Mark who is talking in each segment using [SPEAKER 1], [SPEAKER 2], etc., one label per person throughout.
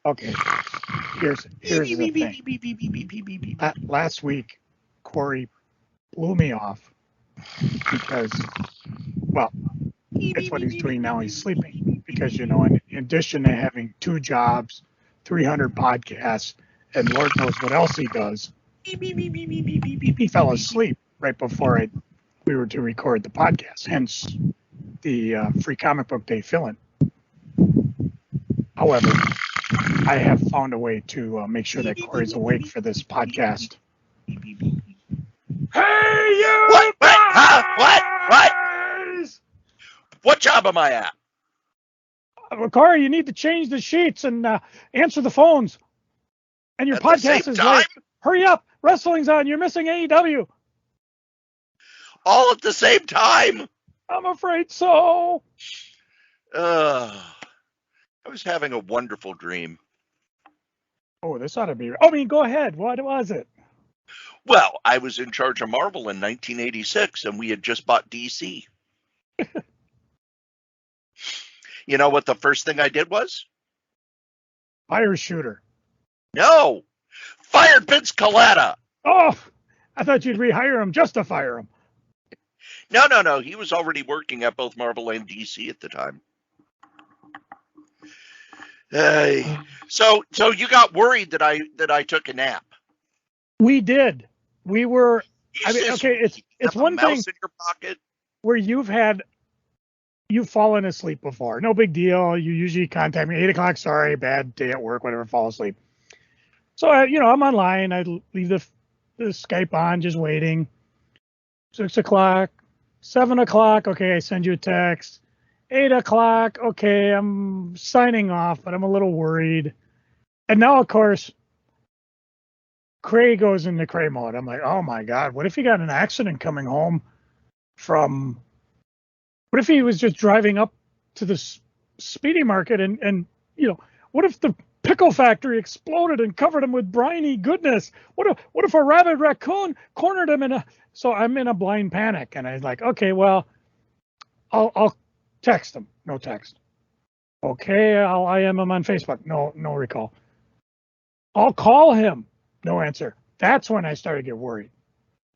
[SPEAKER 1] Okay, here's the thing. Last week, Cory blew me off because, well, it's what he's doing now. He's sleeping because, in addition to having 2 jobs, 300 podcasts, and Lord knows what else he does, he fell asleep right before we were to record the podcast. Hence the free comic book day fill-in. However, I have found a way to make sure that Cory's awake for this podcast. Hey, you!
[SPEAKER 2] What?
[SPEAKER 1] Guys!
[SPEAKER 2] What? What job am I at?
[SPEAKER 1] Well, Cory, you need to change the sheets and answer the phones. And your
[SPEAKER 2] At the
[SPEAKER 1] podcast
[SPEAKER 2] same
[SPEAKER 1] is
[SPEAKER 2] time?
[SPEAKER 1] late. Hurry up! Wrestling's on. You're missing AEW.
[SPEAKER 2] All at the same time?
[SPEAKER 1] I'm afraid so.
[SPEAKER 2] I was having a wonderful dream.
[SPEAKER 1] Oh, this ought to be. I mean, go ahead. What was it?
[SPEAKER 2] Well, I was in charge of Marvel in 1986, and we had just bought DC. You know what the first thing I did was?
[SPEAKER 1] Fire shooter.
[SPEAKER 2] No! Fired Vince Colletta!
[SPEAKER 1] Oh, I thought you'd rehire him just to fire him.
[SPEAKER 2] No. He was already working at both Marvel and DC at the time. So you got worried that I took a nap.
[SPEAKER 1] We did. We were. I mean, okay, it's one thing
[SPEAKER 2] in your pocket
[SPEAKER 1] where you've fallen asleep before. No big deal. You usually contact me 8:00. Sorry, bad day at work. Whatever. Fall asleep. So I'm online. I leave the Skype on, just waiting. 6:00, 7:00. Okay, I send you a text. 8:00. Okay, I'm signing off, but I'm a little worried. And now, of course, Kray goes into Kray mode. I'm like, oh my God, what if he got in an accident coming home from? What if he was just driving up to the Speedy Market and what if the pickle factory exploded and covered him with briny goodness? What if a rabid raccoon cornered him so I'm in a blind panic, and I was like, okay, well, I'll text him. No text. Okay, I'll IM him on Facebook. No recall. I'll call him. No answer. That's when I started to get worried.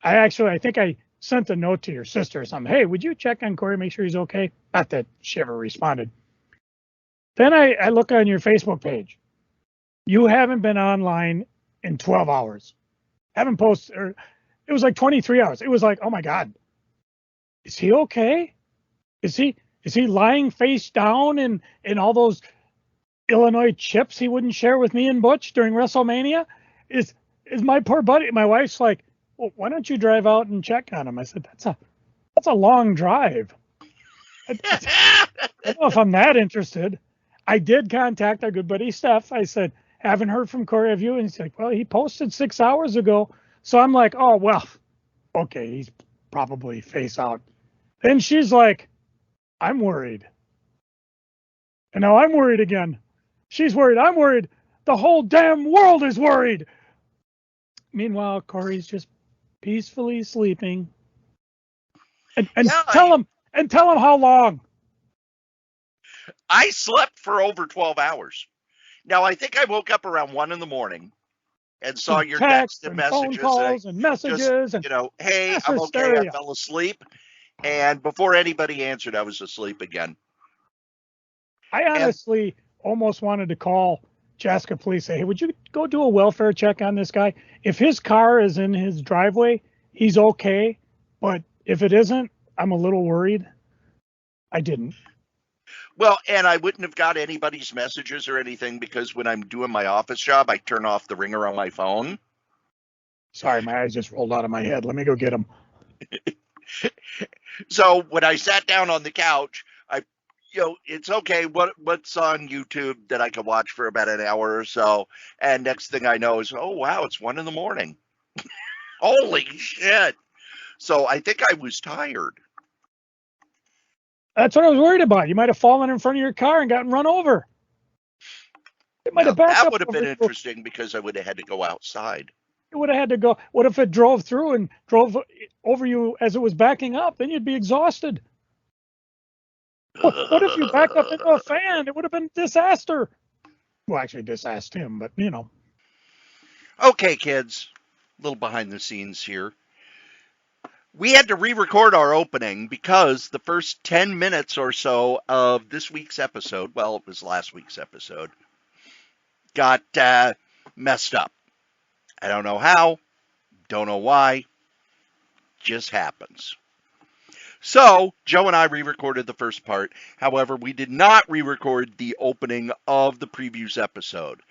[SPEAKER 1] I think I sent a note to your sister or something. Hey, would you check on Cory, make sure he's okay? Not that she ever responded. Then I look on your Facebook page. You haven't been online in 12 hours. Haven't posted, or it was like 23 hours. It was like, oh my God, is he okay? Is he lying face down in all those Illinois chips he wouldn't share with me and Butch during WrestleMania? Is my poor buddy? My wife's like, well, why don't you drive out and check on him? I said, that's a long drive. I don't know if I'm that interested. I did contact our good buddy Steph. I said, haven't heard from Cory, have you? And he's like, well, he posted 6 hours ago. So I'm like, oh, well, okay, he's probably face out. Then she's like, I'm worried. And now I'm worried again. She's worried. I'm worried. The whole damn world is worried. Meanwhile, Cory's just peacefully sleeping. And tell him how long.
[SPEAKER 2] I slept for over 12 hours. Now, I think I woke up around 1 in the morning and saw your text and messages.
[SPEAKER 1] Phone calls and messages.
[SPEAKER 2] Just, hey, I'm okay, I fell asleep. And before anybody answered, I was asleep again.
[SPEAKER 1] I honestly almost wanted to call Chaska Police, say, hey, would you go do a welfare check on this guy? If his car is in his driveway, he's okay. But if it isn't, I'm a little worried. I didn't.
[SPEAKER 2] Well, and I wouldn't have got anybody's messages or anything because when I'm doing my office job, I turn off the ringer on my phone.
[SPEAKER 1] Sorry, my eyes just rolled out of my head. Let me go get them.
[SPEAKER 2] So when I sat down on the couch, it's okay. What's on YouTube that I could watch for about an hour or so? And next thing I know is, oh, wow, it's 1 in the morning. Holy shit. So I think I was tired.
[SPEAKER 1] That's what I was worried about. You might have fallen in front of your car and gotten run over. It might have backed up.
[SPEAKER 2] That would have been interesting because I would have had to go outside.
[SPEAKER 1] It would have had to go. What if it drove through and drove over you as it was backing up? Then you'd be exhausted. What if you backed up into a fan? It would have been a disaster. Well, actually, just asked him, but
[SPEAKER 2] Okay, kids, a little behind the scenes here. We had to re-record our opening because the first 10 minutes or so of this week's episode, well, it was last week's episode, got messed up. I don't know how, don't know why, just happens. So, Joe and I re-recorded the first part. However, we did not re-record the opening of the previous episode.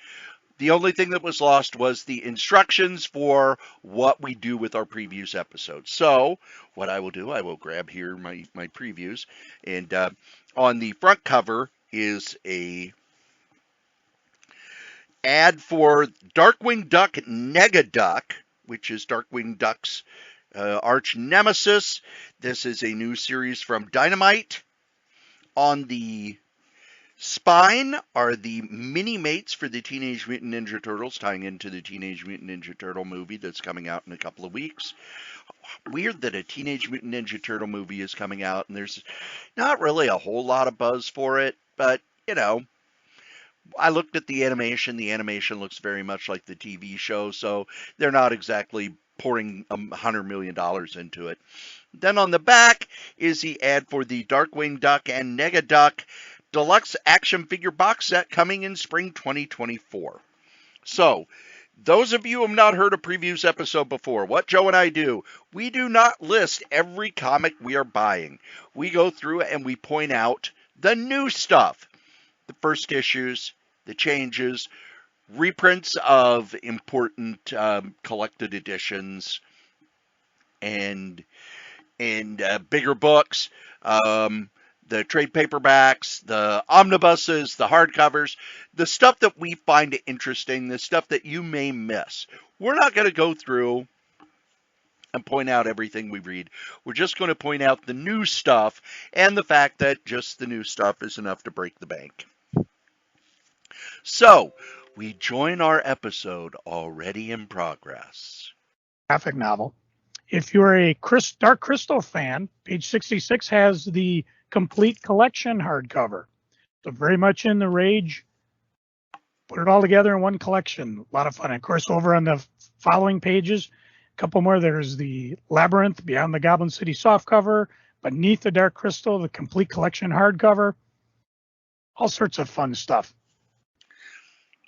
[SPEAKER 2] The only thing that was lost was the instructions for what we do with our previous episodes. So, what I will do, I will grab here my previews, and on the front cover is a ad for Darkwing Duck Negaduck, which is Darkwing Duck's arch nemesis. This is a new series from Dynamite. On the spine are the mini-mates for the Teenage Mutant Ninja Turtles, tying into the Teenage Mutant Ninja Turtle movie that's coming out in a couple of weeks. Weird that a Teenage Mutant Ninja Turtle movie is coming out, and there's not really a whole lot of buzz for it, but, I looked at the animation. The animation looks very much like the TV show, so they're not exactly pouring $100 million into it. Then on the back is the ad for the Darkwing Duck and Negaduck Deluxe Action Figure Box Set coming in spring 2024. So, those of you who have not heard a previous episode before, what Joe and I do, we do not list every comic we are buying. We go through and we point out the new stuff. The first issues, the changes, reprints of important collected editions, and bigger books, the trade paperbacks, the omnibuses, the hardcovers, the stuff that we find interesting, the stuff that you may miss. We're not going to go through and point out everything we read. We're just going to point out the new stuff and the fact that just the new stuff is enough to break the bank. So, we join our episode already in progress.
[SPEAKER 1] Graphic novel. If you're a Dark Crystal fan, page 66 has the complete collection hardcover. So very much in the rage. Put it all together in one collection. A lot of fun. And of course, over on the following pages, a couple more. There's the Labyrinth, Beyond the Goblin City softcover, Beneath the Dark Crystal, the complete collection hardcover. All sorts of fun stuff.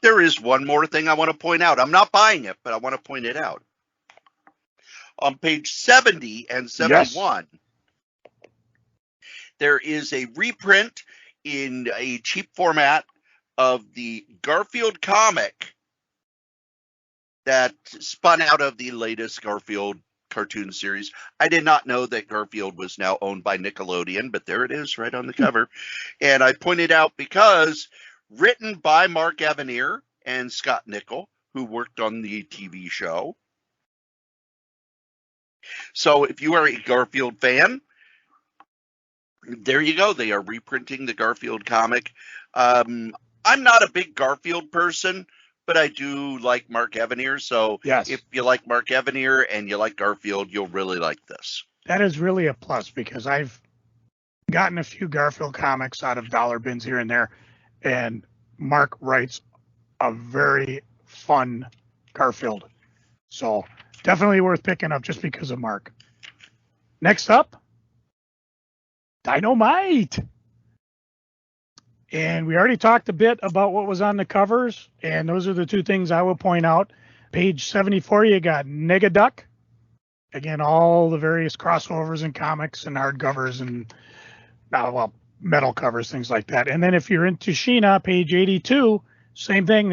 [SPEAKER 2] There is one more thing I want to point out. I'm not buying it, but I want to point it out. On page 70 and 71, there is a reprint in a cheap format of the Garfield comic that spun out of the latest Garfield cartoon series. I did not know that Garfield was now owned by Nickelodeon, but there it is right on the cover. And I pointed out because written by Mark Evanier and Scott Nickel, who worked on the TV show. So if you are a Garfield fan, there you go. They are reprinting the Garfield comic. I'm not a big Garfield person, but I do like Mark Evanier. So if you like Mark Evanier and you like Garfield, you'll really like this.
[SPEAKER 1] That is really a plus because I've gotten a few Garfield comics out of dollar bins here and there, and Mark writes a very fun Garfield. So definitely worth picking up just because of Mark. Next up, Dynamite. And we already talked a bit about what was on the covers, and those are the two things I will point out. Page 74, you got Negaduck. Again, all the various crossovers and comics and hardcovers and metal covers, things like that. And then if you're into Sheena, page 82, same thing.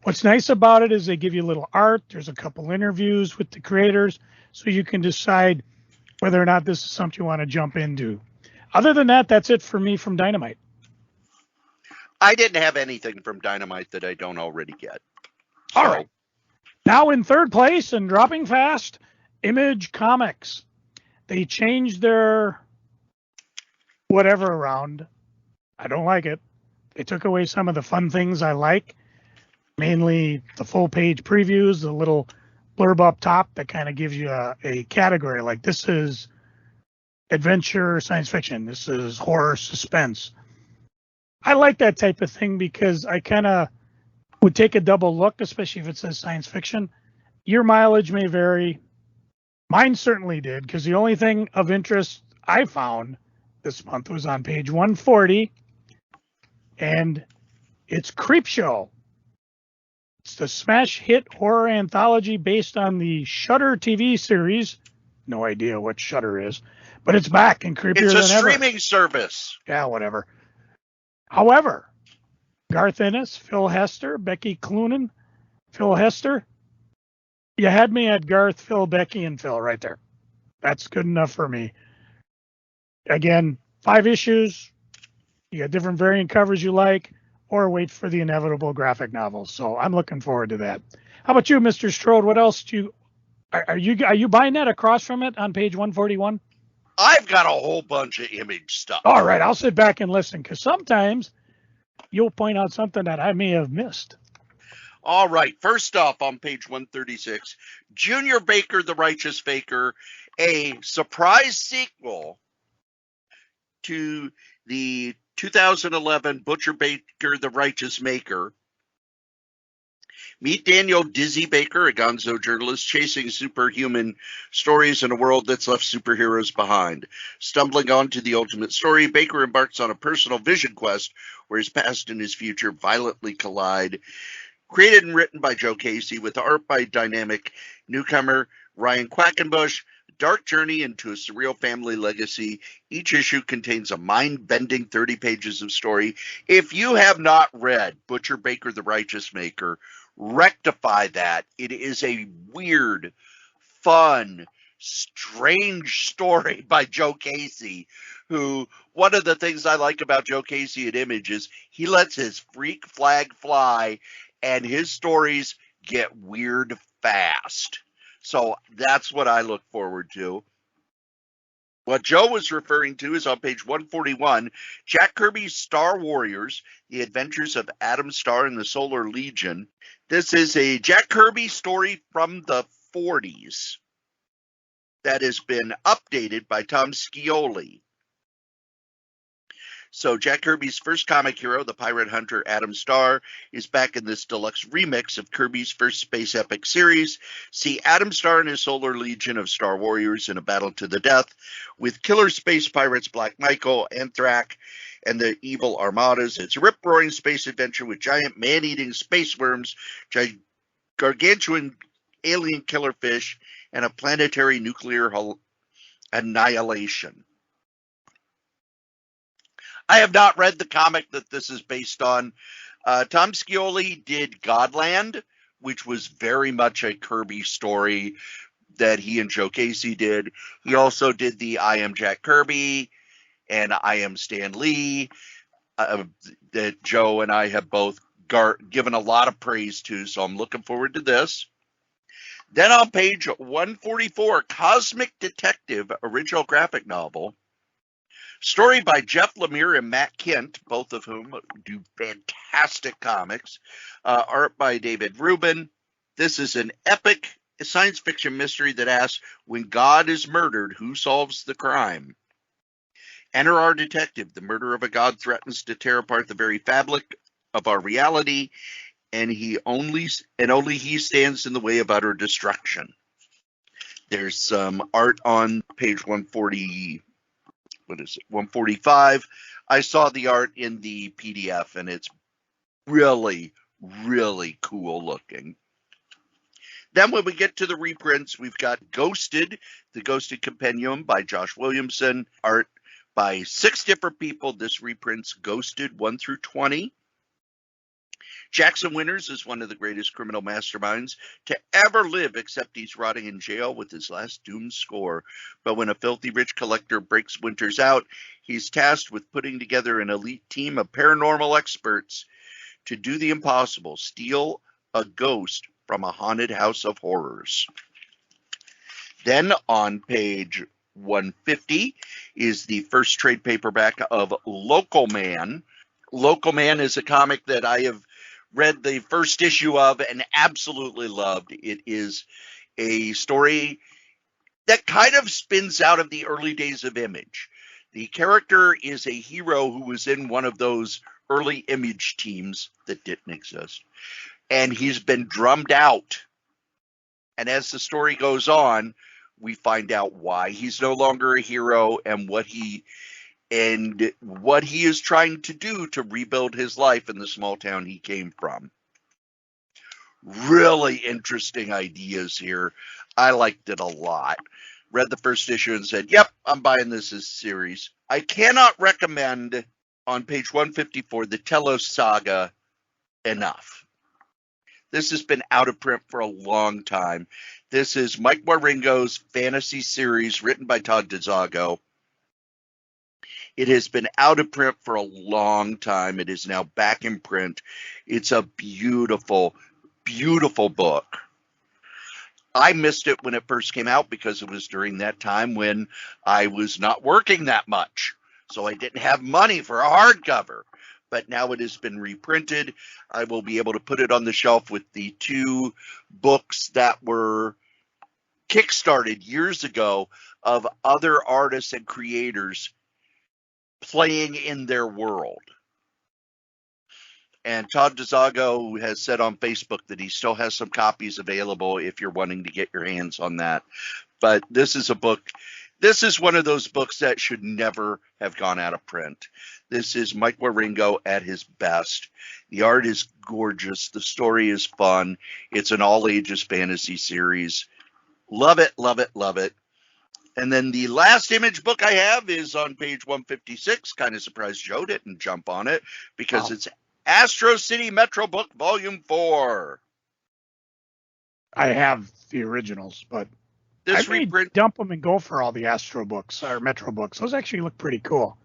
[SPEAKER 1] What's nice about it is they give you a little art. There's a couple interviews with the creators, so you can decide whether or not this is something you want to jump into. Other than that, that's it for me from Dynamite.
[SPEAKER 2] I didn't have anything from Dynamite that I don't already get.
[SPEAKER 1] All right. Now in third place and dropping fast, Image Comics. They changed their whatever around. I don't like it. They took away some of the fun things I like, mainly the full page previews, the little blurb up top that kind of gives you a category like this is adventure, science fiction. This is horror, suspense. I like that type of thing because I kind of would take a double look, especially if it says science fiction. Your mileage may vary. Mine certainly did, because the only thing of interest I found this month was on page 140, and it's Creepshow. It's the smash hit horror anthology based on the Shudder TV series. No idea what Shudder is, but it's back and creepier than ever.
[SPEAKER 2] It's a streaming service.
[SPEAKER 1] Yeah, whatever. However, Garth Ennis, Phil Hester, Becky Cloonan, Phil Hester. You had me at Garth, Phil, Becky, and Phil right there. That's good enough for me. Again, 5 issues. You got different variant covers you like, or wait for the inevitable graphic novels. So I'm looking forward to that. How about you, Mr. Strode? What else are you buying that across from it on page 141?
[SPEAKER 2] I've got a whole bunch of image stuff.
[SPEAKER 1] All right, I'll sit back and listen, because sometimes you'll point out something that I may have missed.
[SPEAKER 2] All right, first off on page 136, Junior Baker, the Righteous Faker, a surprise sequel to the 2011 Butcher Baker, the Righteous Maker. Meet Daniel Dizzy Baker, a gonzo journalist chasing superhuman stories in a world that's left superheroes behind. Stumbling onto the ultimate story, Baker embarks on a personal vision quest where his past and his future violently collide. Created and written by Joe Casey with art by dynamic newcomer Ryan Quackenbush, dark journey into a surreal family legacy. Each issue contains a mind-bending 30 pages of story. If you have not read Butcher Baker, the Righteous Maker, rectify that. It is a weird, fun, strange story by Joe Casey, who, one of the things I like about Joe Casey at Image is he lets his freak flag fly, and his stories get weird fast. So that's what I look forward to. What Joe was referring to is on page 141, Jack Kirby's Star Warriors, The Adventures of Adam Star and the Solar Legion. This is a Jack Kirby story from the 40s that has been updated by Tom Scioli. So Jack Kirby's first comic hero, the pirate hunter Adam Star, is back in this deluxe remix of Kirby's first space epic series. See Adam Star and his Solar Legion of Star Warriors in a battle to the death with killer space pirates Black Michael, Anthrak, and the evil armadas. It's a rip-roaring space adventure with giant man-eating space worms, gargantuan alien killer fish, and a planetary nuclear annihilation. I have not read the comic that this is based on. Tom Scioli did Godland, which was very much a Kirby story that he and Joe Casey did. He also did the I Am Jack Kirby and I Am Stan Lee that Joe and I have both given a lot of praise to, so I'm looking forward to this. Then on page 144, Cosmic Detective, original graphic novel. Story by Jeff Lemire and Matt Kent, both of whom do fantastic comics. Art by David Rubin. This is an epic science fiction mystery that asks, when God is murdered, who solves the crime? Enter our detective. The murder of a god threatens to tear apart the very fabric of our reality, and only he stands in the way of utter destruction. There's some art on page 140. What is it? 145. I saw the art in the PDF, and it's really, really cool looking. Then when we get to the reprints, we've got Ghosted, the Ghosted Compendium by Josh Williamson, art by 6 different people. This reprints Ghosted 1 through 20. Jackson Winters is one of the greatest criminal masterminds to ever live, except he's rotting in jail with his last doomed score. But when a filthy rich collector breaks Winters out, he's tasked with putting together an elite team of paranormal experts to do the impossible, steal a ghost from a haunted house of horrors. Then on page 150 is the first trade paperback of Local Man. Local Man is a comic that I have read the first issue of and absolutely loved. It is a story that kind of spins out of the early days of Image. The character is a hero who was in one of those early Image teams that didn't exist. and he's been drummed out. And as the story goes on, we find out why he's no longer a hero and what he is trying to do to rebuild his life in the small town he came from. Really interesting ideas here. I liked it a lot. Read the first issue and said, yep, I'm buying this as a series. I cannot recommend on page 154 the Telos Saga enough. This has been out of print for a long time. This is Mike Waringo's fantasy series written by Todd DeZago. It has been out of print for a long time. It is now back in print. It's a beautiful, beautiful book. I missed it when it first came out because it was during that time when I was not working that much. So I didn't have money for a hardcover. But now it has been reprinted. I will be able to put it on the shelf with the 2 books that were kickstarted years ago of other artists and creators playing in their world. And Todd DeZago has said on Facebook that he still has some copies available if you're wanting to get your hands on that. But this is a book. This is one of those books that should never have gone out of print. This is Mike Waringo at his best. The art is gorgeous. The story is fun. It's an all-ages fantasy series. Love it, love it, love it. And then the last Image book I have is on page 156. Kind of surprised Joe didn't jump on it because It's Astro City Metro Book Volume 4.
[SPEAKER 1] I have the originals, but
[SPEAKER 2] This
[SPEAKER 1] I may
[SPEAKER 2] reprint
[SPEAKER 1] dump them and go for all the Astro books or Metro books. Those actually look pretty cool.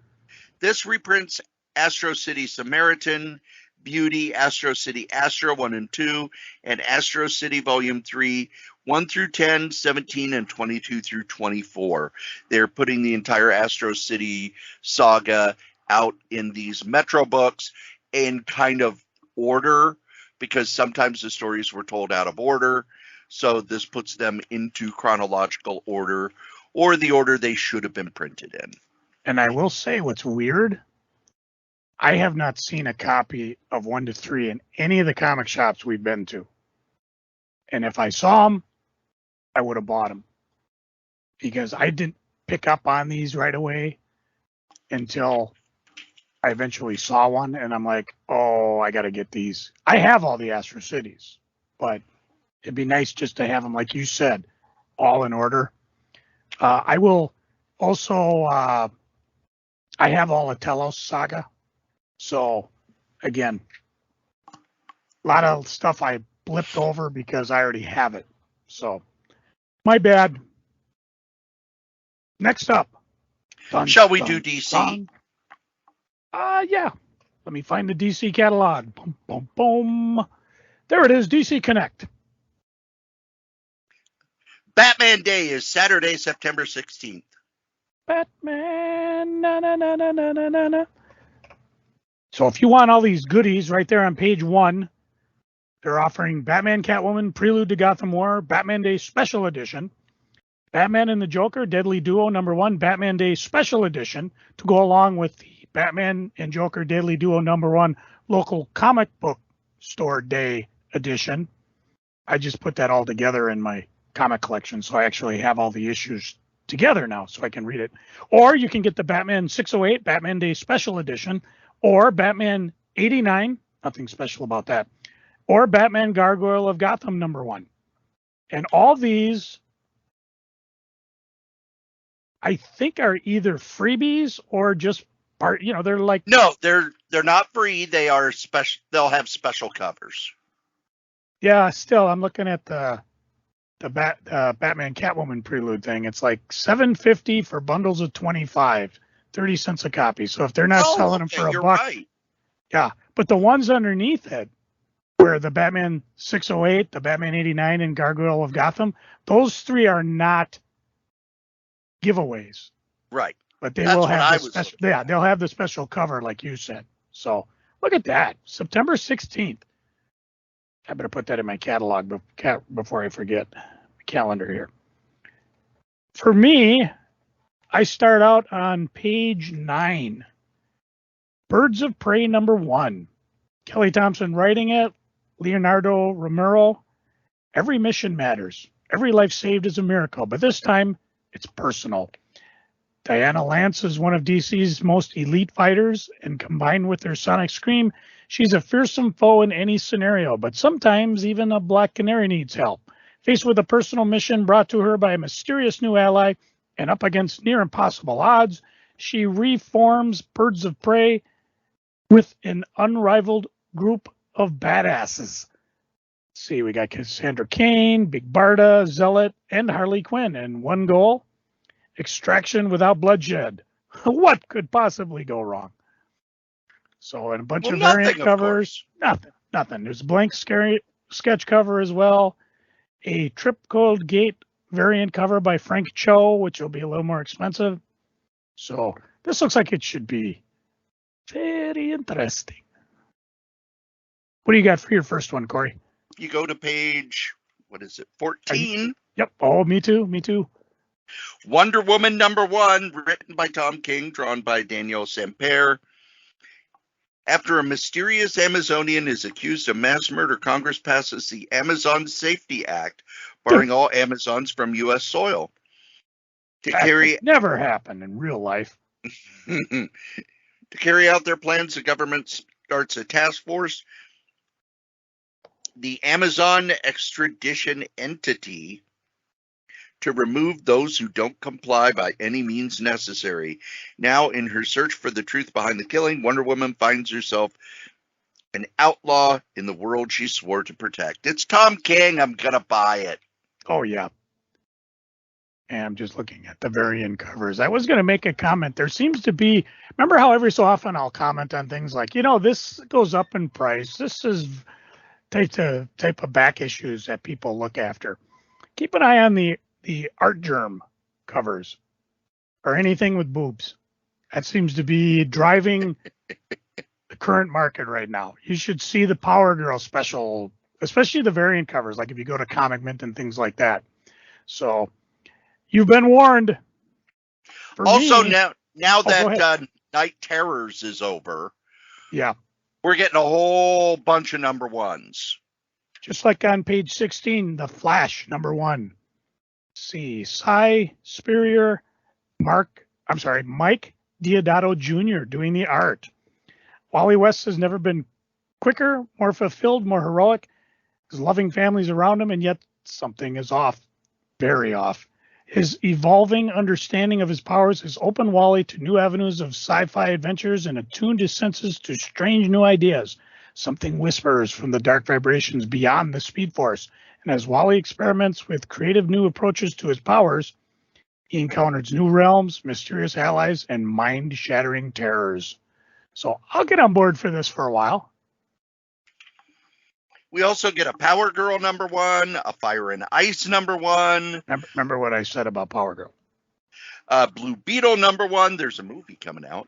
[SPEAKER 2] This reprints Astro City Samaritan, Beauty, Astro City Astro 1 and 2, and Astro City Volume 3, 1 through 10, 17, and 22 through 24. They're putting the entire Astro City saga out in these Metro books in kind of order, because sometimes the stories were told out of order. So this puts them into chronological order, or the order they should have been printed in.
[SPEAKER 1] And I will say what's weird, I have not seen a copy of 1 to 3 in any of the comic shops we've been to. And if I saw them, I would have bought them. Because I didn't pick up on these right away until I eventually saw one. And I'm like, oh, I got to get these. I have all the Astro Cities, but it'd be nice just to have them, like you said, all in order. I will also, I have all the Telos Saga. So, again, a lot of stuff I blipped over because I already have it. So, my bad. Next up.
[SPEAKER 2] Shall we do DC?
[SPEAKER 1] Yeah. Let me find the DC catalog. Boom, boom, boom. There it is, DC Connect.
[SPEAKER 2] Batman Day is Saturday, September 16th.
[SPEAKER 1] Batman, na na na na na na na. So if you want all these goodies right there on page 1, they're offering Batman Catwoman Prelude to Gotham War, Batman Day Special Edition, Batman and the Joker Deadly Duo #1, Batman Day Special Edition to go along with the Batman and Joker Deadly Duo #1 local comic book store day edition. I just put that all together in my comic collection, so I actually have all the issues together now so I can read it. Or you can get the Batman 608 Batman Day Special Edition, or Batman 89, nothing special about that, or Batman Gargoyle of Gotham #1. And all these, I think, are either freebies or just part, they're like...
[SPEAKER 2] No, they're not free. They are special. They'll have special covers.
[SPEAKER 1] Yeah, still, I'm looking at the Batman Catwoman Prelude thing. It's like $7.50 for bundles of 25, 30 cents a copy. So if they're not selling them for $1,
[SPEAKER 2] right.
[SPEAKER 1] Yeah. But the ones underneath it, where the Batman 608, the Batman 89, and Gargoyle of Gotham, those 3 are not giveaways.
[SPEAKER 2] Right.
[SPEAKER 1] But they will have the special. Yeah, they'll have the special cover, like you said. So look at that, September 16th. I better put that in my catalog before I forget. My calendar here. For me, I start out on page 9. Birds of Prey #1. Kelly Thompson writing it. Leonardo Romero, every mission matters. Every life saved is a miracle, but this time it's personal. Diana Lance is one of DC's most elite fighters, and combined with her sonic scream, she's a fearsome foe in any scenario, but sometimes even a Black Canary needs help. Faced with a personal mission brought to her by a mysterious new ally and up against near impossible odds, she reforms Birds of Prey with an unrivaled group of badasses. Let's see, we got Cassandra Cain, Big Barda, Zealot, and Harley Quinn, and one goal: extraction without bloodshed. What could possibly go wrong? So, and a bunch of variant covers. Nothing. There's a blank sketch cover as well. A Trip Code Gate variant cover by Frank Cho, which will be a little more expensive. So this looks like it should be very interesting. What do you got for your first one, Cory?
[SPEAKER 2] You go to page, 14?
[SPEAKER 1] Yep. Oh, me too.
[SPEAKER 2] Wonder Woman #1, written by Tom King, drawn by Daniel Sampere. After a mysterious Amazonian is accused of mass murder, Congress passes the Amazon Safety Act, barring all Amazons from U.S. soil.
[SPEAKER 1] Never happened in real life.
[SPEAKER 2] To carry out their plans, the government starts a task force. The Amazon Extradition Entity, to remove those who don't comply by any means necessary. Now, in her search for the truth behind the killing, Wonder Woman finds herself an outlaw in the world she swore to protect. It's Tom King. I'm going to buy it.
[SPEAKER 1] Oh, yeah. And I'm just looking at the variant covers. I was going to make a comment. There seems to be, remember how every so often I'll comment on things like, this goes up in price. This is type of back issues that people look after. Keep an eye on the Art Germ covers or anything with boobs. That seems to be driving the current market right now. You should see the Power Girl special, especially the variant covers, like if you go to Comic Mint and things like that. So you've been warned.
[SPEAKER 2] Also, now that Night Terrors is over,
[SPEAKER 1] yeah,
[SPEAKER 2] we're getting a whole bunch of #1s.
[SPEAKER 1] Just like on page 16, The Flash #1. See, Cy Spurrier, Mike Diodato Jr. doing the art. Wally West has never been quicker, more fulfilled, more heroic. His loving family's around him, and yet something is off, very off. His evolving understanding of his powers has opened Wally to new avenues of sci-fi adventures and attuned his senses to strange new ideas. Something whispers from the dark vibrations beyond the Speed Force. And as Wally experiments with creative new approaches to his powers, he encounters new realms, mysterious allies, and mind-shattering terrors. So I'll get on board for this for a while.
[SPEAKER 2] We also get a Power Girl #1, a Fire and Ice #1.
[SPEAKER 1] Remember what I said about Power Girl.
[SPEAKER 2] Blue Beetle #1. There's a movie coming out.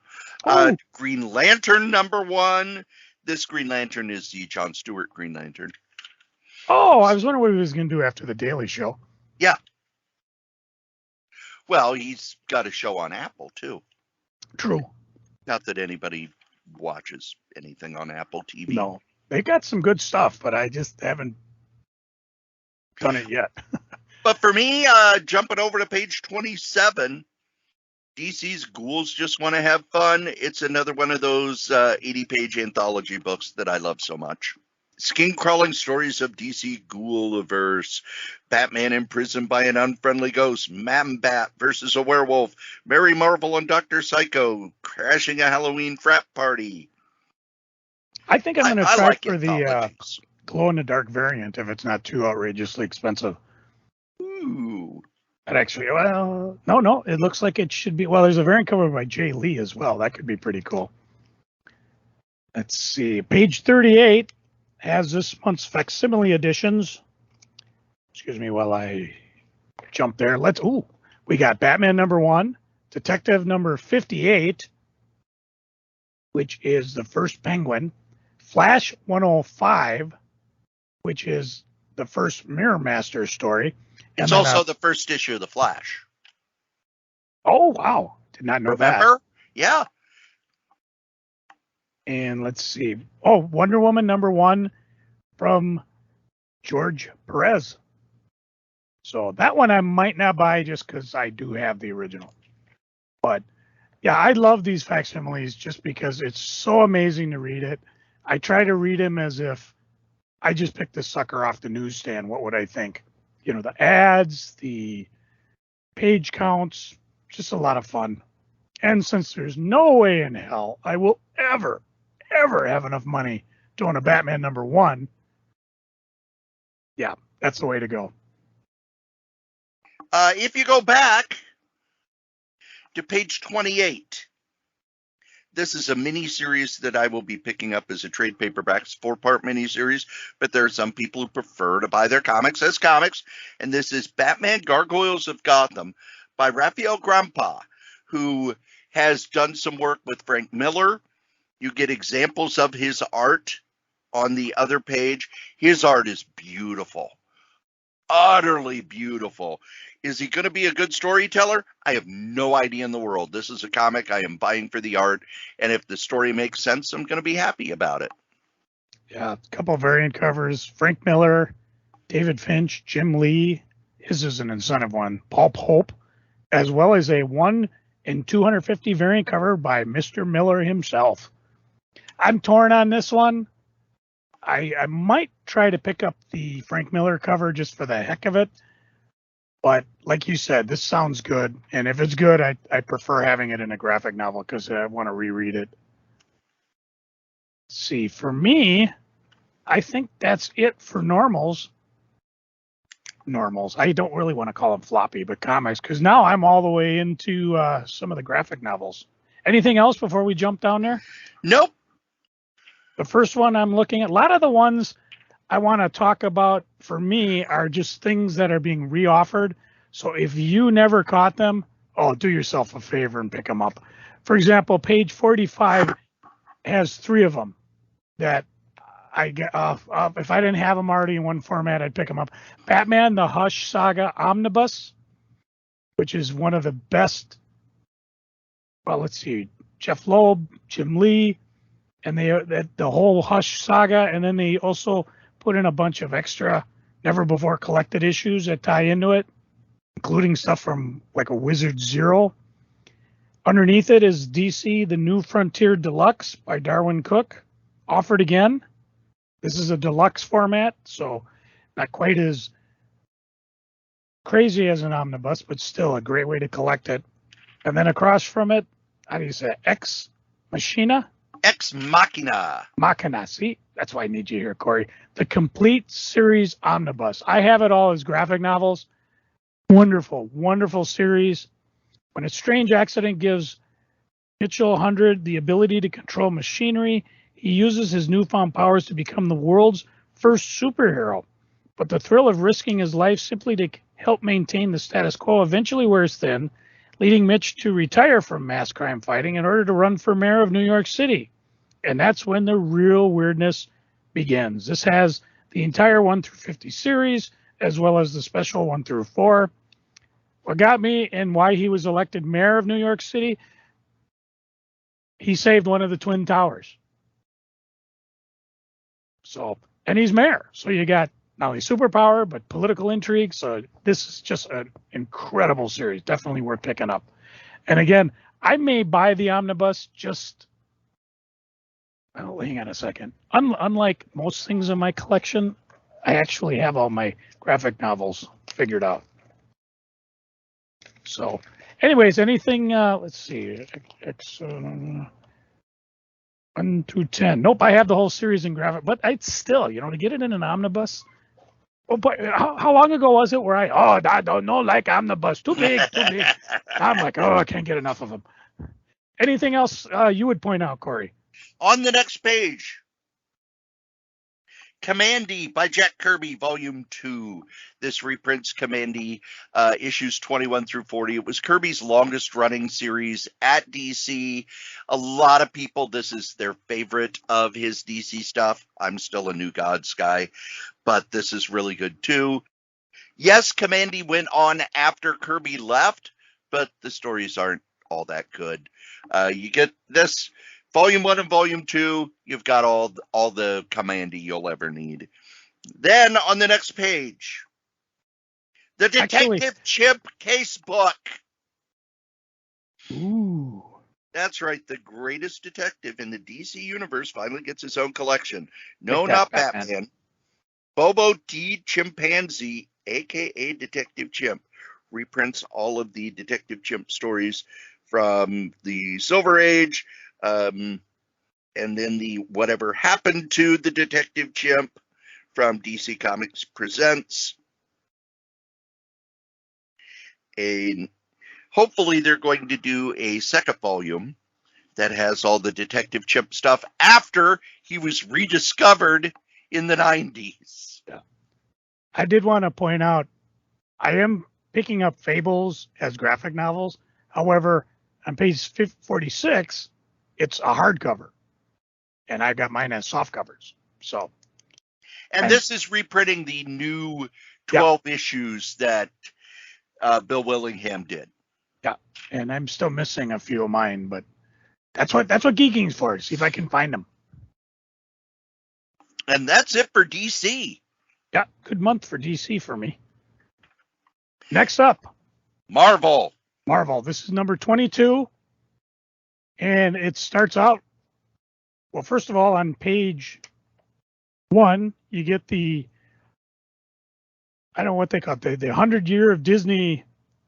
[SPEAKER 2] Green Lantern #1. This Green Lantern is the Jon Stewart Green Lantern.
[SPEAKER 1] Oh, I was wondering what he was going to do after the Daily Show.
[SPEAKER 2] Yeah. Well, he's got a show on Apple, too.
[SPEAKER 1] True.
[SPEAKER 2] Not that anybody watches anything on Apple TV.
[SPEAKER 1] No. They got some good stuff, but I just haven't done it yet.
[SPEAKER 2] But for me, jumping over to page 27, DC's Ghouls Just Want to Have Fun. It's another one of those 80-page anthology books that I love so much. Skin-crawling stories of DC Ghouliverse. Batman imprisoned by an unfriendly ghost. Man-Bat versus a werewolf. Mary Marvel and Dr. Psycho crashing a Halloween frat party.
[SPEAKER 1] I think I'm going to try for the glow-in-the-dark variant if it's not too outrageously expensive.
[SPEAKER 2] Ooh.
[SPEAKER 1] And actually, well, no, it looks like it should be. Well, there's a variant cover by Jay Lee as well. That could be pretty cool. Let's see. Page 38 has this month's facsimile editions. Excuse me while I jump there. We got Batman #1, Detective number 58, which is the first Penguin, Flash 105, which is the first Mirror Master story.
[SPEAKER 2] It's also the first issue of The Flash.
[SPEAKER 1] Oh, wow. Did not know that.
[SPEAKER 2] Remember? Yeah.
[SPEAKER 1] And let's see. Oh, Wonder Woman #1, from George Perez. So that one I might not buy just because I do have the original. But yeah, I love these facsimiles just because it's so amazing to read it. I try to read them as if I just picked this sucker off the newsstand. What would I think? You know, the ads, the page counts, just a lot of fun. And since there's no way in hell I will ever have enough money to own a Batman #1, yeah, that's the way to go.
[SPEAKER 2] If you go back to page 28, this is a mini-series that I will be picking up as a trade paperback. It's a 4-part mini-series, but there are some people who prefer to buy their comics as comics, and this is Batman Gargoyles of Gotham by Raphael Grampa, who has done some work with Frank Miller. You get examples of his art on the other page. His art is beautiful, utterly beautiful. Is he going to be a good storyteller? I have no idea in the world. This is a comic I am buying for the art, and if the story makes sense, I'm going to be happy about it.
[SPEAKER 1] Yeah, a couple of variant covers. Frank Miller, David Finch, Jim Lee. His is an incentive one. Paul Pope, as well as a 1 in 250 variant cover by Mr. Miller himself. I'm torn on this one. I might try to pick up the Frank Miller cover just for the heck of it. But like you said, this sounds good. And if it's good, I prefer having it in a graphic novel because I want to reread it. Let's see, for me, I think that's it for normals. I don't really want to call them floppy, but comics, because now I'm all the way into some of the graphic novels. Anything else before we jump down there?
[SPEAKER 2] Nope.
[SPEAKER 1] The first one I'm looking at, a lot of the ones I want to talk about for me are just things that are being reoffered. So if you never caught them, do yourself a favor and pick them up. For example, page 45 has 3 of them that I get. If I didn't have them already in one format, I'd pick them up. Batman: The Hush Saga Omnibus, which is one of the best. Well, let's see, Jeff Loeb, Jim Lee, and the whole Hush Saga, and then they also put in a bunch of extra, never before collected issues that tie into it, including stuff from like a Wizard Zero. Underneath it is DC: The New Frontier Deluxe by Darwin Cook, offered again. This is a deluxe format, so not quite as crazy as an omnibus, but still a great way to collect it. And then across from it, how do you say it? Ex Machina?
[SPEAKER 2] Ex Machina.
[SPEAKER 1] Machina. See, that's why I need you here, Cory. The complete series omnibus. I have it all as graphic novels. Wonderful, wonderful series. When a strange accident gives Mitchell 100 the ability to control machinery, he uses his newfound powers to become the world's first superhero. But the thrill of risking his life simply to help maintain the status quo eventually wears thin, leading Mitch to retire from mass crime fighting in order to run for mayor of New York City. And that's when the real weirdness begins. This has the entire 1 through 50 series, as well as the special 1 through 4. What got me and why he was elected mayor of New York City, he saved one of the Twin Towers. So, and he's mayor. So you got not only superpower, but political intrigue. So this is just an incredible series. Definitely worth picking up. And again, I may buy the omnibus just, hang on a second. Unlike most things in my collection, I actually have all my graphic novels figured out. So anyways, anything, let's see, 1 through 10. Nope, I have the whole series in graphic, but I'd still, to get it in an omnibus. Oh, but how long ago was it where I don't know, like omnibus, too big. I'm like, I can't get enough of them. Anything else you would point out, Cory?
[SPEAKER 2] On the next page, Kamandi by Jack Kirby, Volume 2. This reprints Kamandi issues 21 through 40. It was Kirby's longest running series at DC. A lot of people, this is their favorite of his DC stuff. I'm still a New Gods guy, but this is really good too. Yes, Kamandi went on after Kirby left, but the stories aren't all that good. You get this Volume 1 and Volume 2, you've got all the Kamandi you'll ever need. Then on the next page, the
[SPEAKER 1] Actually-
[SPEAKER 2] Detective Chimp Casebook.
[SPEAKER 1] Ooh.
[SPEAKER 2] That's right. The greatest detective in the DC universe finally gets his own collection. No,
[SPEAKER 1] Like that,
[SPEAKER 2] not
[SPEAKER 1] Batman.
[SPEAKER 2] Batman. Bobo D. Chimpanzee, a.k.a. Detective Chimp, reprints all of the Detective Chimp stories from the Silver Age, and then the Whatever Happened to the Detective Chimp from DC Comics Presents. Hopefully they're going to do a second volume that has all the Detective Chimp stuff after he was rediscovered in the 90s.
[SPEAKER 1] Yeah. I did want to point out, I am picking up Fables as graphic novels. However, on page 46, it's a hardcover. And I got mine as soft covers. So.
[SPEAKER 2] And this is reprinting the new 12 issues that Bill Willingham did.
[SPEAKER 1] Yeah, and I'm still missing a few of mine, but that's what geeking's for. See if I can find them.
[SPEAKER 2] And that's it for DC.
[SPEAKER 1] Yeah, good month for DC for me. Next up,
[SPEAKER 2] Marvel.
[SPEAKER 1] This is number 22, and it starts out. Well, first of all, on page 1, you get the, I don't know what they call it, the 100-year of Disney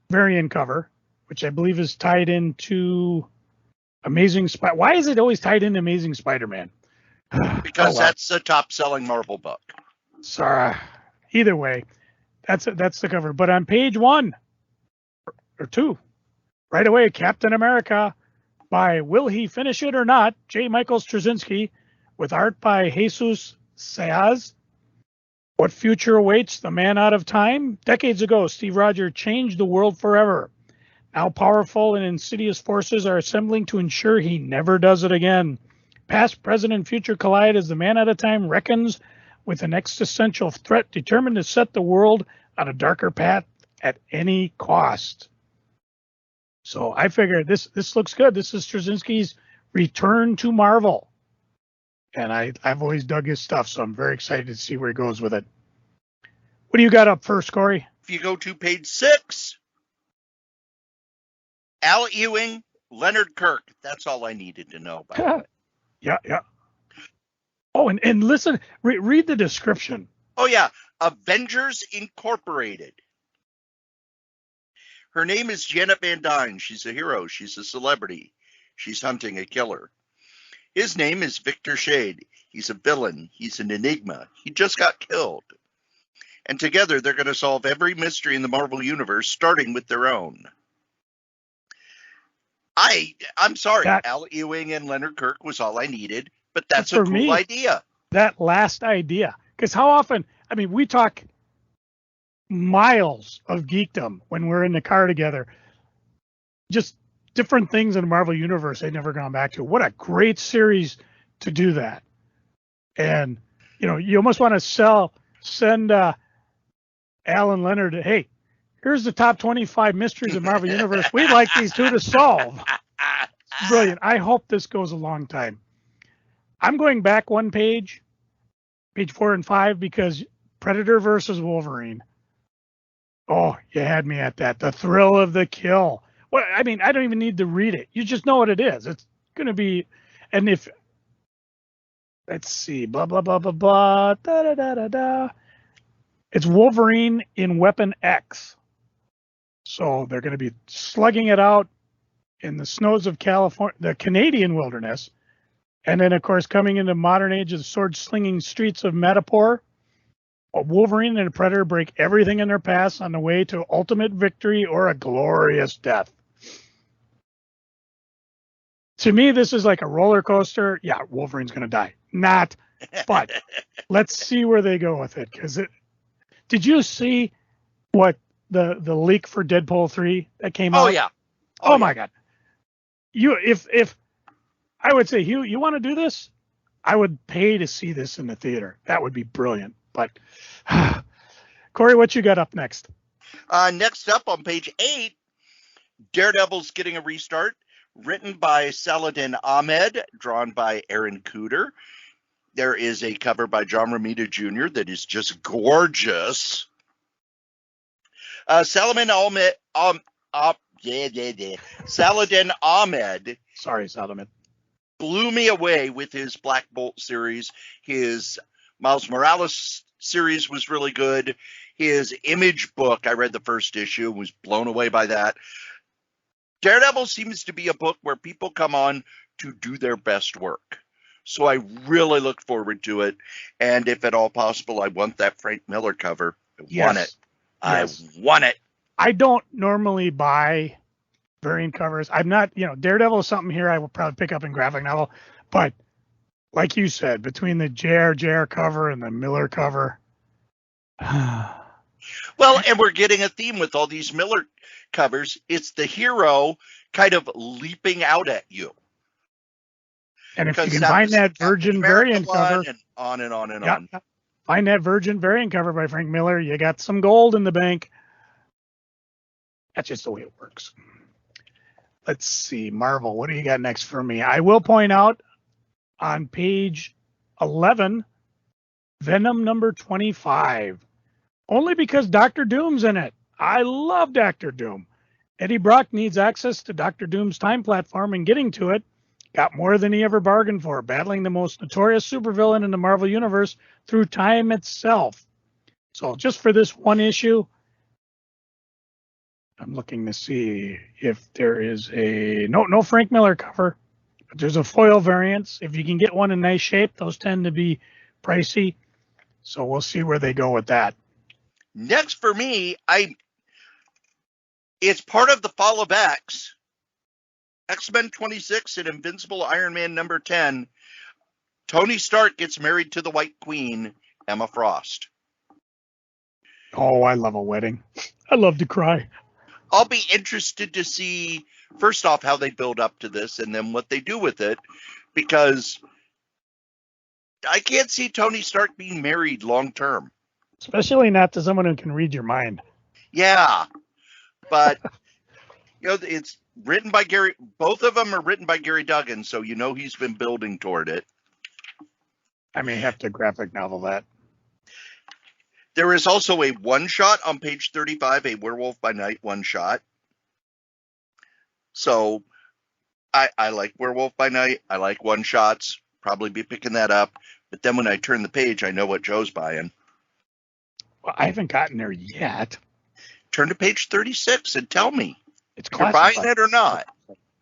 [SPEAKER 1] variant cover, which I believe is tied into Amazing Spider. Why is it always tied into Amazing Spider-Man?
[SPEAKER 2] Because that's the top-selling Marvel book.
[SPEAKER 1] Sorry. Either way, that's the cover. But on page 1 or 2, right away, Captain America by Will He Finish It or Not? J. Michael Straczynski, with art by Jesus Saez. What future awaits the man out of time? Decades ago, Steve Rogers changed the world forever. Now powerful and insidious forces are assembling to ensure he never does it again. Past, present, and future collide as the man out of time reckons with an existential threat determined to set the world on a darker path at any cost. So I figured this looks good. This is Straczynski's return to Marvel. And I've always dug his stuff, so I'm very excited to see where he goes with it. What do you got up first, Cory?
[SPEAKER 2] If you go to page 6, Al Ewing, Leonard Kirk. That's all I needed to know about it.
[SPEAKER 1] Yeah. Oh, and listen, read the description.
[SPEAKER 2] Oh, yeah. Avengers Incorporated. Her name is Janet Van Dyne. She's a hero. She's a celebrity. She's hunting a killer. His name is Victor Shade. He's a villain. He's an enigma. He just got killed. And together they're going to solve every mystery in the Marvel Universe, starting with their own. I'm sorry, Al Ewing and Leonard Kirk was all I needed, but that's a cool idea.
[SPEAKER 1] That last idea. Because how often, I mean, we talk miles of geekdom when we're in the car together. Just different things in the Marvel Universe they've never gone back to. What a great series to do that. And, you almost want to send Al and Leonard, hey, here's the top 25 mysteries of Marvel Universe. We'd like these two to solve. Brilliant. I hope this goes a long time. I'm going back one page 4 and 5, because Predator versus Wolverine. Oh, you had me at that. The thrill of the kill. Well, I mean, I don't even need to read it. You just know what it is. It's going to be, and if, let's see, blah, blah, blah, blah, blah, da, da, da, da, da. It's Wolverine in Weapon X. So they're going to be slugging it out in the snows of California, the Canadian wilderness. And then, of course, coming into modern age of the sword-slinging streets of Madripoor, Wolverine and a Predator break everything in their paths on the way to ultimate victory or a glorious death. To me, this is like a roller coaster. Yeah, Wolverine's going to die. Not, but let's see where they go with it. Because did you see what the leak for Deadpool 3 that came out?
[SPEAKER 2] Oh, yeah.
[SPEAKER 1] Oh, my God. If I would say, Hugh, you want to do this? I would pay to see this in the theater. That would be brilliant. But, Cory, what you got up next?
[SPEAKER 2] Next up on page 8, Daredevil's getting a restart. Written by Saladin Ahmed, drawn by Aaron Cooter. There is a cover by John Romita Jr. that is just gorgeous. Saladin Ahmed.
[SPEAKER 1] Sorry, Saladin.
[SPEAKER 2] Blew me away with his Black Bolt series. His Miles Morales series was really good. His Image book, I read the first issue, was blown away by that. Daredevil seems to be a book where people come on to do their best work. So I really look forward to it. And if at all possible, I want that Frank Miller cover. I want it.
[SPEAKER 1] Yes.
[SPEAKER 2] I want it.
[SPEAKER 1] I don't normally buy variant covers. I'm not, Daredevil is something here I will probably pick up in graphic novel. But like you said, between the JR cover and the Miller cover.
[SPEAKER 2] Well, and we're getting a theme with all these Miller covers. It's the hero kind of leaping out at you.
[SPEAKER 1] And if you can find that Virgin variant cover,
[SPEAKER 2] and on and on and on.
[SPEAKER 1] Find that Virgin variant cover by Frank Miller, you got some gold in the bank. That's just the way it works. Let's see, Marvel, what do you got next for me? I will point out on page 11, Venom number 25. Only because Dr. Doom's in it. I love Dr. Doom. Eddie Brock needs access to Dr. Doom's time platform, and getting to it got more than he ever bargained for, battling the most notorious supervillain in the Marvel Universe through time itself. So just for this one issue, I'm looking to see if there is a no Frank Miller cover, but there's a foil variant. If you can get one in nice shape, those tend to be pricey. So we'll see where they go with that.
[SPEAKER 2] Next for me, it's part of the Fall of X. X-Men 26 and Invincible Iron Man number 10. Tony Stark gets married to the White Queen, Emma Frost.
[SPEAKER 1] Oh, I love a wedding. I love to cry.
[SPEAKER 2] I'll be interested to see, first off, how they build up to this and then what they do with it, because I can't see Tony Stark being married long term.
[SPEAKER 1] Especially not to someone who can read your mind.
[SPEAKER 2] Yeah, but it's written by Gary. Both of them are written by Gary Duggan, so he's been building toward it.
[SPEAKER 1] I may have to graphic novel that.
[SPEAKER 2] There is also a one-shot on page 35, a Werewolf by Night one-shot. So I like Werewolf by Night. I like one-shots. Probably be picking that up. But then when I turn the page, I know what Joe's buying.
[SPEAKER 1] Well, I haven't gotten there yet.
[SPEAKER 2] Turn to page 36 and tell me.
[SPEAKER 1] It's
[SPEAKER 2] you're buying it or not.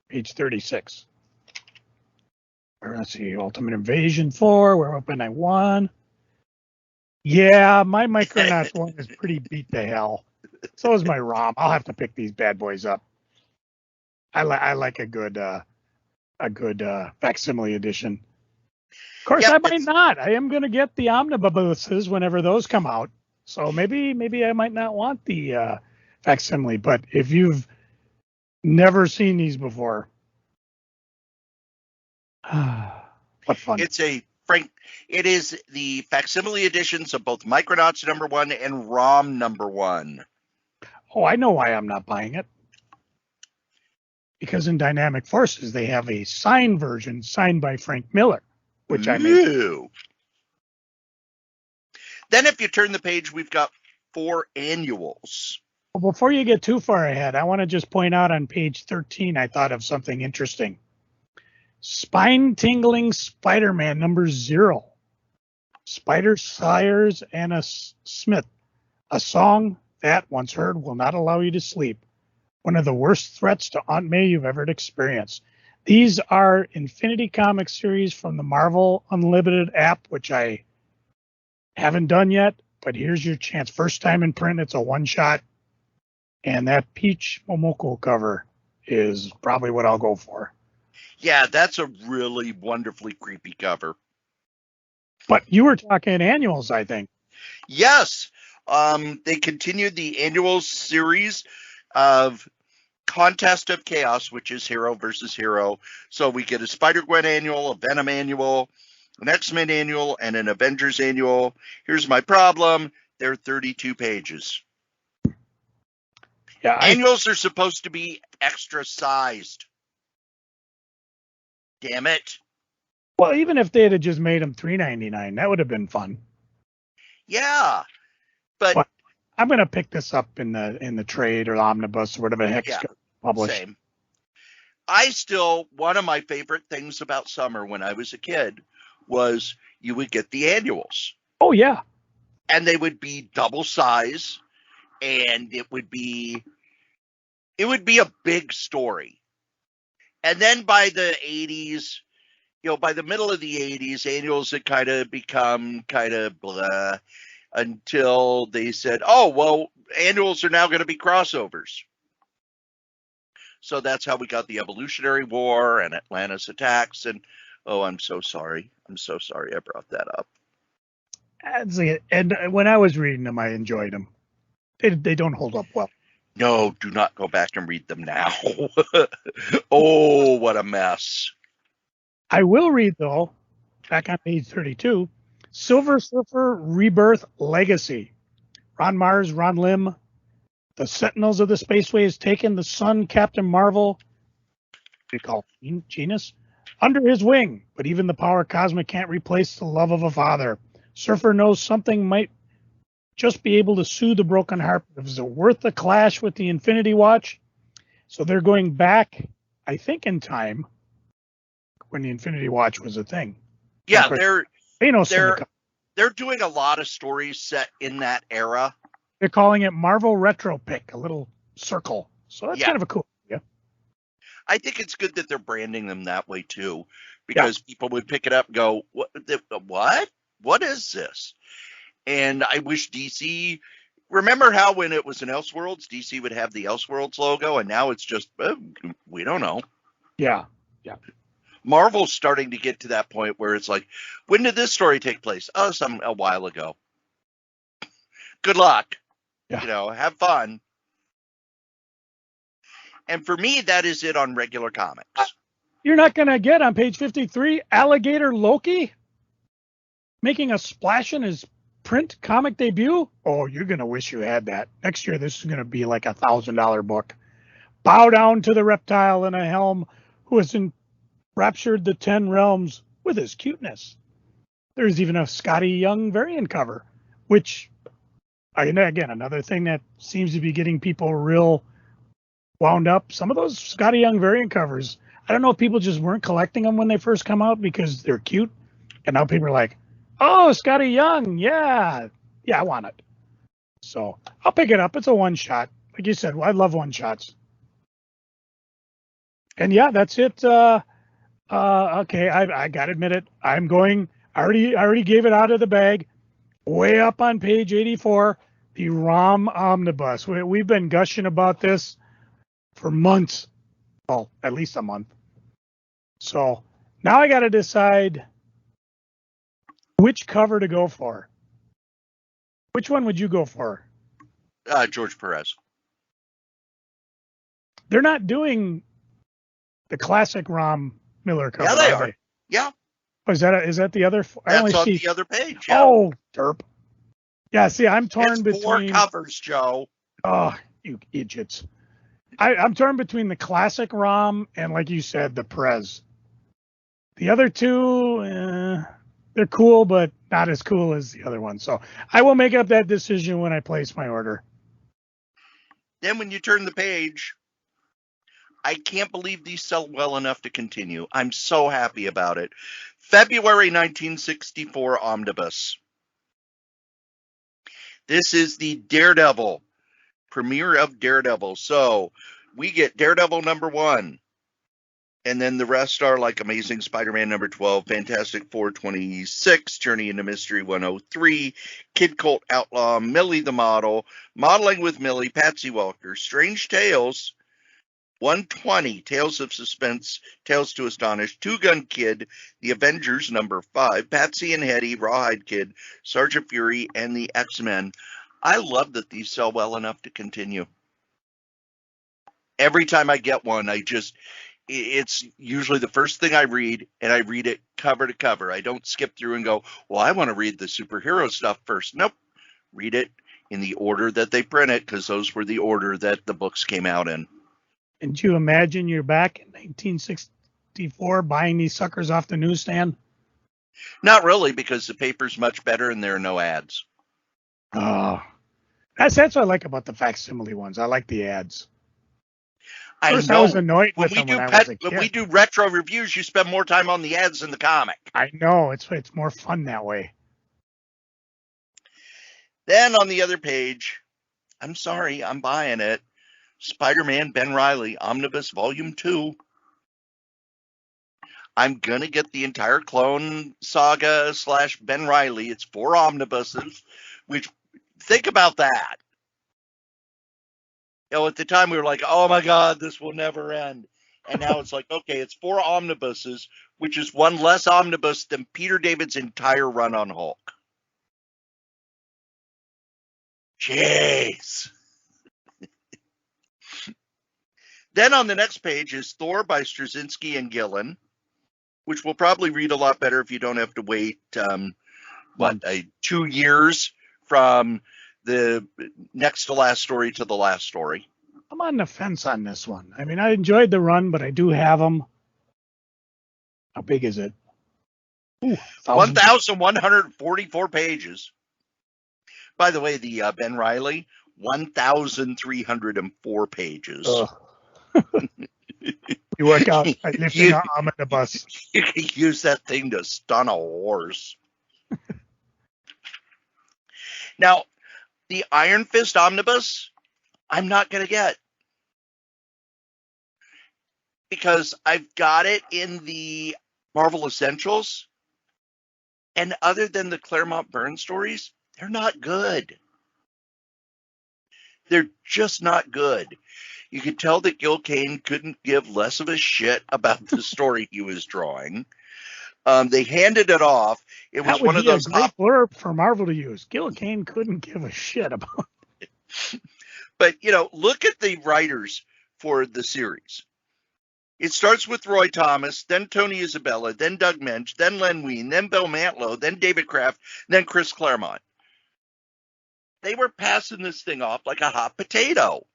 [SPEAKER 1] Page 36. Let's see. Ultimate Invasion 4. Werewolf by Night 1. Yeah, my Micronauts one is pretty beat to hell. So is my ROM. I'll have to pick these bad boys up. I like a good facsimile edition. Of course, I might not. I am going to get the omnibuses whenever those come out. So maybe I might not want the facsimile. But if you've never seen these before, what fun!
[SPEAKER 2] It is the facsimile editions of both Micronauts number 1 and ROM number 1.
[SPEAKER 1] Oh, I know why I'm not buying it. Because in Dynamic Forces, they have a signed version signed by Frank Miller, which I made.
[SPEAKER 2] Then if you turn the page, we've got 4 annuals.
[SPEAKER 1] Well, before you get too far ahead, I want to just point out on page 13, I thought of something interesting. Spine-tingling Spider-Man number 0. Spider Sires and a Smith. A song that, once heard, will not allow you to sleep. One of the worst threats to Aunt May you've ever experienced. These are Infinity Comics series from the Marvel Unlimited app, which I haven't done yet, but here's your chance. First time in print, it's a one-shot. And that Peach Momoko cover is probably what I'll go for.
[SPEAKER 2] Yeah, that's a really wonderfully creepy cover.
[SPEAKER 1] But you were talking annuals, I think.
[SPEAKER 2] Yes. They continued the annual series of Contest of Chaos, which is hero versus hero. So we get a Spider-Gwen annual, a Venom annual, an X-Men annual, and an Avengers annual. Here's my problem. They're 32 pages. Yeah, annuals are supposed to be extra sized. Damn it.
[SPEAKER 1] Well, even if they had just made them $3.99, that would have been fun.
[SPEAKER 2] Yeah, but
[SPEAKER 1] But I'm gonna pick this up in the trade or the omnibus or whatever the heck's
[SPEAKER 2] yeah,
[SPEAKER 1] published.
[SPEAKER 2] same. One of my favorite things about summer when I was a kid was you would get the annuals.
[SPEAKER 1] Oh yeah.
[SPEAKER 2] And they would be double size, and it would be a big story. And then by the 80s, by the middle of the 80s, annuals had kind of become kind of blah until they said, oh, well, annuals are now going to be crossovers. So that's how we got the Evolutionary War and Atlantis Attacks. And, oh, I'm so sorry. I'm so sorry I brought that up.
[SPEAKER 1] And when I was reading them, I enjoyed them. They don't hold up well.
[SPEAKER 2] No, do not go back and read them now. Oh, what a mess.
[SPEAKER 1] I will read, though, back on page 32, Silver Surfer Rebirth Legacy. Ron Mars, Ron Lim, the Sentinels of the Spaceway has taken the Sun, Captain Marvel, we call Genus, under his wing, but even the power cosmic can't replace the love of a father. Surfer knows something might just be able to soothe the broken heart. Is it worth the clash with the Infinity Watch? So they're going back, I think, in time when the Infinity Watch was a thing.
[SPEAKER 2] Yeah, they're doing a lot of stories set in that era.
[SPEAKER 1] They're calling it Marvel Retro Pick, a little circle. So that's kind of a cool idea.
[SPEAKER 2] I think it's good that they're branding them that way too, because people would pick it up and go, what? What is this? And I wish DC, remember how when it was in Elseworlds, DC would have the Elseworlds logo, and now it's just, we don't know.
[SPEAKER 1] Yeah.
[SPEAKER 2] Marvel's starting to get to that point where it's like, when did this story take place? Oh, a while ago. Good luck.
[SPEAKER 1] Yeah.
[SPEAKER 2] Have fun. And for me, that is it on regular comics.
[SPEAKER 1] You're not going to get on page 53, Alligator Loki making a splash in his print comic debut. Oh, you're going to wish you had that. Next year, this is going to be like $1,000 book. Bow down to the reptile in a helm who has enraptured the 10 realms with his cuteness. There's even a Scotty Young variant cover, which, again, another thing that seems to be getting people real wound up. Some of those Scotty Young variant covers, I don't know if people just weren't collecting them when they first come out because they're cute. And now people are like, oh, Scotty Young. Yeah, I want it. So I'll pick it up. It's a one shot. Like you said, I love one shots. And yeah, that's it. Okay, I got to admit it. I already gave it out of the bag. Way up on page 84, the ROM Omnibus. We've been gushing about this for months. Well, at least a month. So now I got to decide which cover to go for. Which one would you go for?
[SPEAKER 2] George Perez.
[SPEAKER 1] They're not doing the classic Rom Miller cover.
[SPEAKER 2] Yeah, they are. Yeah.
[SPEAKER 1] Oh, is that the other?
[SPEAKER 2] That's on the other page. Yeah.
[SPEAKER 1] Oh, derp. Yeah, see, I'm torn between
[SPEAKER 2] 4 covers, Joe.
[SPEAKER 1] Oh, you idiots. I'm torn between the classic ROM and, like you said, the Prez. The other two, they're cool, but not as cool as the other one. So I will make up that decision when I place my order.
[SPEAKER 2] Then when you turn the page, I can't believe these sell well enough to continue. I'm so happy about it. February 1964 Omnibus. This is the Daredevil, premiere of Daredevil. So we get Daredevil #1. And then the rest are like Amazing Spider-Man #12, Fantastic Four 26, Journey into Mystery 103, Kid Colt Outlaw, Millie the Model, Modeling with Millie, Patsy Walker, Strange Tales 120, Tales of Suspense, Tales to Astonish, Two Gun Kid, The Avengers #5, Patsy and Hetty, Rawhide Kid, Sergeant Fury, and the X-Men. I love that these sell well enough to continue. Every time I get one, it's usually the first thing I read, and I read it cover to cover. I don't skip through and go, well, I want to read the superhero stuff first. Nope. Read it in the order that they print it, because those were the order that the books came out in.
[SPEAKER 1] And you imagine you're back in 1960, 1994 buying these suckers off the newsstand?
[SPEAKER 2] Not really, because the paper's much better and there are no ads.
[SPEAKER 1] Oh, that's what I like about the facsimile ones. I like the ads.
[SPEAKER 2] I
[SPEAKER 1] First,
[SPEAKER 2] know.
[SPEAKER 1] I was annoyed
[SPEAKER 2] When
[SPEAKER 1] with
[SPEAKER 2] we
[SPEAKER 1] them
[SPEAKER 2] do
[SPEAKER 1] when I was a kid.
[SPEAKER 2] when we do retro reviews, you spend more time on the ads than the comic.
[SPEAKER 1] I know, it's more fun that way.
[SPEAKER 2] Then on the other page, I'm sorry, I'm buying it. Spider-Man Ben Reilly Omnibus Volume 2. I'm gonna get the entire Clone Saga / Ben Reilly. It's 4 omnibuses, which, think about that. You know, at the time we were like, oh my God, this will never end. And now it's like, okay, it's 4 omnibuses, which is one less omnibus than Peter David's entire run on Hulk. Jeez. Then on the next page is Thor by Straczynski and Gillen, which we'll probably read a lot better if you don't have to wait, 2 years from the next to last story to the last story.
[SPEAKER 1] I'm on the fence on this one. I mean, I enjoyed the run, but I do have them. How big is it?
[SPEAKER 2] 1,144 pages. By the way, the Ben Reilly, 1,304 pages.
[SPEAKER 1] You work out by lifting an arm at the bus.
[SPEAKER 2] You can use that thing to stun a horse. Now, the Iron Fist Omnibus, I'm not going to get. Because I've got it in the Marvel Essentials. And other than the Claremont Byrne stories, they're not good. They're just not good. You could tell that Gil Kane couldn't give less of a shit about the story he was drawing. They handed it off. It was one of those.
[SPEAKER 1] That would be a great blurb for Marvel to use. Gil Kane couldn't give a shit about it.
[SPEAKER 2] But, look at the writers for the series. It starts with Roy Thomas, then Tony Isabella, then Doug Mensch, then Len Wein, then Bill Mantlo, then David Kraft, then Chris Claremont. They were passing this thing off like a hot potato.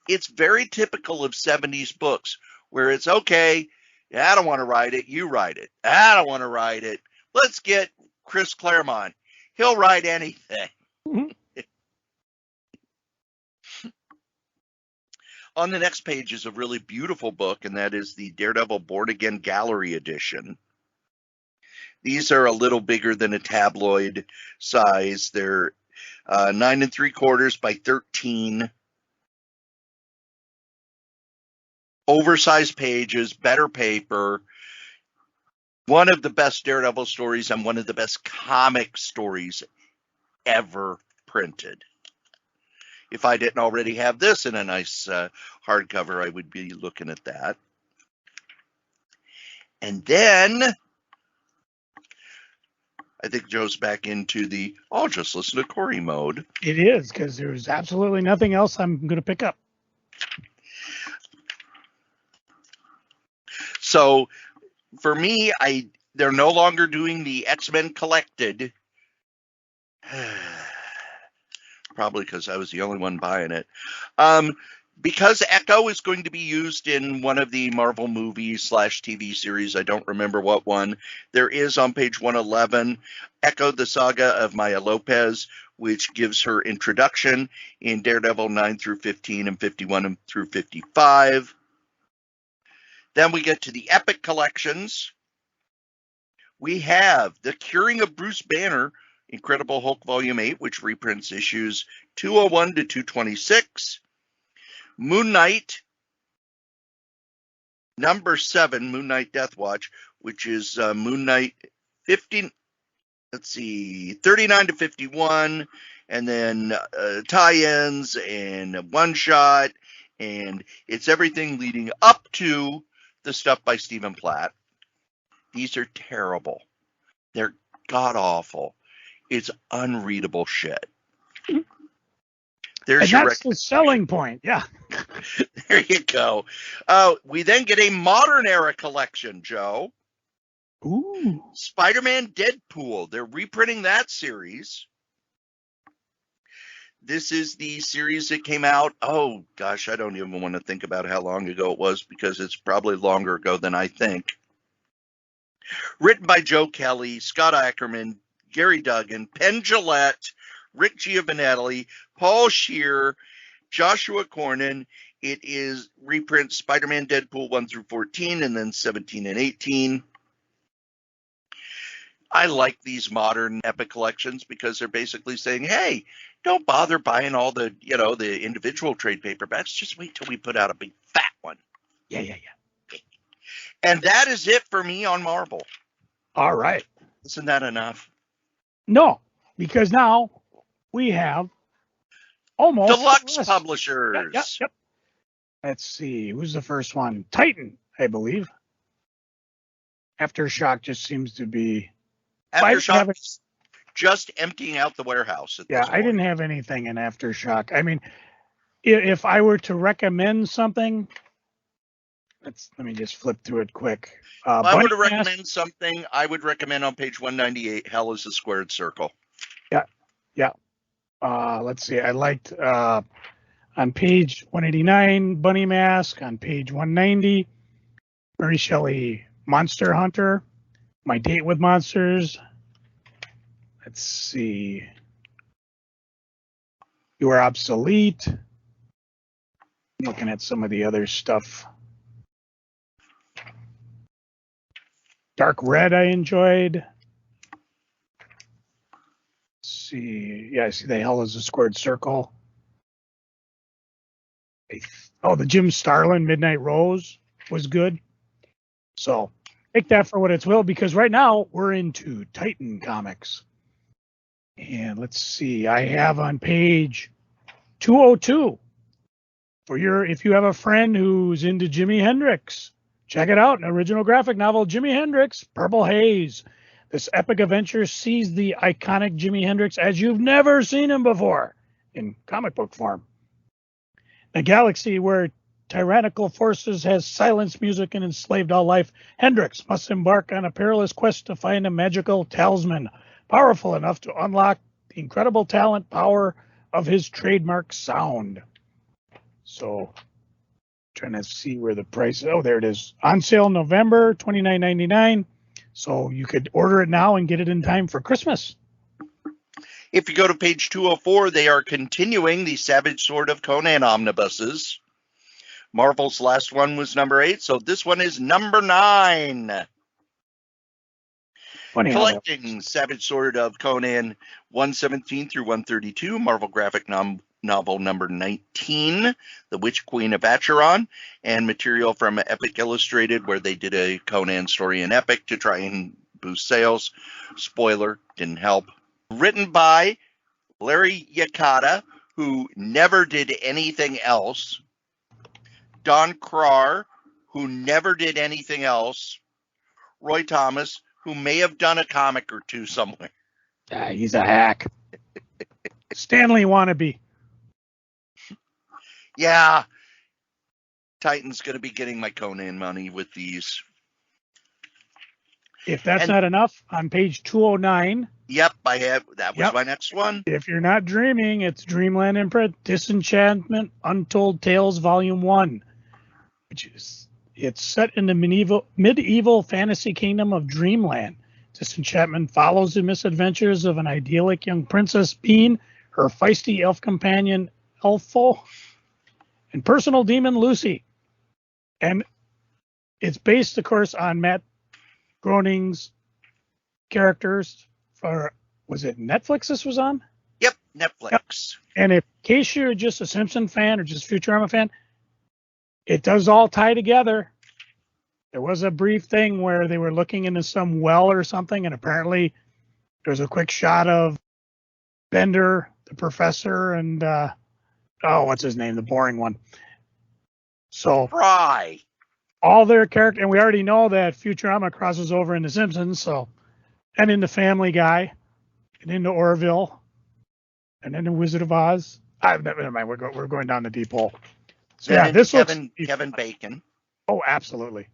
[SPEAKER 2] It's very typical of 70s books where it's, okay, I don't want to write it, you write it. I don't want to write it. Let's get Chris Claremont. He'll write anything. Mm-hmm. On the next page is a really beautiful book, and that is the Daredevil Born Again Gallery Edition. These are a little bigger than a tabloid size. They're 9 3/4 by 13. Oversized pages, better paper. One of the best Daredevil stories and one of the best comic stories ever printed. If I didn't already have this in a nice hardcover, I would be looking at that. And then I think Joe's back into the I'll just listen to Cory mode.
[SPEAKER 1] It is, because there's absolutely nothing else I'm going to pick up.
[SPEAKER 2] So for me, they're no longer doing the X-Men Collected. Probably because I was the only one buying it. Because Echo is going to be used in one of the Marvel movies / TV series, I don't remember what one, there is on page 111, Echo, the Saga of Maya Lopez, which gives her introduction in Daredevil 9 through 15 and 51 through 55. Then we get to the Epic Collections. We have The Curing of Bruce Banner, Incredible Hulk Volume 8, which reprints issues 201 to 226. Moon Knight, number 7, Moon Knight Death Watch, which is Moon Knight 39 to 51, and then tie-ins and one-shot, and it's everything leading up to the stuff by Stephen Platt. These are terrible. They're god-awful. It's unreadable shit.
[SPEAKER 1] And that's the selling point, yeah.
[SPEAKER 2] There you go. We then get a modern era collection, Joe.
[SPEAKER 1] Ooh.
[SPEAKER 2] Spider-Man Deadpool. They're reprinting that series. This is the series that came out. Oh, gosh, I don't even want to think about how long ago it was because it's probably longer ago than I think. Written by Joe Kelly, Scott Ackerman, Gary Duggan, Penn Jillette, Rick Giovanelli, Paul Scheer, Joshua Cornyn. It is reprint Spider-Man Deadpool 1 through 14 and then 17 and 18. I like these modern epic collections because they're basically saying, hey, don't bother buying all the, the individual trade paperbacks. Just wait till we put out a big fat one.
[SPEAKER 1] Yeah.
[SPEAKER 2] And that is it for me on Marvel.
[SPEAKER 1] All right.
[SPEAKER 2] Isn't that enough?
[SPEAKER 1] No, because now we have almost
[SPEAKER 2] Deluxe publishers.
[SPEAKER 1] Yep. Let's see. Who's the first one? Titan, I believe. Aftershock just seems to be.
[SPEAKER 2] Aftershock is just emptying out the warehouse.
[SPEAKER 1] I didn't have anything in Aftershock. I mean, if I were to recommend something, let me just flip through it quick.
[SPEAKER 2] If I were to recommend something, I would recommend on page 198, Hell is a Squared Circle.
[SPEAKER 1] Yeah. Let's see. I liked on page 189, Bunny Mask. On page 190, Mary Shelley, Monster Hunter. My Date with Monsters. Let's see. You Are Obsolete. I'm looking at some of the other stuff. Dark Red I enjoyed. Let's see. Yeah, I see the Hell is a Squared Circle. The Jim Starlin Midnight Rose was good. So take that for what it's will, because right now we're into Titan Comics. And let's see, I have on page 202 if you have a friend who's into Jimi Hendrix, check it out. An original graphic novel, Jimi Hendrix, Purple Haze. This epic adventure sees the iconic Jimi Hendrix as you've never seen him before in comic book form. A galaxy where tyrannical forces has silenced music and enslaved all life, Hendrix must embark on a perilous quest to find a magical talisman powerful enough to unlock the incredible talent power of his trademark sound. So, trying to see where the price. Oh, there it is. On sale November, $29.99. So you could order it now and get it in time for Christmas.
[SPEAKER 2] If you go to page 204, they are continuing the Savage Sword of Conan omnibuses. Marvel's last one was number 8, so this one is number 9. Collecting Savage Sword of Conan 117 through 132, Marvel graphic novel number 19, The Witch Queen of Acheron, and material from Epic Illustrated, where they did a Conan story in Epic to try and boost sales. Spoiler, didn't help. Written by Larry Yakata, who never did anything else. Don Krar, who never did anything else. Roy Thomas, who may have done a comic or two somewhere.
[SPEAKER 1] He's a hack. Stanley wannabe.
[SPEAKER 2] Yeah. Titan's going to be getting my Conan money with these.
[SPEAKER 1] If that's not enough, on page 209.
[SPEAKER 2] Yep, that was my next one.
[SPEAKER 1] If you're not dreaming, it's Dreamland Imprint, Disenchantment, Untold Tales, Volume 1. It's set in the medieval fantasy kingdom of Dreamland. Disenchantment follows the misadventures of an idyllic young princess Bean, her feisty elf companion Elfo, and personal demon Lucy. And it's based, of course, on Matt Groening's characters for, was it Netflix this was on?
[SPEAKER 2] Yep, Netflix.
[SPEAKER 1] Yep. And in case you're just a Simpson fan or just Futurama fan, it does all tie together. There was a brief thing where they were looking into some well or something, and apparently there's a quick shot of Bender, the professor, and what's his name? The boring one. So
[SPEAKER 2] Fry.
[SPEAKER 1] All their character, and we already know that Futurama crosses over into Simpsons, so, and into Family Guy, and into Orville, and into Wizard of Oz. Never mind, we're going down the deep hole. So yeah, this
[SPEAKER 2] Kevin Bacon.
[SPEAKER 1] Oh, absolutely.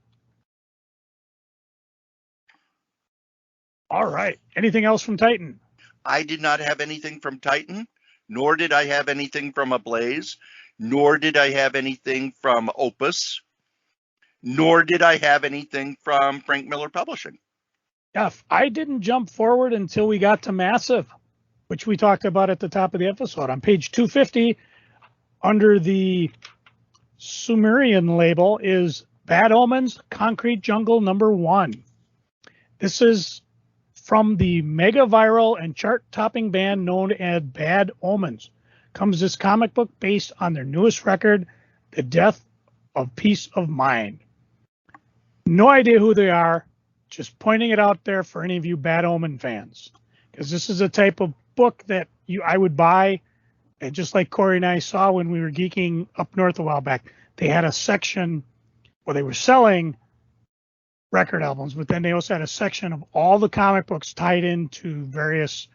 [SPEAKER 1] All right. Anything else from Titan?
[SPEAKER 2] I did not have anything from Titan. nor did I have anything from Ablaze, nor did I have anything from Opus, nor did I have anything from Frank Miller Publishing.
[SPEAKER 1] Yeah, I didn't jump forward until we got to Massive, which we talked about at the top of the episode. On page 250, under the Sumerian label, is Bad Omens, Concrete Jungle #1. This is from the mega viral and chart-topping band known as Bad Omens. Comes this comic book based on their newest record, The Death of Peace of Mind. No idea who they are, just pointing it out there for any of you Bad Omen fans, because this is a type of book that I would buy. And just like Cory and I saw when we were geeking up north a while back, they had a section where they were selling record albums, but then they also had a section of all the comic books tied into various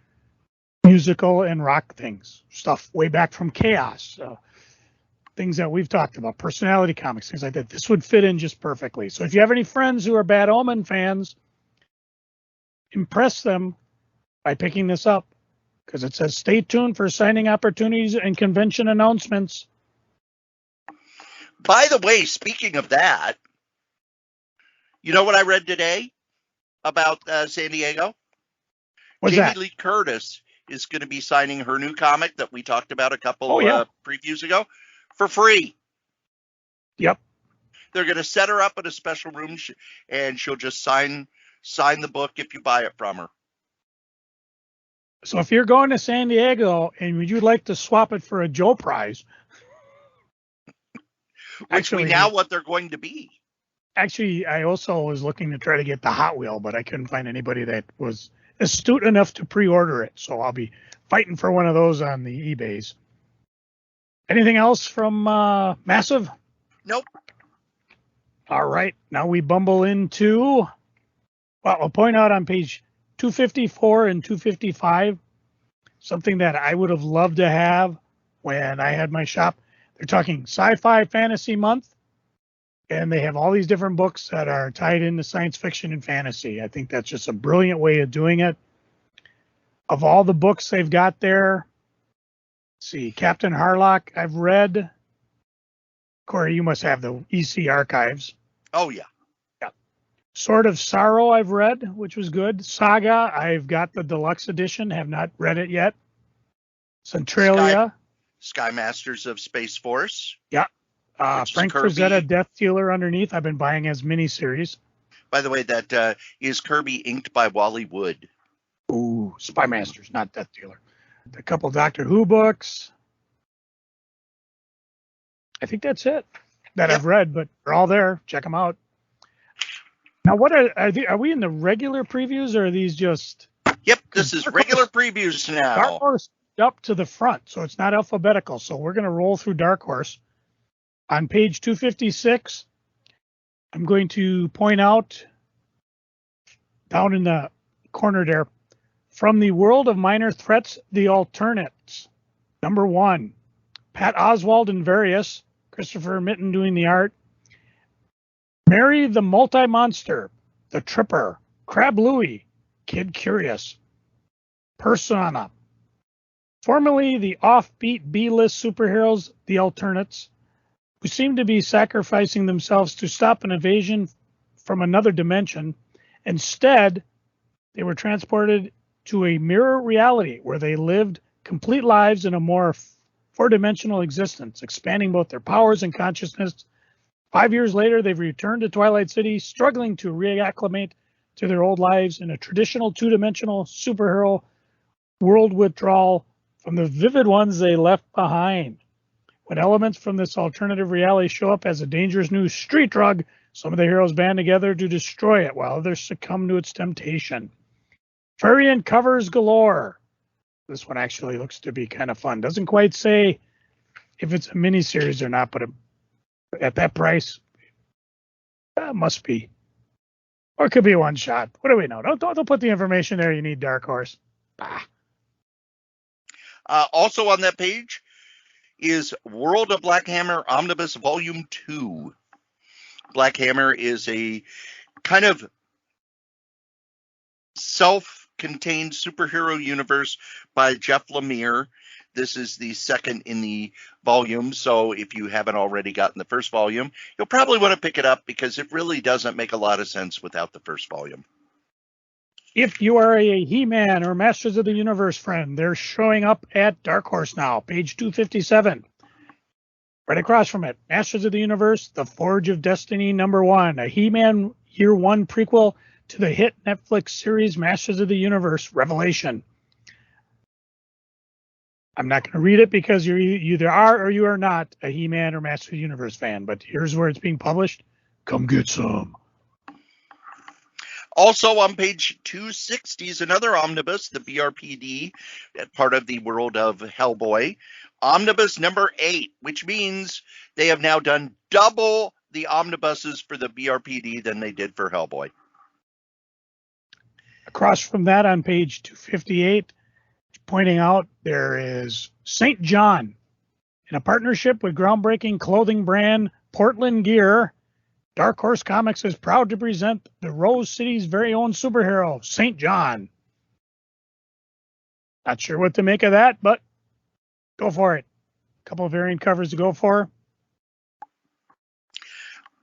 [SPEAKER 1] musical and rock things, stuff way back from Chaos, things that we've talked about, personality comics, things like that. This would fit in just perfectly. So if you have any friends who are Bad Omen fans, impress them by picking this up, because it says stay tuned for signing opportunities and convention announcements.
[SPEAKER 2] By the way, speaking of that, you know what I read today about San Diego?
[SPEAKER 1] What's
[SPEAKER 2] Jamie
[SPEAKER 1] that?
[SPEAKER 2] Lee Curtis is going to be signing her new comic that we talked about a couple previews ago for free.
[SPEAKER 1] Yep.
[SPEAKER 2] They're going to set her up in a special room, and she'll just sign the book if you buy it from her.
[SPEAKER 1] So if you're going to San Diego and would you like to swap it for a Joe Prize,
[SPEAKER 2] which we now what they're going to be.
[SPEAKER 1] Actually, I also was looking to try to get the Hot Wheel, but I couldn't find anybody that was astute enough to pre-order it. So I'll be fighting for one of those on the eBays. Anything else from Massive?
[SPEAKER 2] Nope.
[SPEAKER 1] All right. Now we bumble into, well, I'll point out on page 254 and 255, something that I would have loved to have when I had my shop. They're talking Sci-Fi Fantasy Month, and they have all these different books that are tied into science fiction and fantasy. I think that's just a brilliant way of doing it. Of all the books they've got there, let's see, Captain Harlock, I've read. Cory, you must have the EC archives.
[SPEAKER 2] Oh, yeah.
[SPEAKER 1] Yeah. Sword of Sorrow, I've read, which was good. Saga, I've got the deluxe edition, have not read it yet. Centralia.
[SPEAKER 2] Sky Masters of Space Force.
[SPEAKER 1] Yeah. Frank Frazetta, Death Dealer underneath. I've been buying as miniseries.
[SPEAKER 2] By the way, that is Kirby inked by Wally Wood.
[SPEAKER 1] Ooh, Spy Masters, not Death Dealer. A couple Doctor Who books. I think that's it that I've read, but they're all there. Check them out. Now, what are we in the regular previews, or are these just?
[SPEAKER 2] Yep, this is regular previews now.
[SPEAKER 1] Dark Horse up to the front, so it's not alphabetical. So we're going to roll through Dark Horse. On page 256, I'm going to point out down in the corner there, from the world of minor threats, the alternates. #1, Pat Oswald and Various, Christopher Mitten doing the art. Mary the Multi-Monster, The Tripper, Crab Louie, Kid Curious. Persona. Formerly the offbeat B-list superheroes, the Alternates, who seem to be sacrificing themselves to stop an invasion from another dimension. Instead, they were transported to a mirror reality where they lived complete lives in a more four-dimensional existence, expanding both their powers and consciousness. 5 years later, they've returned to Twilight City, struggling to reacclimate to their old lives in a traditional two-dimensional superhero world withdrawal from the vivid ones they left behind. When elements from this alternative reality show up as a dangerous new street drug, some of the heroes band together to destroy it, while others succumb to its temptation. Variant covers galore. This one actually looks to be kind of fun. Doesn't quite say if it's a miniseries or not, but at that price, must be. Or it could be a one shot. What do we know? Don't put the information there. You need Dark Horse.
[SPEAKER 2] Also on that page is World of Black Hammer Omnibus Volume 2. Black Hammer is a kind of self-contained superhero universe by Jeff Lemire This is the second in the volume, so if you haven't already gotten the first volume, you'll probably want to pick it up because it really doesn't make a lot of sense without the first volume.
[SPEAKER 1] If you are a He-Man or Masters of the Universe friend, they're showing up at Dark Horse now, page 257. Right across from it, Masters of the Universe, The Forge of Destiny #1, a He-Man Year 1 prequel to the hit Netflix series Masters of the Universe Revelation. I'm not going to read it because you either are or you are not a He-Man or Masters of the Universe fan, but here's where it's being published. Come get some.
[SPEAKER 2] Also on page 260 is another omnibus, the BRPD, part of the world of Hellboy. Omnibus number 8, which means they have now done double the omnibuses for the BRPD than they did for Hellboy.
[SPEAKER 1] Across from that on page 258, pointing out there is St. John. In a partnership with groundbreaking clothing brand Portland Gear, Dark Horse Comics is proud to present the Rose City's very own superhero, St. John. Not sure what to make of that, but go for it. A couple of variant covers to go for.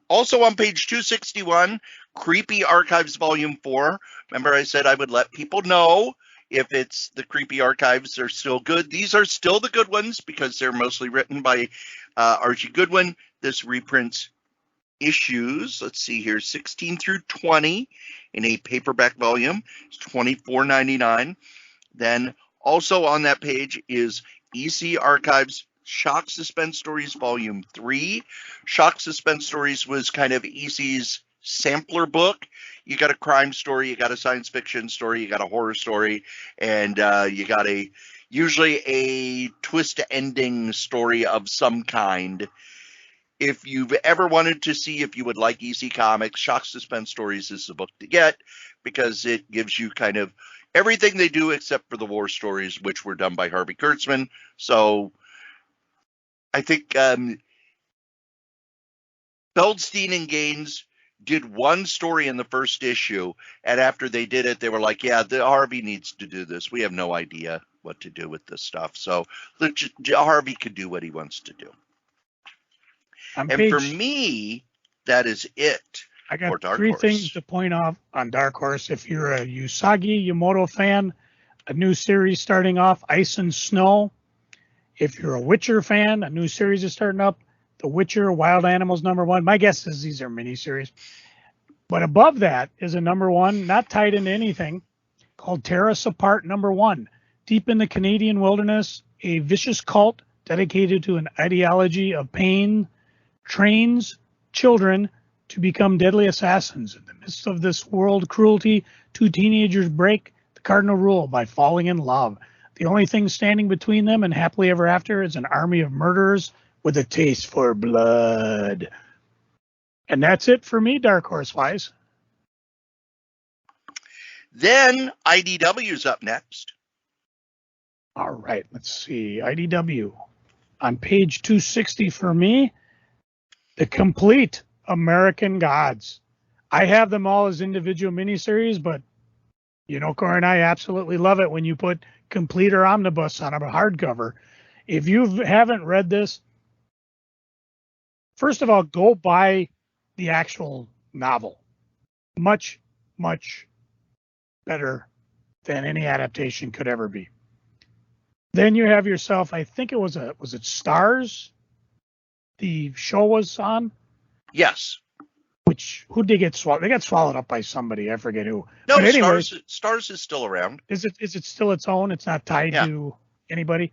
[SPEAKER 2] Also on page 261, Creepy Archives Volume 4. Remember I said I would let people know if it's the Creepy Archives are still good. These are still the good ones because they're mostly written by Archie Goodwin. This reprints issues, let's see here, 16 through 20 in a paperback volume. It's $24.99. Then also on that page is EC Archives Shock Suspense Stories Volume 3. Shock Suspense Stories was kind of EC's sampler book. You got a crime story, you got a science fiction story, you got a horror story, and you got usually a twist ending story of some kind. If you've ever wanted to see if you would like EC Comics, Shock Suspense Stories is the book to get because it gives you kind of everything they do except for the war stories, which were done by Harvey Kurtzman. So I think Feldstein and Gaines did one story in the first issue, and after they did it, they were like, yeah, Harvey needs to do this. We have no idea what to do with this stuff. So Harvey could do what he wants to do. And for me, that is it.
[SPEAKER 1] I got
[SPEAKER 2] for Dark
[SPEAKER 1] three
[SPEAKER 2] Horse.
[SPEAKER 1] things to point out on Dark Horse. If you're a Usagi Yamamoto fan, a new series starting off, Ice and Snow. If you're a Witcher fan, a new series is starting up, The Witcher Wild Animals #1. My guess is these are miniseries. But above that is a #1, not tied into anything, called Tear Us Apart #1. Deep in the Canadian wilderness, a vicious cult dedicated to an ideology of pain trains children to become deadly assassins. In the midst of this world cruelty, two teenagers break the cardinal rule by falling in love. The only thing standing between them and happily ever after is an army of murderers with a taste for blood. And that's it for me, Dark Horse wise.
[SPEAKER 2] Then IDW's up next.
[SPEAKER 1] All right, let's see. IDW. On page 260 for me, The Complete American Gods. I have them all as individual miniseries, but you know, Cory and I absolutely love it when you put complete or omnibus on a hardcover. If you haven't read this, first of all, go buy the actual novel. Much, much better than any adaptation could ever be. Then you have yourself, I think it was it Stars? The show was on?
[SPEAKER 2] Yes.
[SPEAKER 1] Who did they get swallowed? They got swallowed up by somebody. I forget who.
[SPEAKER 2] No,
[SPEAKER 1] but anyway,
[SPEAKER 2] Stars is still around.
[SPEAKER 1] Is it still its own? It's not tied to anybody.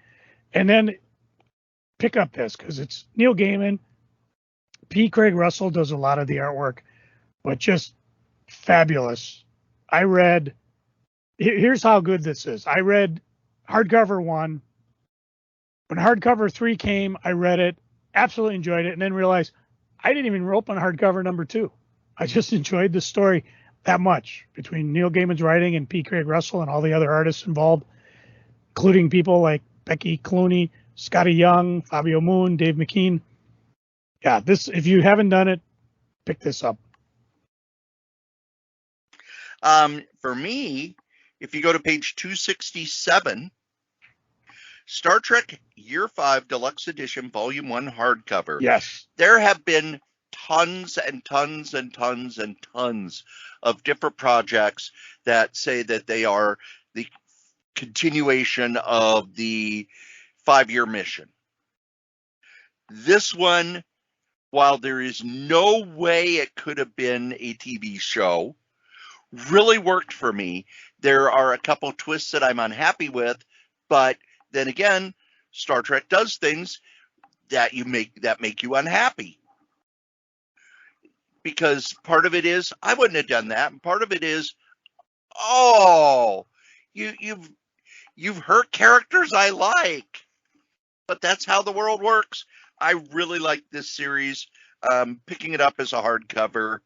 [SPEAKER 1] And then pick up this because it's Neil Gaiman. P. Craig Russell does a lot of the artwork, but just fabulous. Here's how good this is. I read hardcover 1. When hardcover 3 came, I read it, absolutely enjoyed it, and then realized I didn't even open hardcover number 2. I just enjoyed the story that much between Neil Gaiman's writing and P. Craig Russell and all the other artists involved, including people like Becky Clooney, Scotty Young, Fabio Moon, Dave McKean. Yeah, this, if you haven't done it, pick this up.
[SPEAKER 2] For me, if you go to page 267, Star Trek Year 5 Deluxe Edition Volume 1 hardcover.
[SPEAKER 1] Yes.
[SPEAKER 2] There have been tons and tons and tons and tons of different projects that say that they are the continuation of the 5-year mission. This one, while there is no way it could have been a TV show, really worked for me. There are a couple twists that I'm unhappy with, but then again, Star Trek does things that make you unhappy. Because part of it is I wouldn't have done that, and part of it is, oh, you've hurt characters I like. But that's how the world works. I really like this series. Picking it up as a hardcover.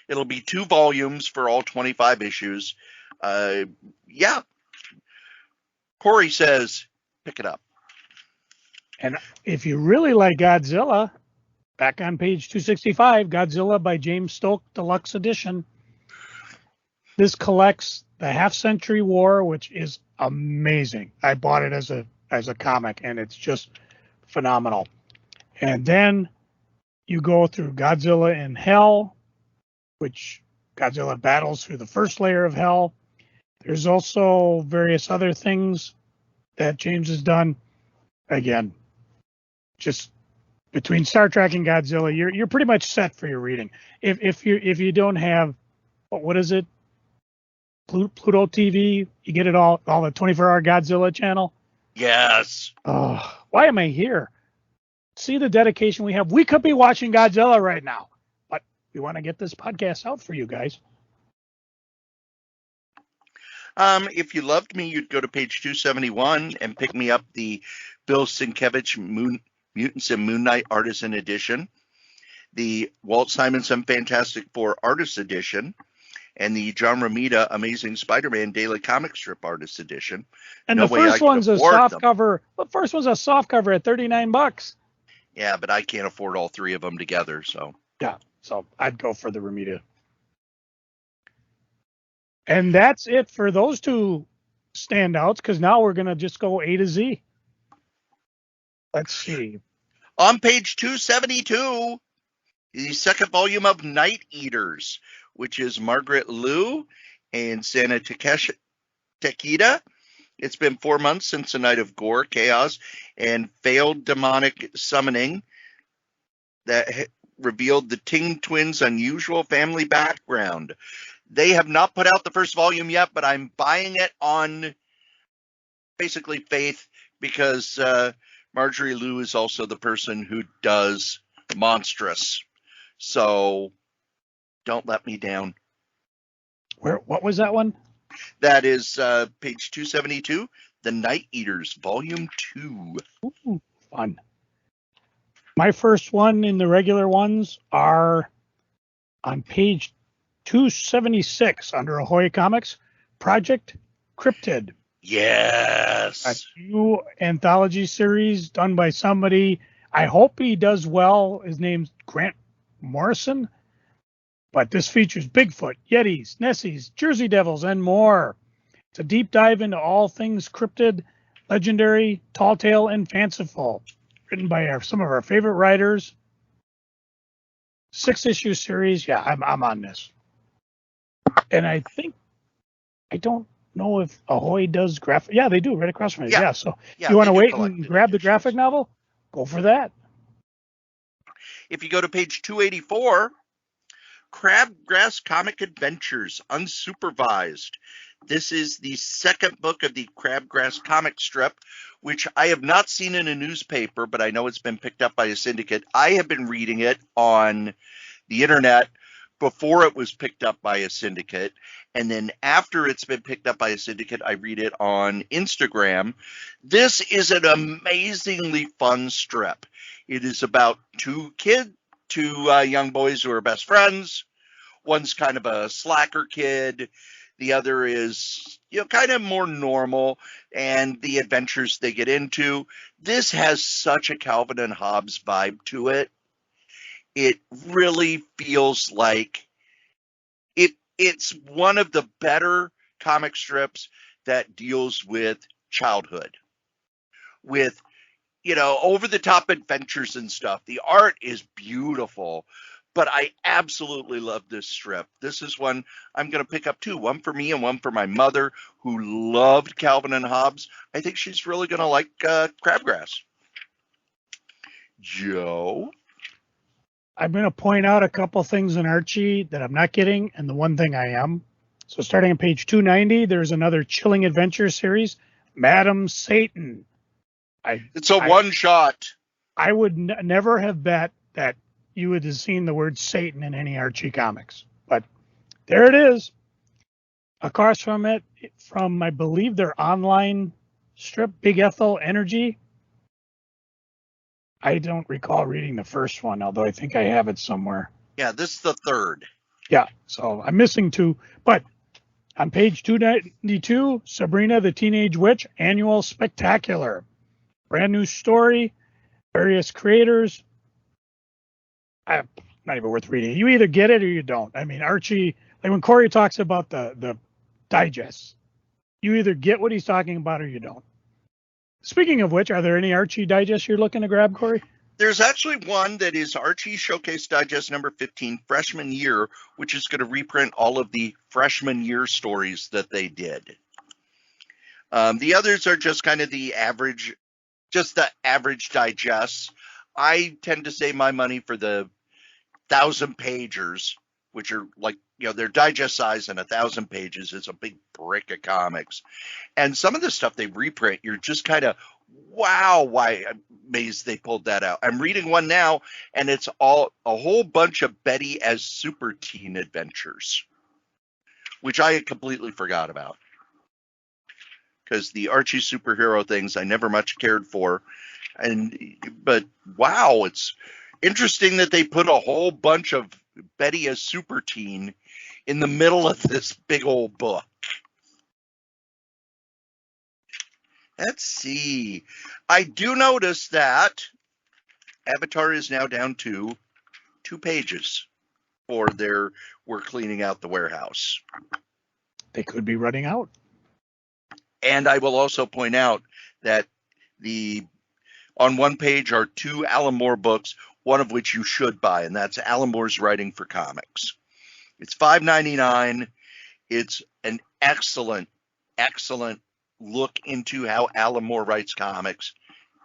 [SPEAKER 2] It'll be 2 volumes for all 25 issues. Yeah. Cory says, pick it up.
[SPEAKER 1] And if you really like Godzilla, back on page 265, Godzilla by James Stoke Deluxe Edition. This collects the Half-Century War, which is amazing. I bought it as a comic, and it's just phenomenal. And then you go through Godzilla in Hell, which Godzilla battles through the first layer of Hell. There's also various other things that James has done. Again, just between Star Trek and Godzilla, you're pretty much set for your reading. If you don't have, what is it, Pluto TV, you get it all the 24-hour Godzilla channel.
[SPEAKER 2] Yes.
[SPEAKER 1] Oh, why am I here? See the dedication we have. We could be watching Godzilla right now, but we want to get this podcast out for you guys.
[SPEAKER 2] If you loved me, you'd go to page 271 and pick me up the Bill Sienkiewicz Mutants and Moon Knight Artisan Edition, the Walt Simonson Fantastic Four Artist Edition, and the John Romita Amazing Spider-Man Daily Comic Strip Artist Edition.
[SPEAKER 1] And the first one's a soft cover. The first one's a soft cover at $39.
[SPEAKER 2] Yeah, but I can't afford all 3 of them together, so.
[SPEAKER 1] Yeah, so I'd go for the Romita. And that's it for those 2 standouts, because now we're going to just go A to Z. Let's see.
[SPEAKER 2] On page 272, the second volume of Night Eaters, which is Margaret Liu and Sana Takeda. It's been 4 months since a night of gore, chaos, and failed demonic summoning that revealed the Ting twins' unusual family background. They have not put out the first volume yet, but I'm buying it on basically faith because Marjorie Liu is also the person who does Monstrous. So don't let me down.
[SPEAKER 1] What was that one?
[SPEAKER 2] That is page 272, The Night Eaters, Volume 2.
[SPEAKER 1] Ooh, fun. My first one in the regular ones are on page 276 under Ahoy Comics, Project Cryptid.
[SPEAKER 2] Yes.
[SPEAKER 1] A new anthology series done by somebody. I hope he does well. His name's Grant Morrison. But this features Bigfoot, Yetis, Nessies, Jersey Devils, and more. It's a deep dive into all things cryptid, legendary, tall tale, and fanciful. Written by some of our favorite writers. 6-issue series. Yeah, I'm on this. And I don't know if Ahoy does graphic. Yeah, they do, right across from it. Yeah, so you want to wait and grab the graphic novel? Go for that.
[SPEAKER 2] If you go to page 284, Crabgrass Comic Adventures, Unsupervised. This is the second book of the Crabgrass comic strip, which I have not seen in a newspaper, but I know it's been picked up by a syndicate. I have been reading it on the internet before it was picked up by a syndicate. And then after it's been picked up by a syndicate, I read it on Instagram. This is an amazingly fun strip. It is about 2 young boys who are best friends. One's kind of a slacker kid. The other is, kind of more normal, and the adventures they get into. This has such a Calvin and Hobbes vibe to it. It really feels like it's one of the better comic strips that deals with childhood. with, over the top adventures and stuff. The art is beautiful, but I absolutely love this strip. This is one I'm going to pick up too. One for me and one for my mother, who loved Calvin and Hobbes. I think she's really going to like Crabgrass. Joe?
[SPEAKER 1] I'm going to point out a couple things in Archie that I'm not getting, and the one thing I am. So starting on page 290, there's another chilling adventure series, Madam Satan.
[SPEAKER 2] It's a one-shot.
[SPEAKER 1] I would never have bet that you would have seen the word Satan in any Archie comics. But there it is. Across from it, from, I believe, their online strip, Big Ethel Energy. I don't recall reading the first one, although I think I have it somewhere.
[SPEAKER 2] Yeah, this is the third.
[SPEAKER 1] Yeah, so I'm missing two. But on page 292, Sabrina the Teenage Witch Annual Spectacular. Brand new story, various creators. Not even worth reading. You either get it or you don't. I mean, Archie, like when Cory talks about the digests, you either get what he's talking about or you don't. Speaking of which, are there any Archie digests you're looking to grab, Cory?
[SPEAKER 2] There's actually one that is Archie Showcase Digest number 15, Freshman Year, which is going to reprint all of the freshman year stories that they did. The others are just kind of the average digests. I tend to save my money for the 1,000-pagers, which are like, they're digest size, and 1,000 pages is a big brick of comics. And some of the stuff they reprint, you're just kind of, wow, why amazed they pulled that out. I'm reading one now, and it's a whole bunch of Betty as super teen adventures, which I had completely forgot about. Because the Archie superhero things I never much cared for. But wow, it's interesting that they put a whole bunch of Betty as super teen in the middle of this big old book. Let's see. I do notice that Avatar is now down to 2 pages for we're cleaning out the warehouse.
[SPEAKER 1] They could be running out.
[SPEAKER 2] And I will also point out that on one page are 2 Alan Moore books, one of which you should buy, and that's Alan Moore's Writing for Comics. It's $5.99. It's an excellent look into how Alan Moore writes comics.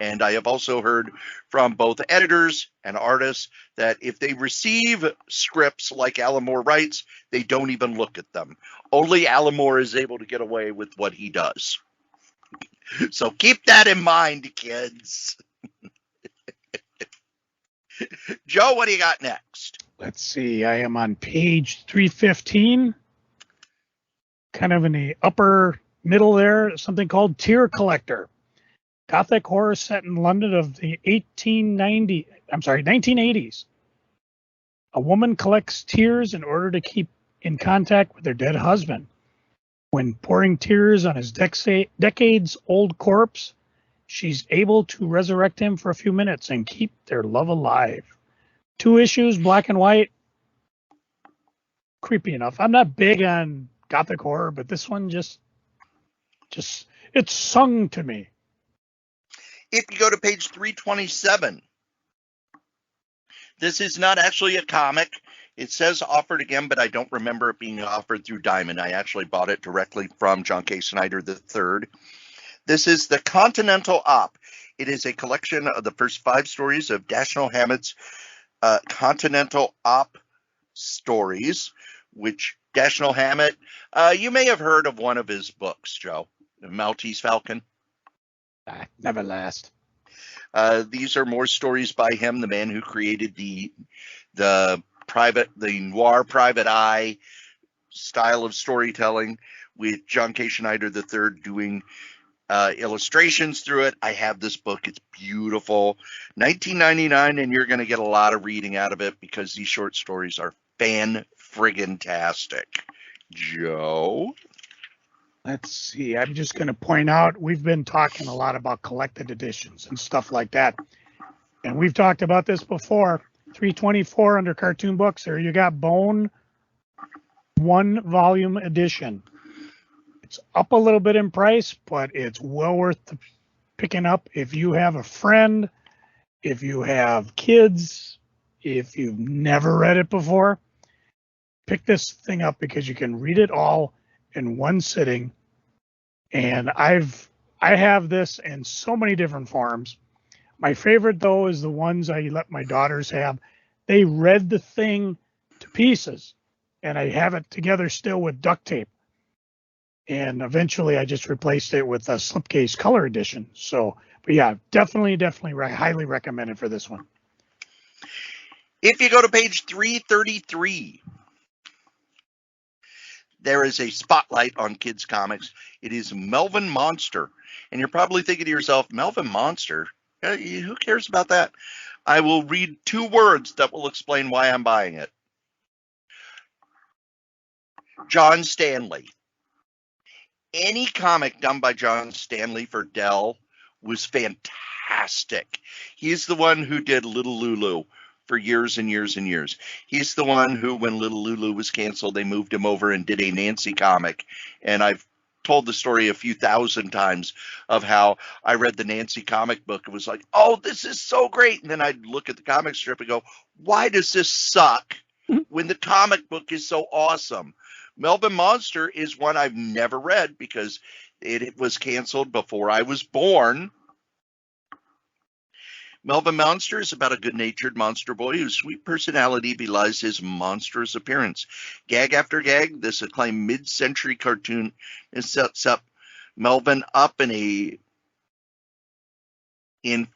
[SPEAKER 2] And I have also heard from both editors and artists that if they receive scripts like Alan Moore writes, they don't even look at them. Only Alan Moore is able to get away with what he does. So keep that in mind, kids. Joe, what do you got next?
[SPEAKER 1] Let's see. I am on page 315. Kind of in the upper middle there, something called Tear Collector. Gothic horror set in London of the 1980s. A woman collects tears in order to keep in contact with her dead husband. When pouring tears on his decades-old corpse, she's able to resurrect him for a few minutes and keep their love alive. 2 issues, black and white. Creepy enough. I'm not big on Gothic horror, but this one just it's sung to me.
[SPEAKER 2] If you go to page 327, this is not actually a comic. It says offered again, but I don't remember it being offered through Diamond. I actually bought it directly from John K. Snyder III. This is the Continental Op. It is a collection of the first 5 stories of Dashiell Hammett's Continental Op stories, which Dashiell Hammett, you may have heard of one of his books, Joe, The Maltese Falcon.
[SPEAKER 1] Never last.
[SPEAKER 2] These are more stories by him, the man who created the noir private eye style of storytelling, with John K. Schneider III doing illustrations through it. I have this book. It's beautiful. $19.99, and you're going to get a lot of reading out of it because these short stories are fan-friggin-tastic. Joe?
[SPEAKER 1] Let's see. I'm just going to point out, we've been talking a lot about collected editions and stuff like that. And we've talked about this before. 324 under cartoon books. There you got Bone 1 volume edition. It's up a little bit in price, but it's well worth picking up if you have a friend, if you have kids, if you've never read it before. Pick this thing up because you can read it all in one sitting. And I have this in so many different forms. My favorite though is the ones I let my daughters have. They read the thing to pieces, and I have it together still with duct tape. And eventually I just replaced it with a slipcase color edition. So, but yeah, definitely highly recommended for this one.
[SPEAKER 2] If you go to page 333, there is a spotlight on kids' comics. It is Melvin Monster. And you're probably thinking to yourself, Melvin Monster? Who cares about that? I will read 2 words that will explain why I'm buying it. John Stanley. Any comic done by John Stanley for Dell was fantastic. He's the one who did Little Lulu for years and years and years. He's the one who, when Little Lulu was canceled, they moved him over and did a Nancy comic. And I've told the story a few thousand times of how I read the Nancy comic book and was like, oh, this is so great. And then I'd look at the comic strip and go, why does this suck when the comic book is so awesome? Melvin Monster is one I've never read because it was canceled before I was born. Melvin Monster is about a good-natured monster boy whose sweet personality belies his monstrous appearance. Gag after gag, this acclaimed mid-century cartoon sets up Melvin up in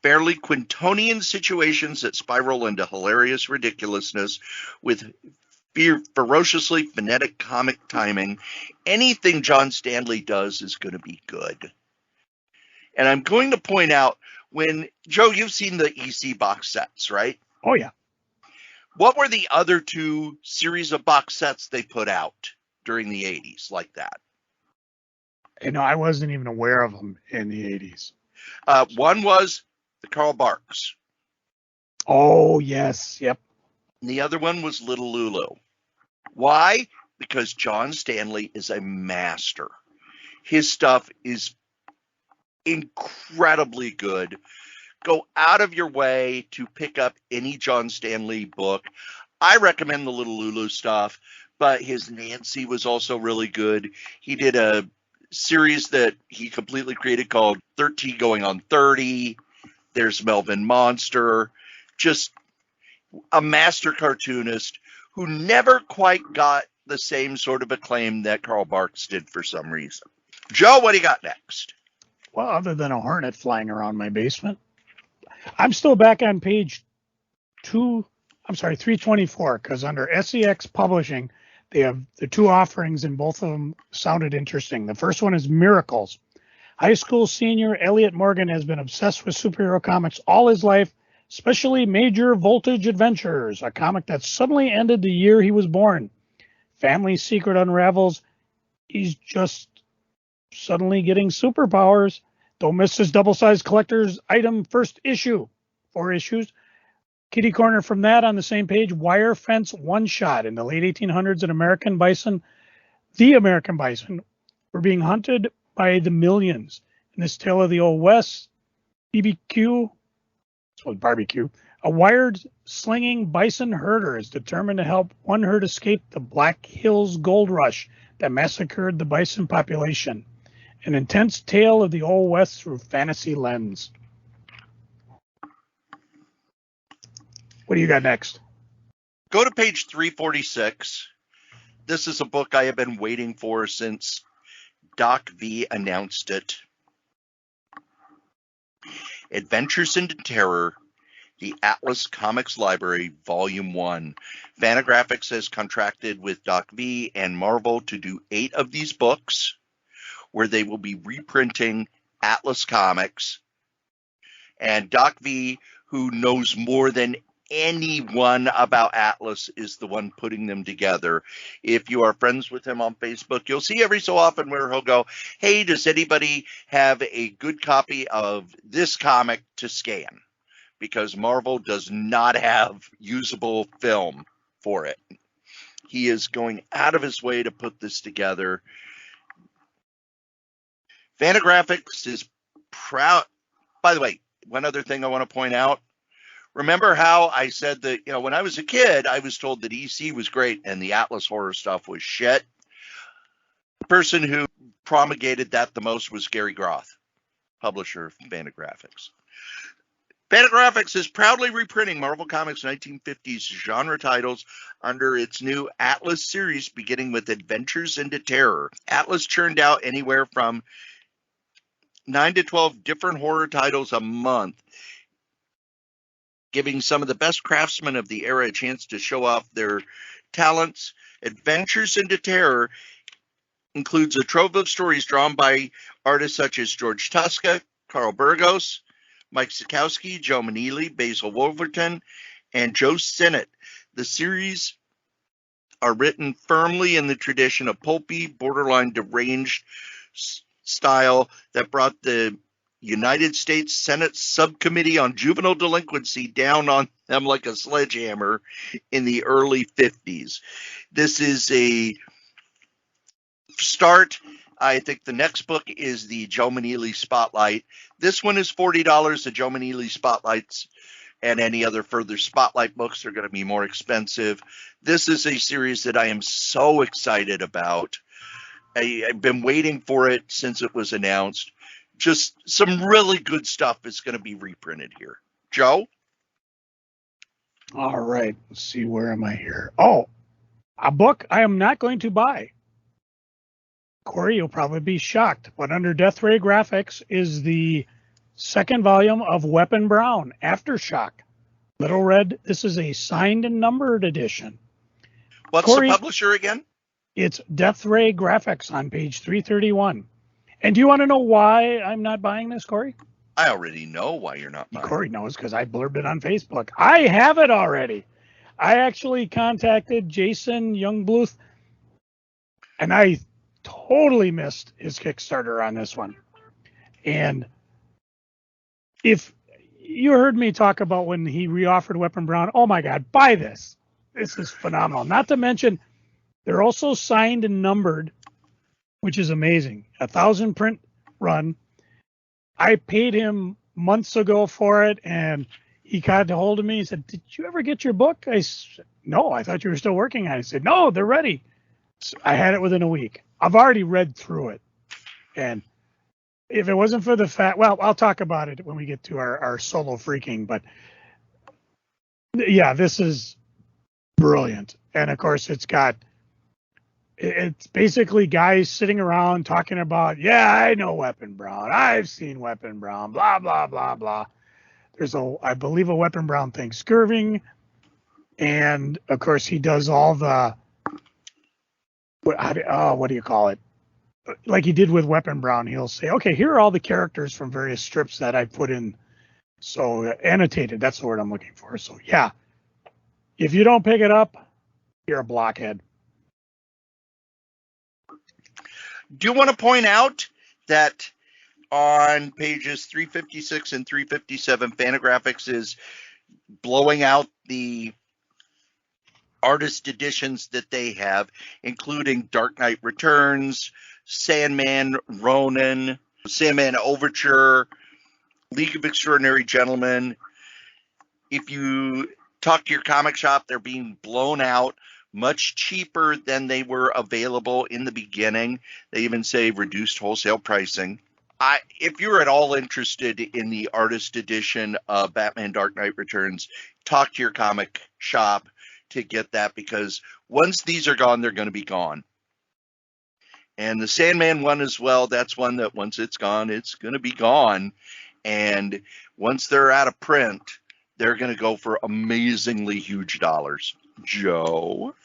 [SPEAKER 2] fairly Quintonian situations that spiral into hilarious ridiculousness with ferociously phonetic comic timing. Anything John Stanley does is going to be good. And I'm going to point out, when Joe, you've seen the EC box sets, right?
[SPEAKER 1] Oh yeah.
[SPEAKER 2] What were the other 2 series of box sets they put out during the 80s like that?
[SPEAKER 1] You know, I wasn't even aware of them in the 80s.
[SPEAKER 2] One was the Carl Barks.
[SPEAKER 1] Oh yes, yep.
[SPEAKER 2] And the other one was Little Lulu. Why? Because John Stanley is a master. His stuff is incredibly good. Go out of your way to pick up any John Stanley book. I recommend the Little Lulu stuff, but his Nancy was also really good. He did a series that he completely created called 13 Going on 30. There's Melvin Monster. Just a master cartoonist who never quite got the same sort of acclaim that Carl Barks did for some reason. Joe, what do you got next?
[SPEAKER 1] Well, other than a hornet flying around my basement, I'm still back on page 324, because under SEX Publishing, they have the 2 offerings, and both of them sounded interesting. The first one is Miracles. High school senior Elliot Morgan has been obsessed with superhero comics all his life, especially Major Voltage Adventures, a comic that suddenly ended the year he was born. Family secret unravels. He's just suddenly getting superpowers. Don't miss this double-sized collector's item first issue. 4 issues. Kitty corner from that on the same page, Wire Fence one-shot. In the late 1800s, the American bison were being hunted by the millions. In this tale of the Old West, barbecue, a wired slinging bison herder is determined to help one herd escape the Black Hills gold rush that massacred the bison population. An intense tale of the Old West through fantasy lens. What do you got next?
[SPEAKER 2] Go to page 346. This is a book I have been waiting for since Doc V announced it. Adventures into Terror, the Atlas Comics Library, Volume 1. Fantagraphics has contracted with Doc V and Marvel to do 8 of these books, where they will be reprinting Atlas Comics. And Doc V, who knows more than anyone about Atlas, is the one putting them together. If you are friends with him on Facebook, you'll see every so often where he'll go, hey, does anybody have a good copy of this comic to scan? Because Marvel does not have usable film for it. He is going out of his way to put this together. Fantagraphics is proud. By the way, one other thing I want to point out. Remember how I said that, when I was a kid, I was told that EC was great and the Atlas horror stuff was shit. The person who promulgated that the most was Gary Groth, publisher of Fantagraphics. Fantagraphics is proudly reprinting Marvel Comics 1950s genre titles under its new Atlas series, beginning with Adventures into Terror. Atlas churned out anywhere from 9 to 12 different horror titles a month, giving some of the best craftsmen of the era a chance to show off their talents. Adventures into Terror includes a trove of stories drawn by artists such as George Tuska, Carl Burgos, Mike Sikowski, Joe Manili, Basil Wolverton, and Joe Sinnott. The series are written firmly in the tradition of pulpy, borderline deranged style that brought the United States Senate Subcommittee on Juvenile Delinquency down on them like a sledgehammer in the early 50s. This is a start. I think the next book is the Joe Manili Spotlight. This one is $40. The Joe Manili Spotlights and any other further Spotlight books are going to be more expensive. This is a series that I am so excited about. I've been waiting for it since it was announced. Just some really good stuff is going to be reprinted here. Joe?
[SPEAKER 1] All right. Let's see. Where am I here? Oh, a book I am not going to buy. Cory, you'll probably be shocked, but under Death Ray Graphics is the second volume of Weapon Brown, Aftershock. Little Red, this is a signed and numbered edition.
[SPEAKER 2] What's
[SPEAKER 1] Cory,
[SPEAKER 2] the publisher again?
[SPEAKER 1] It's Death Ray Graphics on page 331. And do you want to know why I'm not buying this, Cory?
[SPEAKER 2] I already know why you're not buying it.
[SPEAKER 1] Cory knows because I blurbed it on Facebook. I have it already. I actually contacted Jason Youngbluth, and I totally missed his Kickstarter on this one. And if you heard me talk about when he reoffered Weapon Brown, oh my God, buy this. This is phenomenal. Not to mention, they're also signed and numbered, which is amazing. 1,000 print run. I paid him months ago for it, and he got a hold of me. He said, "Did you ever get your book?" I said, "No, I thought you were still working on it." I said, "No, they're ready." So I had it within a week. I've already read through it. And if it wasn't for the fact, well, I'll talk about it when we get to our solo freaking. But yeah, this is brilliant. And of course, it's basically guys sitting around talking about, yeah, I know Weapon Brown. I've seen Weapon Brown, blah, blah, blah, blah. There's I believe a Weapon Brown Thanksgiving. And of course, he does all the, what do you call it? Like he did with Weapon Brown, he'll say, okay, here are all the characters from various strips that I put in. So annotated, that's the word I'm looking for. So yeah, if you don't pick it up, you're a blockhead.
[SPEAKER 2] Do you want to point out that on pages 356 and 357, Fantagraphics is blowing out the artist editions that they have, including Dark Knight Returns, Sandman Ronin, Sandman Overture, League of Extraordinary Gentlemen. If you talk to your comic shop, they're being blown out much cheaper than they were available in the beginning. They even say reduced wholesale pricing. If you're at all interested in the artist edition of Batman Dark Knight Returns, talk to your comic shop to get that, because once these are gone, they're going to be gone. And the Sandman one as well, that's one that once it's gone, it's going to be gone. And once they're out of print, they're going to go for amazingly huge dollars. Joe?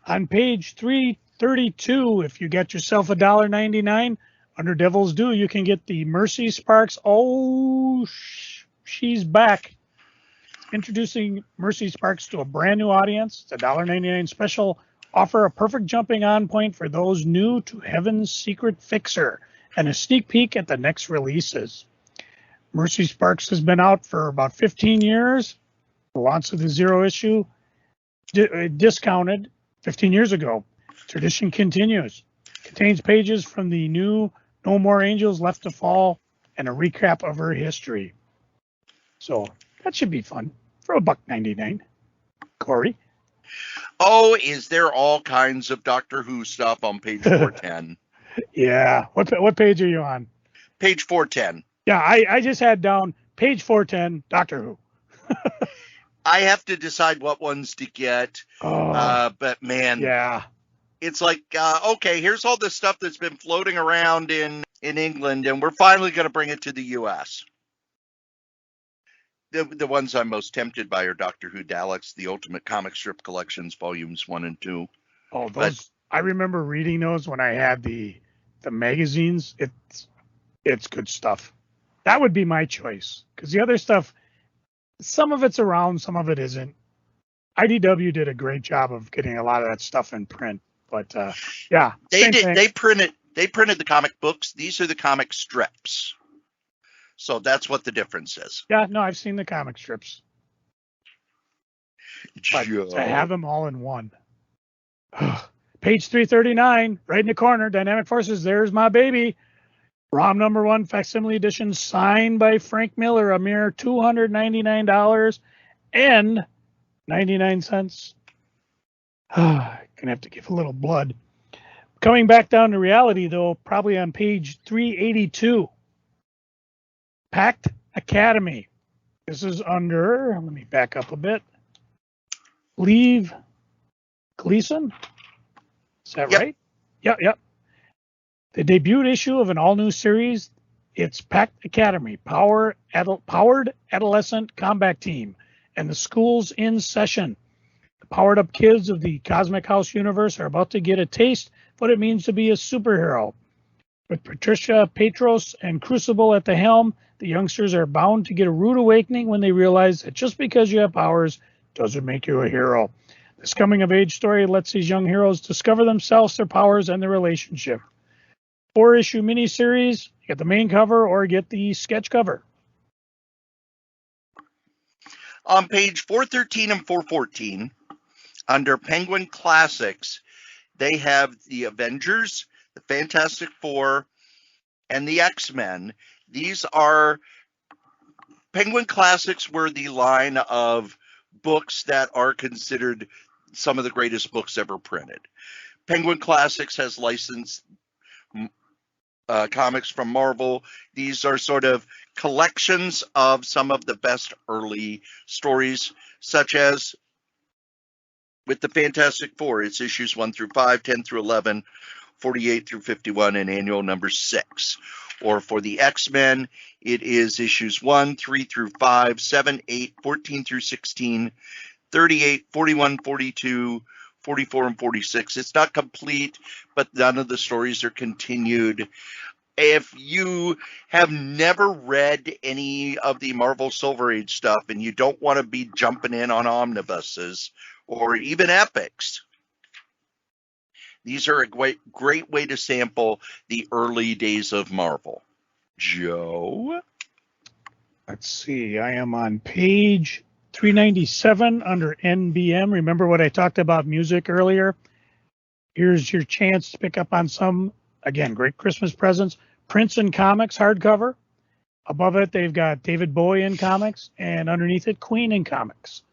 [SPEAKER 1] On page 332, if you get yourself $1.99, under Devil's Due, you can get the Mercy Sparks. Oh, she's back. Introducing Mercy Sparks to a brand new audience. It's a $1.99 special offer, a perfect jumping on point for those new to Heaven's Secret Fixer, and a sneak peek at the next releases. Mercy Sparks has been out for about 15 years. The launch of the Zero issue, discounted 15 years ago. Tradition continues. Contains pages from the new No More Angels Left to Fall and a recap of her history. So that should be fun for $1.99. Cory?
[SPEAKER 2] Oh, is there all kinds of Doctor Who stuff on page 410?
[SPEAKER 1] Yeah. What page are you on?
[SPEAKER 2] Page 410.
[SPEAKER 1] Yeah, I just had down page 410, Doctor Who.
[SPEAKER 2] I have to decide what ones to get. But man,
[SPEAKER 1] Yeah.
[SPEAKER 2] it's like, okay, here's all this stuff that's been floating around in England, and we're finally going to bring it to the U.S. The ones I'm most tempted by are Doctor Who Daleks, the Ultimate Comic Strip Collections, Volumes 1 and 2.
[SPEAKER 1] Oh, those, I remember reading those when I had the magazines. It's good stuff. That would be my choice, because the other stuff, some of it's around, some of it isn't. IDW did a great job of getting a lot of that stuff in print, but yeah,
[SPEAKER 2] they did. They printed the comic books. These are the comic strips. So that's what the difference is.
[SPEAKER 1] Yeah, no, I've seen the comic strips. But to have them all in one. Page 339, right in the corner, Dynamic Forces, there's my baby. ROM number 1 facsimile edition signed by Frank Miller, a mere $299.99. Gonna have to give a little blood. Coming back down to reality, though, probably on page 382. Pact Academy. This is under, let me back up a bit. Leave Gleason? Is that right? Yep. The debut issue of an all-new series, it's Pact Academy, powered adolescent combat team, and the school's in session. The powered-up kids of the Cosmic House universe are about to get a taste of what it means to be a superhero. With Patricia Petros and Crucible at the helm, the youngsters are bound to get a rude awakening when they realize that just because you have powers doesn't make you a hero. This coming-of-age story lets these young heroes discover themselves, their powers, and their relationship. 4-issue miniseries, get the main cover or get the sketch cover.
[SPEAKER 2] On page 413 and 414, under Penguin Classics, they have the Avengers, the Fantastic Four, and the X-Men. These are Penguin Classics were the line of books that are considered some of the greatest books ever printed. Penguin Classics has licensed comics from Marvel. These are sort of collections of some of the best early stories, such as with the Fantastic Four, it's issues 1 through 5, 10 through 11, 48 through 51, and annual number 6. Or for the X-Men, it is issues 1, 3 through 5, 7, 8, 14 through 16, 38, 41, 42, 44, and 46. It's not complete, but none of the stories are continued. If you have never read any of the Marvel Silver Age stuff and you don't want to be jumping in on omnibuses or even epics, these are a great way to sample the early days of Marvel. Joe?
[SPEAKER 1] Let's see. I am on page 397 under NBM. Remember what I talked about music earlier? Here's your chance to pick up on some, again, great Christmas presents. Prince in Comics hardcover. Above it, they've got David Bowie in comics, and underneath it, Queen in comics.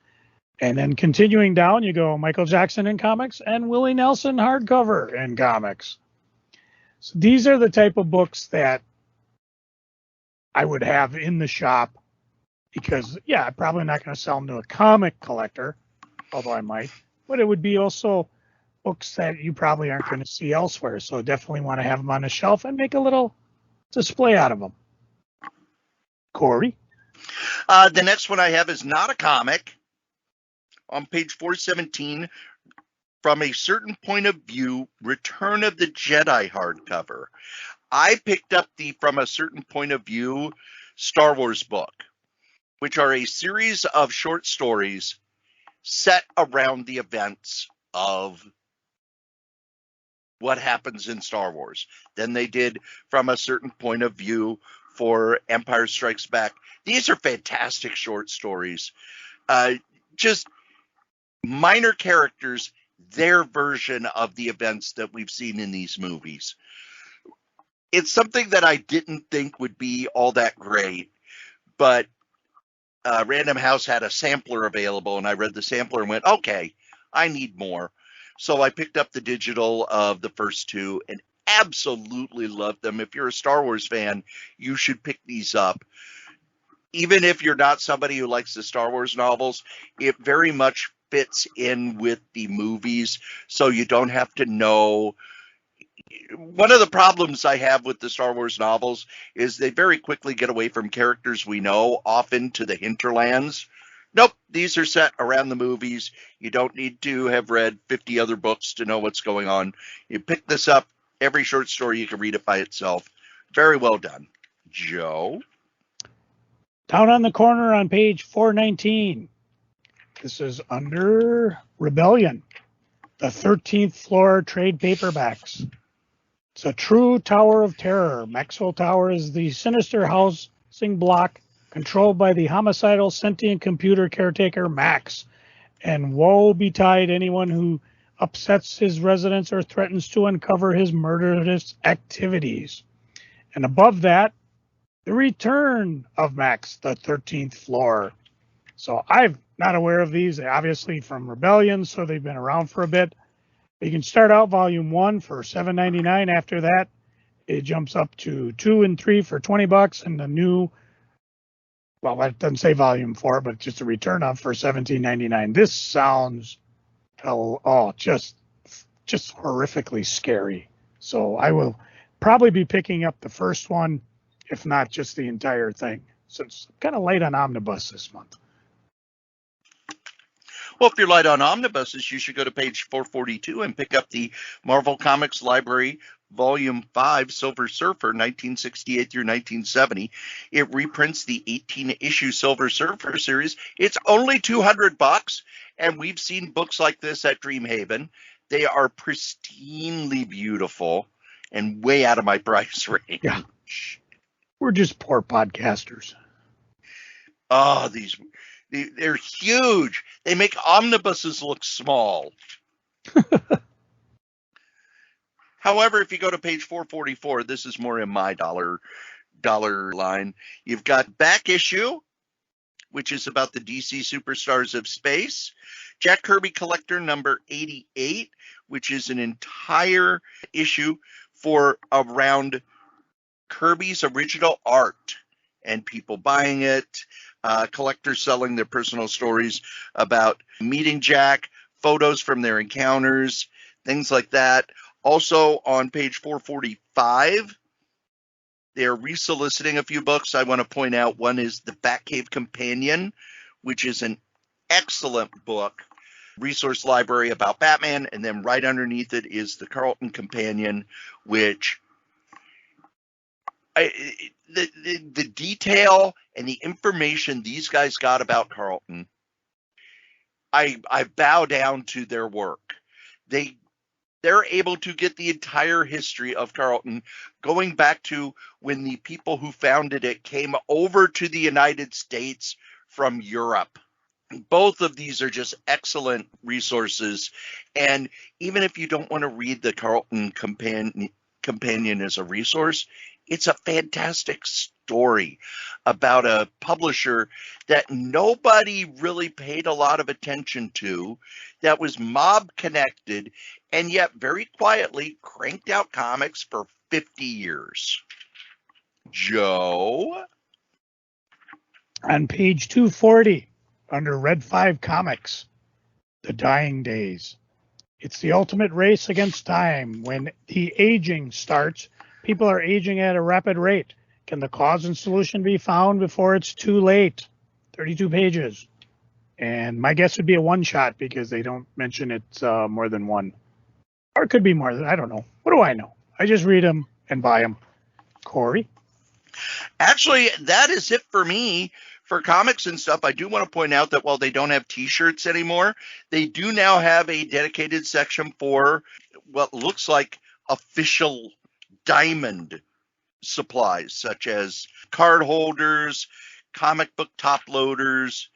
[SPEAKER 1] And then continuing down, you go Michael Jackson in comics and Willie Nelson hardcover in comics. So these are the type of books that I would have in the shop because, yeah, I'm probably not going to sell them to a comic collector, although I might. But it would be also books that you probably aren't going to see elsewhere. So definitely want to have them on the shelf and make a little display out of them. Cory?
[SPEAKER 2] The next one I have is not a comic. On page 417, From a Certain Point of View, Return of the Jedi hardcover. I picked up the From a Certain Point of View Star Wars book, which are a series of short stories set around the events of what happens in Star Wars. Then they did From a Certain Point of View for Empire Strikes Back. These are fantastic short stories. Just minor characters, their version of the events that we've seen in these movies. it's something that I didn't think would be all that great, but Random House had a sampler available, and I read the sampler and went, okay, I need more. So I picked up the digital of the first two and absolutely loved them. If you're a Star Wars fan, you should pick these up. Even if you're not somebody who likes the Star Wars novels, it very much fits in with the movies, so you don't have to know. One of the problems I have with the Star Wars novels is they very quickly get away from characters we know, often to the hinterlands. Nope, these are set around the movies. You don't need to have read 50 other books to know what's going on. You pick this up, every short story, you can read it by itself. Very well done. Joe?
[SPEAKER 1] Down on the corner on page 419. This is under Rebellion, the 13th floor trade paperbacks. It's a true tower of terror. Maxwell Tower is the sinister housing block controlled by the homicidal sentient computer caretaker Max. And woe betide anyone who upsets his residence or threatens to uncover his murderous activities. And above that, the return of Max, the 13th floor. So I'm not aware of these. They're obviously from Rebellion, so they've been around for a bit. You can start out volume 1 for $7.99. After that, it jumps up to 2 and 3 for $20, and the new, well, that doesn't say volume 4, but just a return of for $17.99. This sounds, just horrifically scary. So I will probably be picking up the first one, if not just the entire thing, since I'm kind of light on omnibus this month.
[SPEAKER 2] Well, if you're light on omnibuses, you should go to page 442 and pick up the Marvel Comics Library Volume 5, Silver Surfer, 1968 through 1970. It reprints the 18-issue Silver Surfer series. It's only $200, and we've seen books like this at Dreamhaven. They are pristinely beautiful and way out of my price range.
[SPEAKER 1] Yeah. We're just poor podcasters.
[SPEAKER 2] Oh, they're huge. They make omnibuses look small. However, if you go to page 444, this is more in my dollar line. You've got Back Issue, which is about the DC Superstars of Space. Jack Kirby Collector number 88, which is an entire issue for around Kirby's original art and people buying it. Collectors selling their personal stories about meeting Jack, photos from their encounters, things like that. Also on page 445, they're resoliciting a few books. I want to point out one is The Batcave Companion, which is an excellent book, resource library about Batman. And then right underneath it is The Carlton Companion, which the detail and the information these guys got about Carlton, I bow down to their work. They're able to get the entire history of Carlton, going back to when the people who founded it came over to the United States from Europe. Both of these are just excellent resources. And even if you don't want to read the Carlton Companion as a resource, it's a fantastic story about a publisher that nobody really paid a lot of attention to, that was mob connected, and yet very quietly cranked out comics for 50 years. Joe?
[SPEAKER 1] On page 240, under Red 5 Comics, The Dying Days. It's the ultimate race against time. When the aging starts, people are aging at a rapid rate. Can the cause and solution be found before it's too late? 32 pages. And my guess would be a one-shot because they don't mention it's more than one. Or it could be more than, I don't know. What do I know? I just read them and buy them. Cory?
[SPEAKER 2] Actually, that is it for me. For comics and stuff, I do want to point out that while they don't have T-shirts anymore, they do now have a dedicated section for what looks like official diamond supplies, such as card holders, comic book top loaders,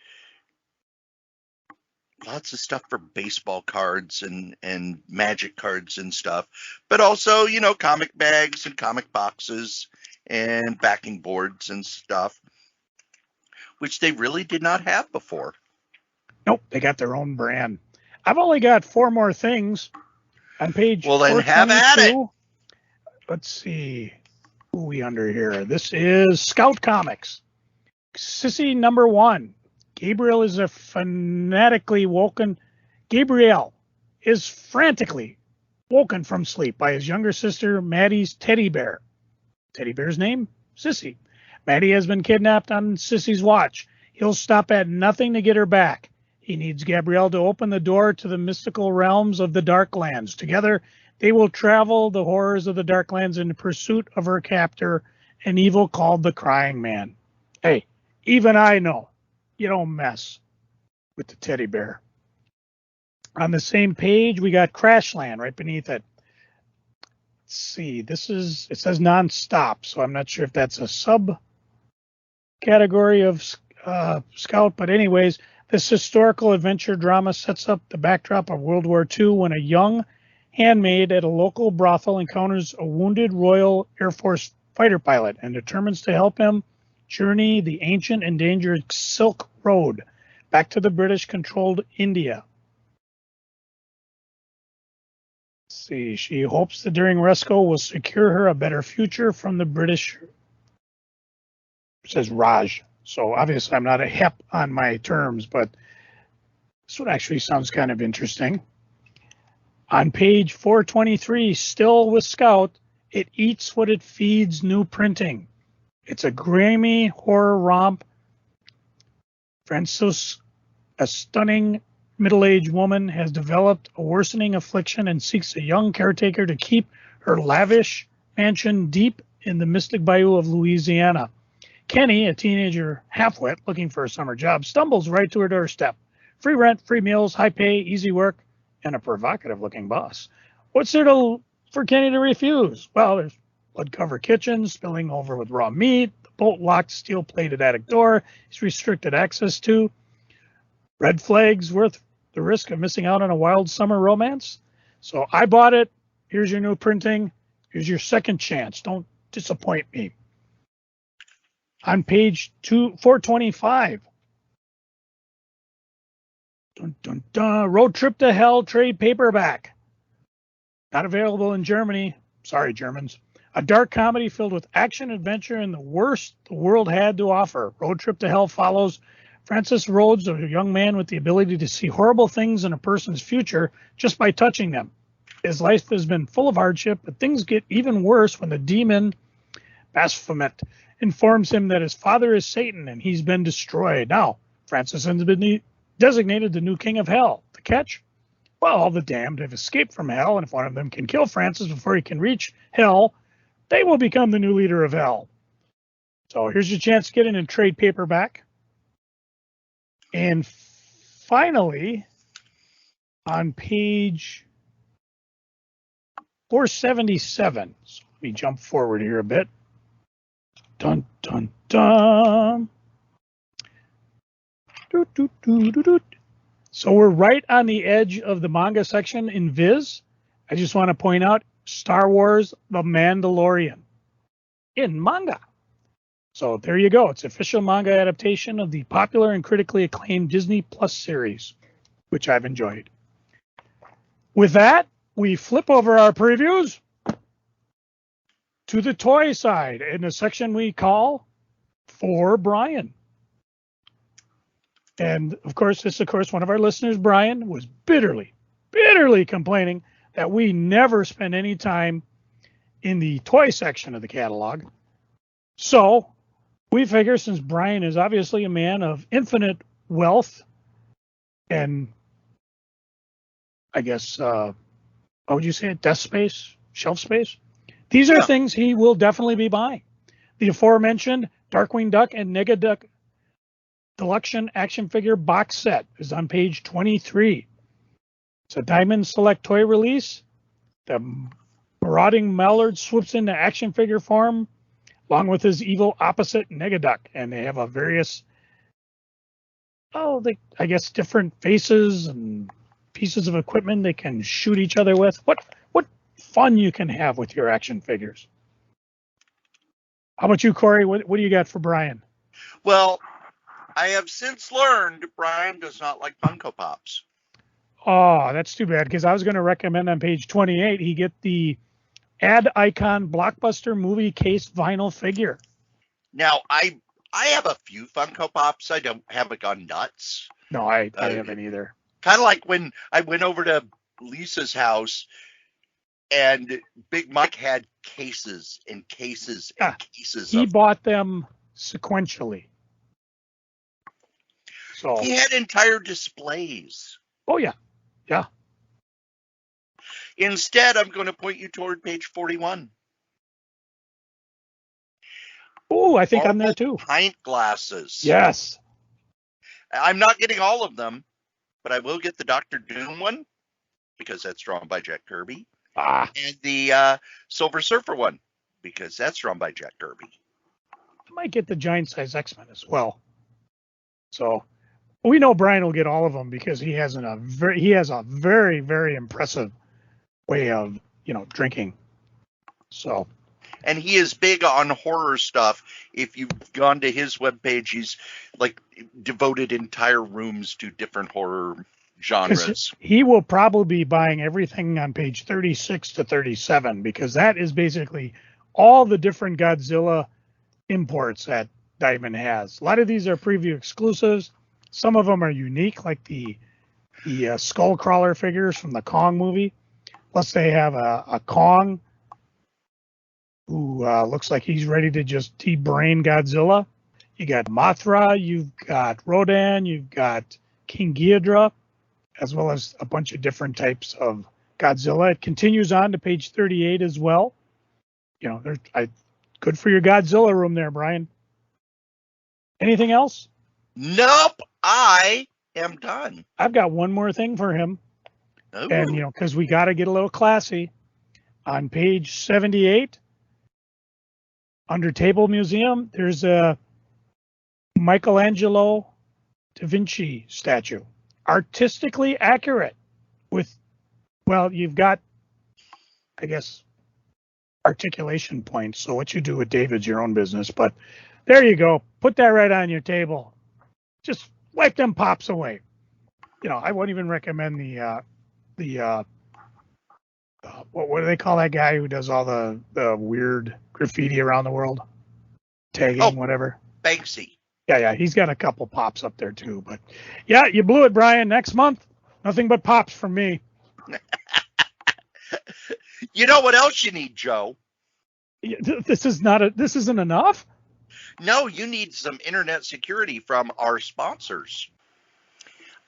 [SPEAKER 2] lots of stuff for baseball cards and magic cards and stuff, but also, comic bags and comic boxes and backing boards and stuff, which they really did not have before.
[SPEAKER 1] Nope, they got their own brand. I've only got 4 more things on page 422.
[SPEAKER 2] Well, then have at it.
[SPEAKER 1] Let's see. Who are we under here? This is Scout Comics. Sissy number 1. Gabriel is frantically woken from sleep by his younger sister Maddie's teddy bear. Teddy bear's name? Sissy. Maddie has been kidnapped on Sissy's watch. He'll stop at nothing to get her back. He needs Gabrielle to open the door to the mystical realms of the Darklands. Together, they will travel the horrors of the Darklands in pursuit of her captor, an evil called the Crying Man. Hey, even I know you don't mess with the teddy bear. On the same page, we got Crashland right beneath it. Let's see, it says nonstop, so I'm not sure if that's a subcategory of Scout, but anyways, this historical adventure drama sets up the backdrop of World War II when a young handmaid at a local brothel encounters a wounded Royal Air Force fighter pilot and determines to help him journey the ancient and dangerous Silk Road back to the British-controlled India. Let's see, she hopes that during rescue will secure her a better future from the British. It says Raj. So obviously I'm not a hep on my terms, but this one actually sounds kind of interesting. On page 423, still with Scout, It Eats What It Feeds new printing. It's a grimy horror romp. Frances, a stunning middle-aged woman, has developed a worsening affliction and seeks a young caretaker to keep her lavish mansion deep in the mystic bayou of Louisiana. Kenny, a teenager half-wit looking for a summer job, stumbles right to her doorstep. Free rent, free meals, high pay, easy work, and a provocative-looking boss. What's there for Kenny to refuse? Well, there's blood-covered kitchen, spilling over with raw meat, the bolt-locked, steel-plated attic door he's restricted access to, red flags worth the risk of missing out on a wild summer romance. So I bought it. Here's your new printing. Here's your second chance. Don't disappoint me. On page 425, dun, dun, dun, Road Trip to Hell trade paperback. Not available in Germany. Sorry, Germans. A dark comedy filled with action, adventure, and the worst the world had to offer. Road Trip to Hell follows Francis Rhodes, a young man with the ability to see horrible things in a person's future just by touching them. His life has been full of hardship, but things get even worse when the demon Baphomet informs him that his father is Satan and he's been destroyed. Now, Francis has been designated the new king of hell. The catch? Well, all the damned have escaped from hell, and if one of them can kill Francis before he can reach hell, they will become the new leader of hell. So here's your chance to get in and trade paperback. And finally, on page 477, so let me jump forward here a bit. Dun, dun, dun. Doot, doot, doot, doot, doot. So we're right on the edge of the manga section in Viz. I just want to point out Star Wars The Mandalorian in manga. So there you go. It's official manga adaptation of the popular and critically acclaimed Disney Plus series, which I've enjoyed. With that, we flip over our previews to the toy side in the section we call For Brian. And of course, one of our listeners, Brian, was bitterly complaining that we never spend any time in the toy section of the catalog. So we figure, since Brian is obviously a man of infinite wealth and I guess, what would you say, desk space, shelf space? These are things he will definitely be buying. The aforementioned Darkwing Duck and Negaduck Deluxe action figure box set is on page 23. It's a Diamond Select toy release. The marauding Mallard swoops into action figure form along with his evil opposite Negaduck, and they have a various I guess different faces and pieces of equipment they can shoot each other with. What fun you can have with your action figures. How about you, Cory? What do you got for Brian?
[SPEAKER 2] Well, I have since learned Brian does not like Funko Pops.
[SPEAKER 1] Oh, that's too bad, because I was going to recommend on page 28 he get the Ad Icon Blockbuster movie case vinyl figure.
[SPEAKER 2] Now, I have a few Funko Pops. I haven't gone nuts.
[SPEAKER 1] No, I haven't either.
[SPEAKER 2] Kind of like when I went over to Lisa's house and Big Mike had cases and cases and cases.
[SPEAKER 1] He bought them sequentially. So
[SPEAKER 2] he had entire displays.
[SPEAKER 1] Oh, yeah. Yeah.
[SPEAKER 2] Instead, I'm going to point you toward page 41.
[SPEAKER 1] Oh, I think I'm there too.
[SPEAKER 2] Pint glasses.
[SPEAKER 1] Yes.
[SPEAKER 2] I'm not getting all of them, but I will get the Dr. Doom one because that's drawn by Jack Kirby. And the Silver Surfer one because that's drawn by Jack Kirby.
[SPEAKER 1] I might get the giant size X-Men as well. So we know Brian will get all of them because he has a very, very impressive way of, drinking. So.
[SPEAKER 2] And he is big on horror stuff. If you've gone to his webpage, he's like devoted entire rooms to different horror genres.
[SPEAKER 1] He will probably be buying everything on page 36 to 37 because that is basically all the different Godzilla imports that Diamond has. A lot of these are preview exclusives. Some of them are unique, like the skull crawler figures from the Kong movie. Plus, they have a Kong who looks like he's ready to just de-brain Godzilla. You got Mothra, you've got Rodan, you've got King Ghidorah, as well as a bunch of different types of Godzilla. It continues on to page 38 as well. Good for your Godzilla room there, Brian. Anything else?
[SPEAKER 2] Nope, I am done.
[SPEAKER 1] I've got one more thing for him.
[SPEAKER 2] Ooh.
[SPEAKER 1] And, because we got to get a little classy. On page 78, under Table Museum, there's a Michelangelo da Vinci statue. Artistically accurate you've got, I guess, articulation points. So what you do with David's your own business. But there you go. Put that right on your table. Just wipe them pops away. I wouldn't even recommend the what do they call that guy who does all the weird graffiti around the world? Tagging, whatever.
[SPEAKER 2] Banksy.
[SPEAKER 1] Yeah, he's got a couple pops up there too. But yeah, you blew it, Brian. Next month, nothing but pops from me.
[SPEAKER 2] You know what else you need, Joe?
[SPEAKER 1] This isn't enough?
[SPEAKER 2] No, you need some internet security from our sponsors.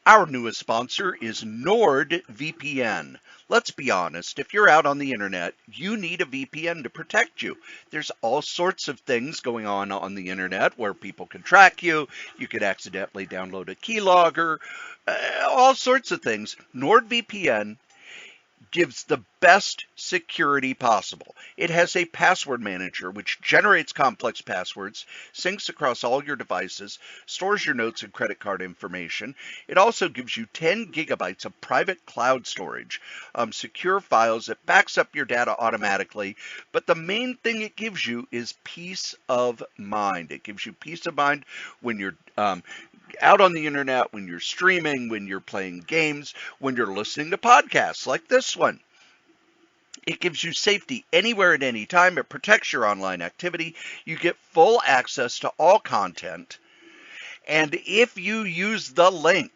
[SPEAKER 2] Our newest sponsor is NordVPN. Let's be honest, if you're out on the internet, you need a VPN to protect you. There's all sorts of things going on the internet where people can track you. You could accidentally download a keylogger, all sorts of things. NordVPN gives the best security possible. It has a password manager which generates complex passwords, syncs across all your devices, stores your notes and credit card information. It also gives you 10 gigabytes of private cloud storage, secure files that backs up your data automatically. But the main thing it gives you is peace of mind. It gives you peace of mind when you're out on the internet, when you're streaming, when you're playing games, when you're listening to podcasts like this one. It gives you safety anywhere at any time. It protects your online activity. You get full access to all content. And if you use the link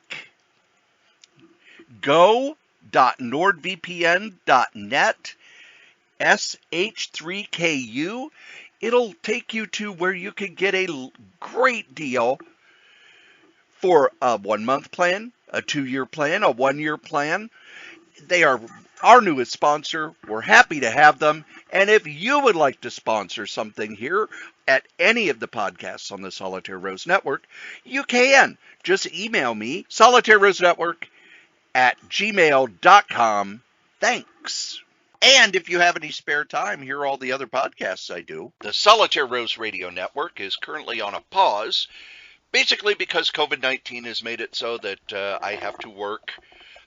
[SPEAKER 2] go.nordvpn.net sh3ku, it'll take you to where you can get a great deal for a 1-month plan, a 2-year plan, a 1-year plan. They are our newest sponsor. We're happy to have them. And if you would like to sponsor something here at any of the podcasts on the Solitaire Rose Network, you can. Just email me, solitairerosenetwork@gmail.com. Thanks. And if you have any spare time, hear all the other podcasts I do. The Solitaire Rose Radio Network is currently on a pause basically because COVID-19 has made it so that I have to work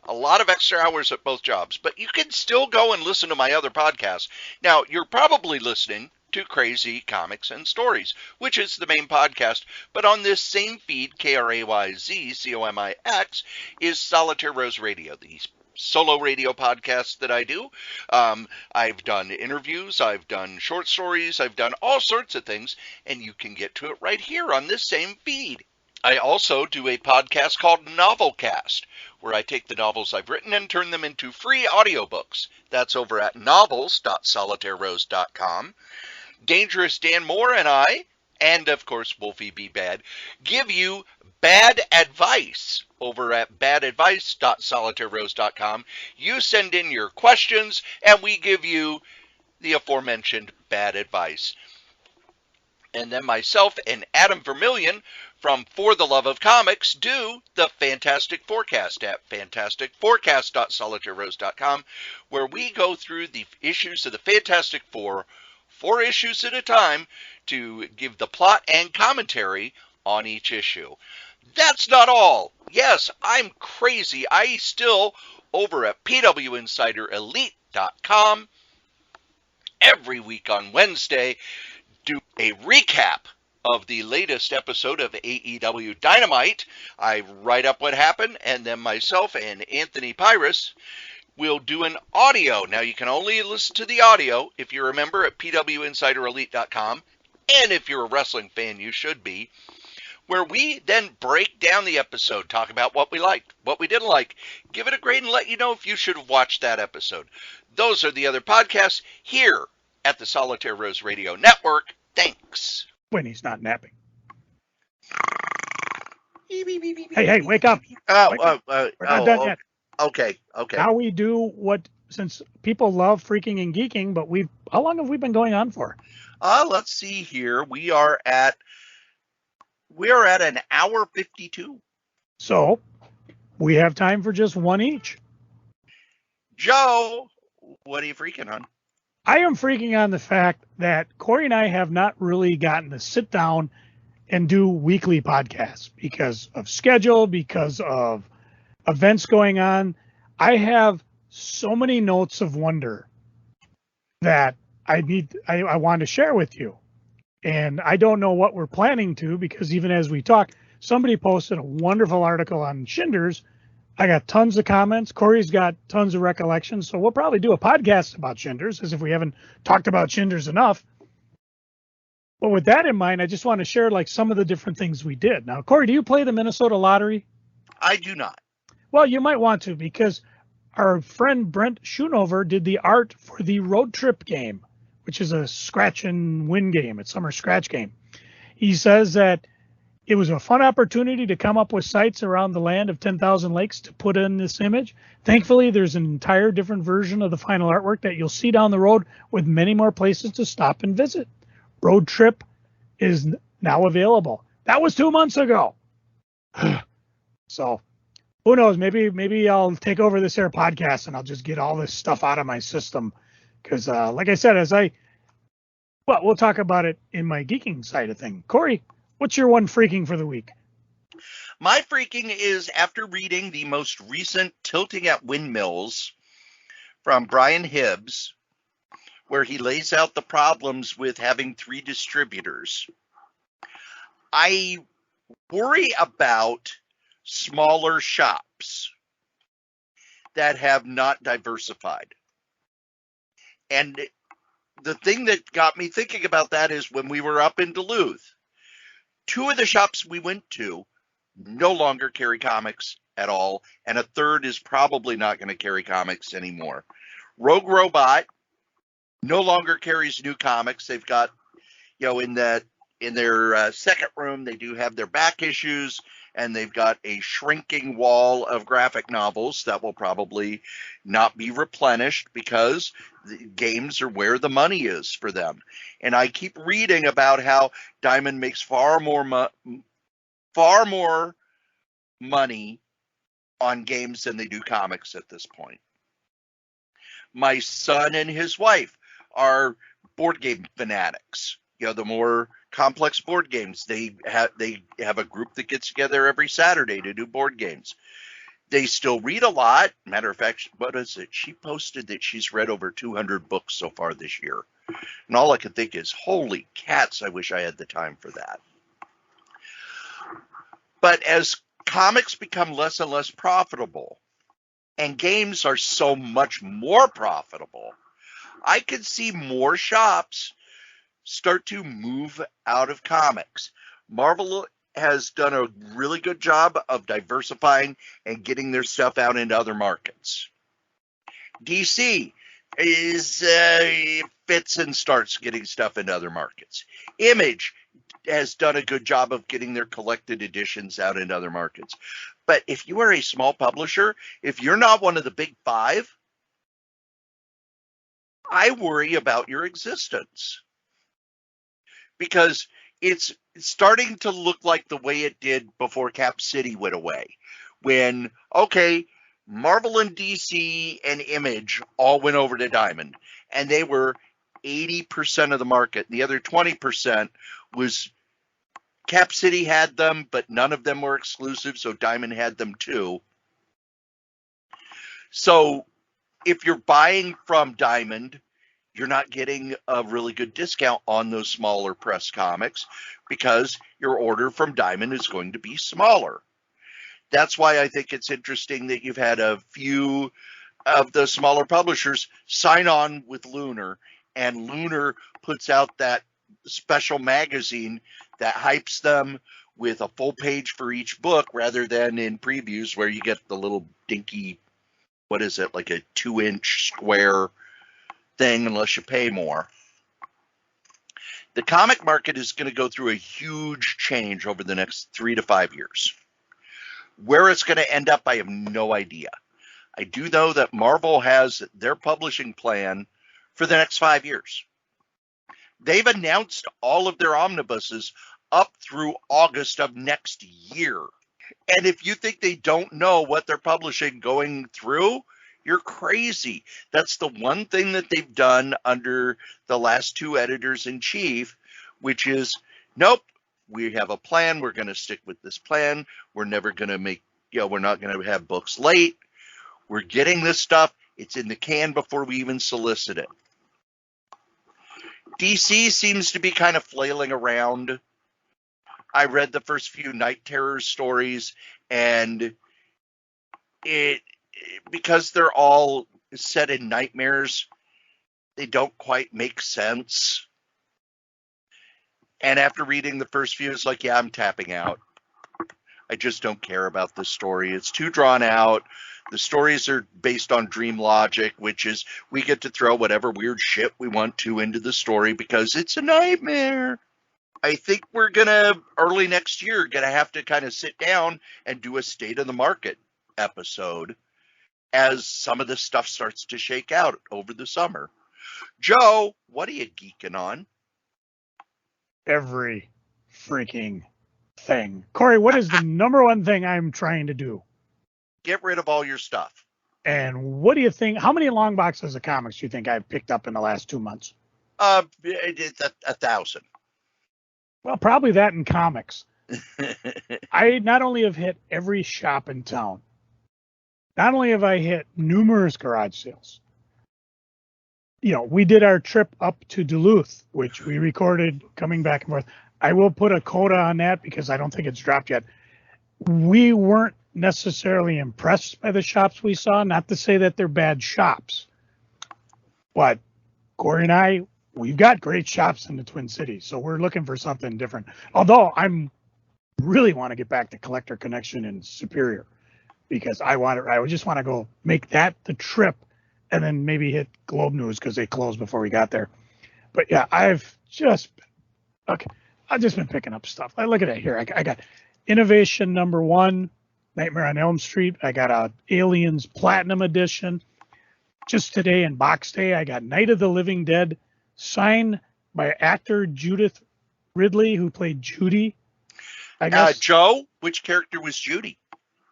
[SPEAKER 2] a lot of extra hours at both jobs. But you can still go and listen to my other podcasts. Now, you're probably listening to Crazy Comics and Stories, which is the main podcast. But on this same feed, KRAYZCOMIX, is Solitaire Rose Radio, the solo radio podcast that I do. I've done interviews, I've done short stories, I've done all sorts of things, and you can get to it right here on this same feed. I also do a podcast called Novelcast, where I take the novels I've written and turn them into free audiobooks. That's over at novels.solitairerose.com. Dangerous Dan Moore and I, and of course Wolfie B. Bad, give you bad advice over at badadvice.solitairerose.com. You send in your questions, and we give you the aforementioned bad advice. And then myself and Adam Vermillion from For the Love of Comics do the Fantastic Forecast at fantasticforecast.solitairerose.com, where we go through the issues of the Fantastic Four, 4 issues at a time, to give the plot and commentary on each issue. That's not all. Yes, I'm crazy. I still, over at pwinsiderelite.com, every week on Wednesday, do a recap of the latest episode of AEW Dynamite. I write up what happened, and then myself and Anthony Pyrus will do an audio. Now, you can only listen to the audio, if you remember, at pwinsiderelite.com, and if you're a wrestling fan, you should be, where we then break down the episode, talk about what we liked, what we didn't like, give it a grade, and let you know if you should have watched that episode. Those are the other podcasts here at the Solitaire Rose Radio Network. Thanks.
[SPEAKER 1] When he's not napping. Hey, wake up. We're not done yet.
[SPEAKER 2] Okay.
[SPEAKER 1] Now we do what, since people love freaking and geeking, but how long have we been going on for?
[SPEAKER 2] Let's see here. We are at an hour 52.
[SPEAKER 1] So we have time for just one each.
[SPEAKER 2] Joe, what are you freaking on?
[SPEAKER 1] I am freaking on the fact that Cory and I have not really gotten to sit down and do weekly podcasts because of schedule, because of events going on. I have so many notes of wonder that I want to share with you. And I don't know what we're planning to, because even as we talk, somebody posted a wonderful article on Shinders. I got tons of comments. Cory's got tons of recollections. So we'll probably do a podcast about Shinders, as if we haven't talked about Shinders enough. But with that in mind, I just want to share some of the different things we did. Now, Cory, do you play the Minnesota Lottery?
[SPEAKER 2] I do not.
[SPEAKER 1] Well, you might want to, because our friend Brent Schoonover did the art for the Road Trip game, which is a scratch and win game. It's summer scratch game. He says that it was a fun opportunity to come up with sites around the land of 10,000 lakes to put in this image. Thankfully, there's an entire different version of the final artwork that you'll see down the road, with many more places to stop and visit. Road Trip is now available. That was 2 months ago. So who knows? Maybe I'll take over this here podcast and I'll just get all this stuff out of my system. Because like I said, we'll talk about it in my geeking side of things. Cory, what's your one freaking for the week?
[SPEAKER 2] My freaking is after reading the most recent Tilting at Windmills from Brian Hibbs, where he lays out the problems with having 3 distributors. I worry about smaller shops that have not diversified. And the thing that got me thinking about that is when we were up in Duluth, 2 of the shops we went to no longer carry comics at all, and a third is probably not going to carry comics anymore. Rogue Robot no longer carries new comics. They've got, in their second room, they do have their back issues, and they've got a shrinking wall of graphic novels that will probably not be replenished because the games are where the money is for them. And I keep reading about how Diamond makes far more money on games than they do comics at this point. My son and his wife are board game fanatics. The more Complex board games. They have a group that gets together every Saturday to do board games. They still read a lot. Matter of fact, what is it? She posted that she's read over 200 books so far this year. And all I can think is, holy cats, I wish I had the time for that. But as comics become less and less profitable, and games are so much more profitable, I could see more shops start to move out of comics. Marvel has done a really good job of diversifying and getting their stuff out into other markets. DC is fits and starts getting stuff into other markets. Image has done a good job of getting their collected editions out into other markets. But if you are a small publisher, if you're not one of the big five, I worry about your existence. Because it's starting to look like the way it did before Cap City went away. When, okay, Marvel and DC and Image all went over to Diamond, and they were 80% of the market. The other 20% was Cap City had them, but none of them were exclusive, so Diamond had them too. So if you're buying from Diamond, you're not getting a really good discount on those smaller press comics because your order from Diamond is going to be smaller. That's why I think it's interesting that you've had a few of the smaller publishers sign on with Lunar, and Lunar puts out that special magazine that hypes them with a full page for each book rather than in previews where you get the little dinky, what is it, like a 2-inch square thing unless you pay more. The comic market is going to go through a huge change over the next 3 to 5 years. Where it's going to end up, I have no idea. I do know that Marvel has their publishing plan for the next 5 years. They've announced all of their omnibuses up through August of next year. And if you think they don't know what they're publishing going through, you're crazy. That's the one thing that they've done under the last 2 editors-in-chief, which is, nope, we have a plan. We're going to stick with this plan. We're never going to make, we're not going to have books late. We're getting this stuff. It's in the can before we even solicit it. DC seems to be kind of flailing around. I read the first few Night Terror stories, and because they're all set in nightmares, they don't quite make sense. And after reading the first few, it's like, yeah, I'm tapping out. I just don't care about this story. It's too drawn out. The stories are based on dream logic, which is we get to throw whatever weird shit we want to into the story because it's a nightmare. I think we're going to, early next year, going to have to kind of sit down and do a state of the market episode as some of this stuff starts to shake out over the summer. Joe, what are you geeking on?
[SPEAKER 1] Every freaking thing. Cory, what is the number one thing I'm trying to do?
[SPEAKER 2] Get rid of all your stuff.
[SPEAKER 1] And what do you think? How many long boxes of comics do you think I've picked up in the last 2 months?
[SPEAKER 2] It's 1,000.
[SPEAKER 1] Well, probably that in comics. I not only have hit every shop in town, not only have I hit numerous garage sales. We did our trip up to Duluth, which we recorded coming back and forth. I will put a coda on that because I don't think it's dropped yet. We weren't necessarily impressed by the shops we saw. Not to say that they're bad shops, but Cory and I, we've got great shops in the Twin Cities, so we're looking for something different. Although I'm really want to get back to Collector Connection in Superior because I just want to go make that the trip and then maybe hit Globe News because they closed before we got there. But yeah, I've just been picking up stuff. I look at it here. I got Innovation #1, Nightmare on Elm Street. I got a Aliens Platinum Edition. Just today in Box Day, I got Night of the Living Dead, signed by actor Judith Ridley, who played Judy. I guess.
[SPEAKER 2] Joe, which character was Judy?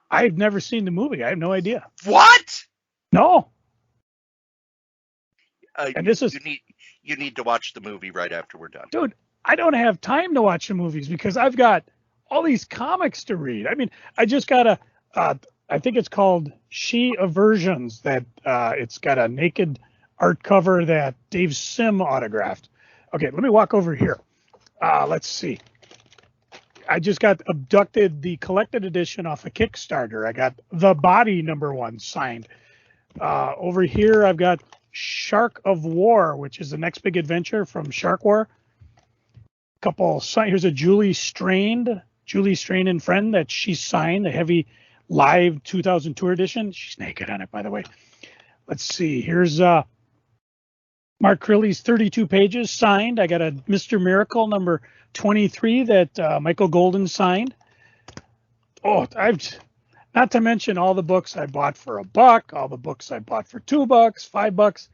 [SPEAKER 1] I've never seen the movie. I have no idea.
[SPEAKER 2] What?
[SPEAKER 1] No. And this is
[SPEAKER 2] you need to watch the movie right after we're done.
[SPEAKER 1] Dude, I don't have time to watch the movies because I've got all these comics to read. I mean, I just got I think it's called She Aversions, that it's got a naked art cover that Dave Sim autographed. Okay, let me walk over here. Let's see. I just got Abducted, the collected edition off a Kickstarter. I got The Body #1 signed. Over here, I've got Shark of War, which is the next big adventure from Shark War. Here's a Julie Strain and Friend that she signed, a heavy live 2000 tour edition. She's naked on it, by the way. Let's see. Here's Mark Crilly's 32 pages signed. I got a Mr. Miracle number 23 that Michael Golden signed. Oh, not to mention all the books I bought for $1, all the books I bought for $2, $5.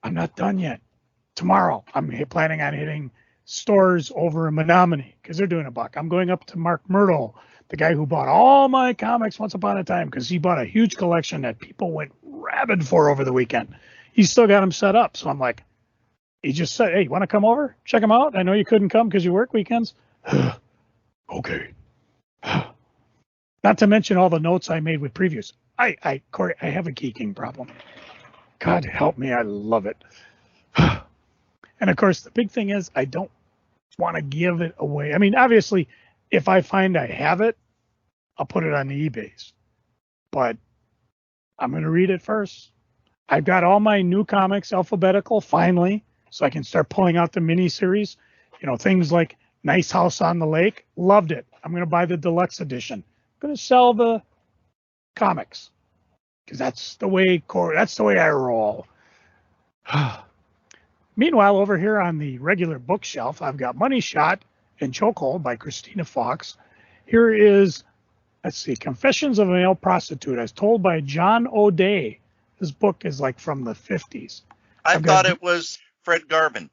[SPEAKER 1] I'm not done yet. Tomorrow, I'm planning on hitting stores over in Menominee because they're doing $1. I'm going up to Mark Myrtle, the guy who bought all my comics once upon a time, because he bought a huge collection that people went rabid for over the weekend. He's still got them set up. So I'm like, he just said, hey, you want to come over? Check them out. I know you couldn't come because you work weekends. Okay. Not to mention all the notes I made with previews. Cory, I have a geeking problem. God help me. I love it. And of course, the big thing is I don't want to give it away. I mean, obviously, if I find I have it, I'll put it on the eBays. But I'm going to read it first. I've got all my new comics alphabetical finally, so I can start pulling out the miniseries. You know, things like Nice House on the Lake. Loved it. I'm going to buy the deluxe edition. I'm going to sell the comics because that's the way I roll. Meanwhile, over here on the regular bookshelf, I've got Money Shot and Chokehold by Christina Fox. Here is, let's see, Confessions of a Male Prostitute, as told by John O'Day. This book is like from the 50s.
[SPEAKER 2] I thought it was Fred Garvin.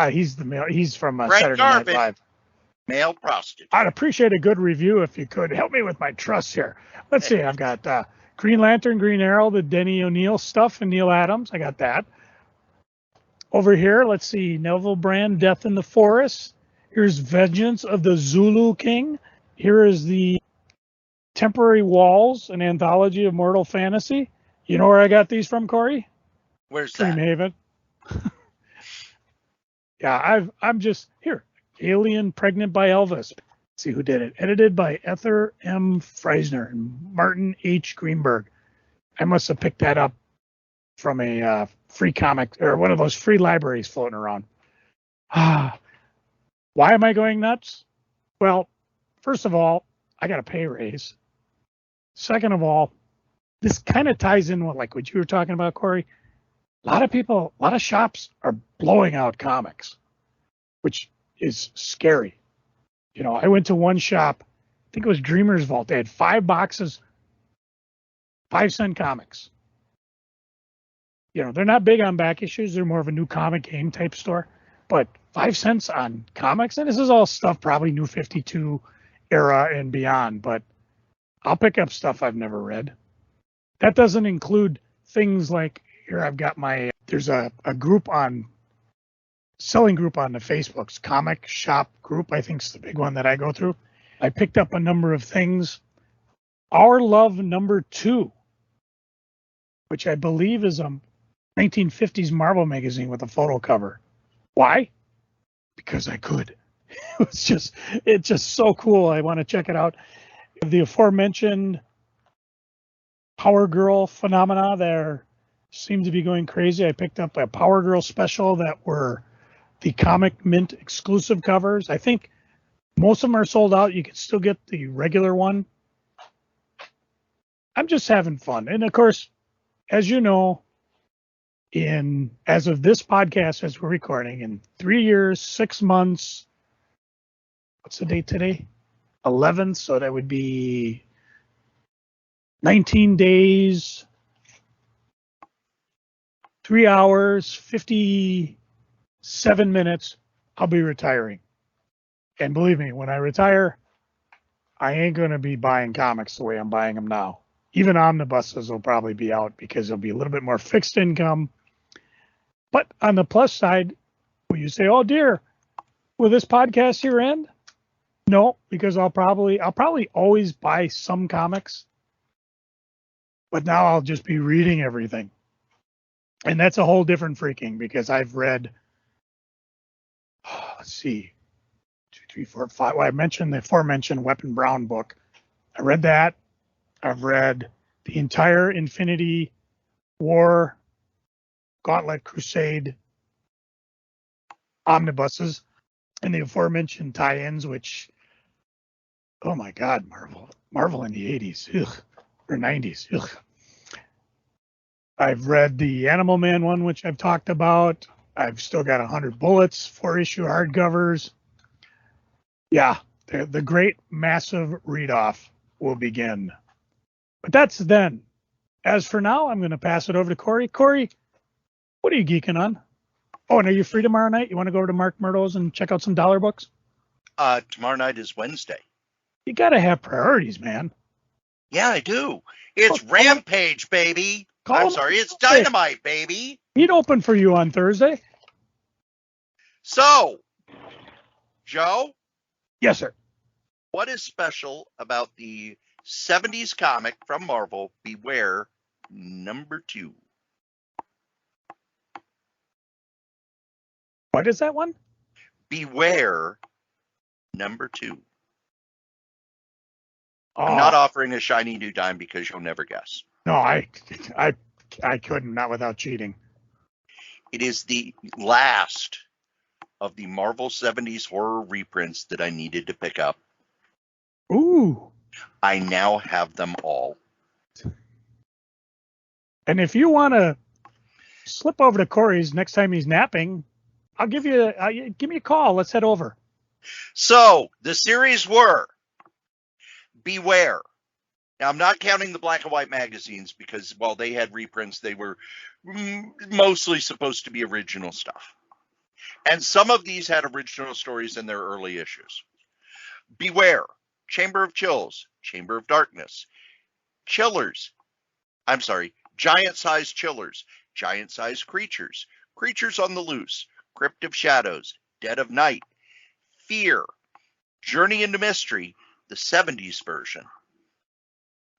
[SPEAKER 1] He's the male. He's from
[SPEAKER 2] Fred
[SPEAKER 1] Saturday
[SPEAKER 2] Garvin,
[SPEAKER 1] Night Live.
[SPEAKER 2] Male prostitute.
[SPEAKER 1] I'd appreciate a good review if you could. Help me with my trust here. Let's see. I've got Green Lantern, Green Arrow, the Denny O'Neil stuff, and Neil Adams. I got that. Over here, let's see. Neville Brand, Death in the Forest. Here's Vengeance of the Zulu King. Here is the Temporary Walls, an anthology of mortal fantasy. You know where I got these from, Cory?
[SPEAKER 2] Where's that?
[SPEAKER 1] Dreamhaven. Yeah, I'm just here. Alien Pregnant by Elvis. Let's see who did it. Edited by Ether M. Freisner and Martin H. Greenberg. I must have picked that up from a free comic or one of those free libraries floating around. Why am I going nuts? Well, first of all, I got a pay raise. Second of all, this kind of ties in with like what you were talking about, Cory. A lot of shops are blowing out comics, which is scary. You know, I went to one shop, I think it was Dreamer's Vault. They had 5 boxes, 5-cent comics. You know, they're not big on back issues. They're more of a new comic game type store. But 5 cents on comics, and this is all stuff probably New 52 era and beyond, but I'll pick up stuff I've never read. That doesn't include things like, here I've got there's a selling group on the Facebook's comic shop group, I think is the big one that I go through. I picked up a number of things. Our Love #2, which I believe is a 1950s Marvel magazine with a photo cover. Why? Because I could. It's just so cool. I want to check it out. The aforementioned Power Girl phenomena there seem to be going crazy. I picked up a Power Girl special that were the Comic Mint exclusive covers. I think most of them are sold out. You can still get the regular one. I'm just having fun. And of course, as you know, as of this podcast, as we're recording, in 3 years, 6 months, what's the date today? 11th, so that would be 19 days, 3 hours, 57 minutes, I'll be retiring. And believe me, when I retire, I ain't going to be buying comics the way I'm buying them now. Even omnibuses will probably be out because there'll be a little bit more fixed income. But on the plus side, when you say, oh dear, Will this podcast here end? No, because I'll probably always buy some comics, but now I'll just be reading everything. And that's a whole different freaking, because I've read, let's see, 2, 3, 4, 5. Well, I mentioned the aforementioned Weapon Brown book. I read that. I've read the entire Infinity War Gauntlet Crusade omnibuses and the aforementioned tie-ins, which, oh my God, Marvel in the 80s, or 90s. I've read the Animal Man one, which I've talked about. I've still got 100 Bullets, 4-issue hardcovers. Yeah, the great massive read-off will begin. But that's then. As for now, I'm going to pass it over to Cory. Cory, what are you geeking on? Oh, and are you free tomorrow night? You want to go over to Mark Murdo's and check out some dollar books?
[SPEAKER 2] Tomorrow night is Wednesday.
[SPEAKER 1] You got to have priorities, man.
[SPEAKER 2] Yeah, I do. It's Rampage, baby. It's Dynamite, baby.
[SPEAKER 1] He'd open for you on Thursday.
[SPEAKER 2] So, Joe?
[SPEAKER 1] Yes, sir.
[SPEAKER 2] What is special about the 70s comic from Marvel, Beware #2?
[SPEAKER 1] What is that one?
[SPEAKER 2] Beware #2. I'm not offering a shiny new dime because you'll never guess.
[SPEAKER 1] No, I couldn't, not without cheating.
[SPEAKER 2] It is the last of the Marvel 70s horror reprints that I needed to pick up.
[SPEAKER 1] Ooh.
[SPEAKER 2] I now have them all.
[SPEAKER 1] And if you want to slip over to Cory's next time he's napping, I'll give me a call. Let's head over.
[SPEAKER 2] So the series were Beware. Now, I'm not counting the black and white magazines because while they had reprints, they were mostly supposed to be original stuff. And some of these had original stories in their early issues. Beware, Chamber of Chills, Chamber of Darkness, giant-sized chillers, giant-sized creatures, creatures on the loose, Crypt of Shadows, Dead of Night, Fear, Journey into Mystery, the 70s version,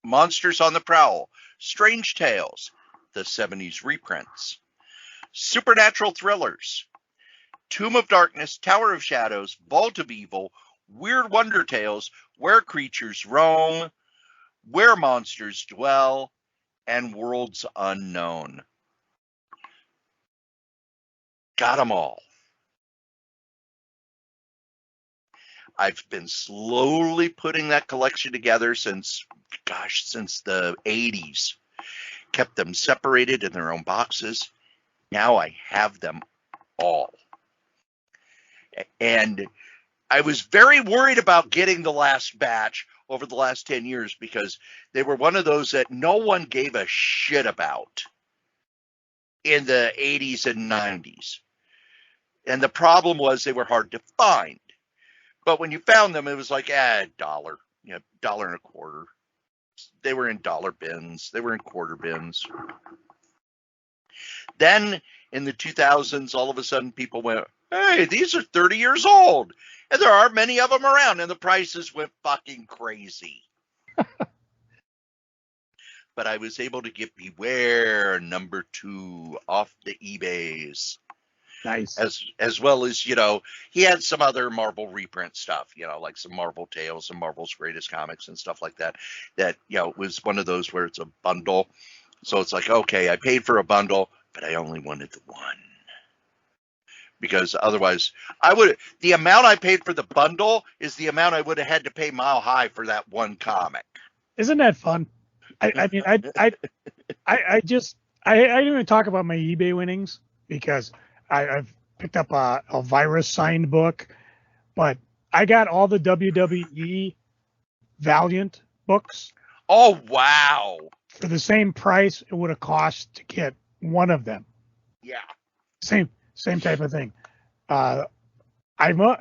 [SPEAKER 2] Monsters on the Prowl, Strange Tales, the 70s reprints, Supernatural Thrillers, Tomb of Darkness, Tower of Shadows, Vault of Evil, Weird Wonder Tales, Where Creatures Roam, Where Monsters Dwell, and Worlds Unknown. Got them all. I've been slowly putting that collection together since the 80s. Kept them separated in their own boxes. Now I have them all. And I was very worried about getting the last batch over the last 10 years because they were one of those that no one gave a shit about in the 80s and 90s. And the problem was they were hard to find. But when you found them, it was like, $1, $1.25. They were in dollar bins. They were in quarter bins. Then in the 2000s, all of a sudden people went, hey, these are 30 years old. And there aren't many of them around. And the prices went fucking crazy. But I was able to get Beware #2 off the eBays.
[SPEAKER 1] Nice.
[SPEAKER 2] As well as, he had some other Marvel reprint stuff, like some Marvel Tales and Marvel's Greatest Comics and stuff like that. That, was one of those where it's a bundle. So it's like, okay, I paid for a bundle, but I only wanted the one. Because otherwise, the amount I paid for the bundle is the amount I would have had to pay Mile High for that one comic.
[SPEAKER 1] Isn't that fun? I mean, I didn't even talk about my eBay winnings because I've picked up a virus signed book, but I got all the WWE Valiant books.
[SPEAKER 2] Oh, wow.
[SPEAKER 1] For the same price it would have cost to get one of them.
[SPEAKER 2] Yeah.
[SPEAKER 1] Same type of thing. And what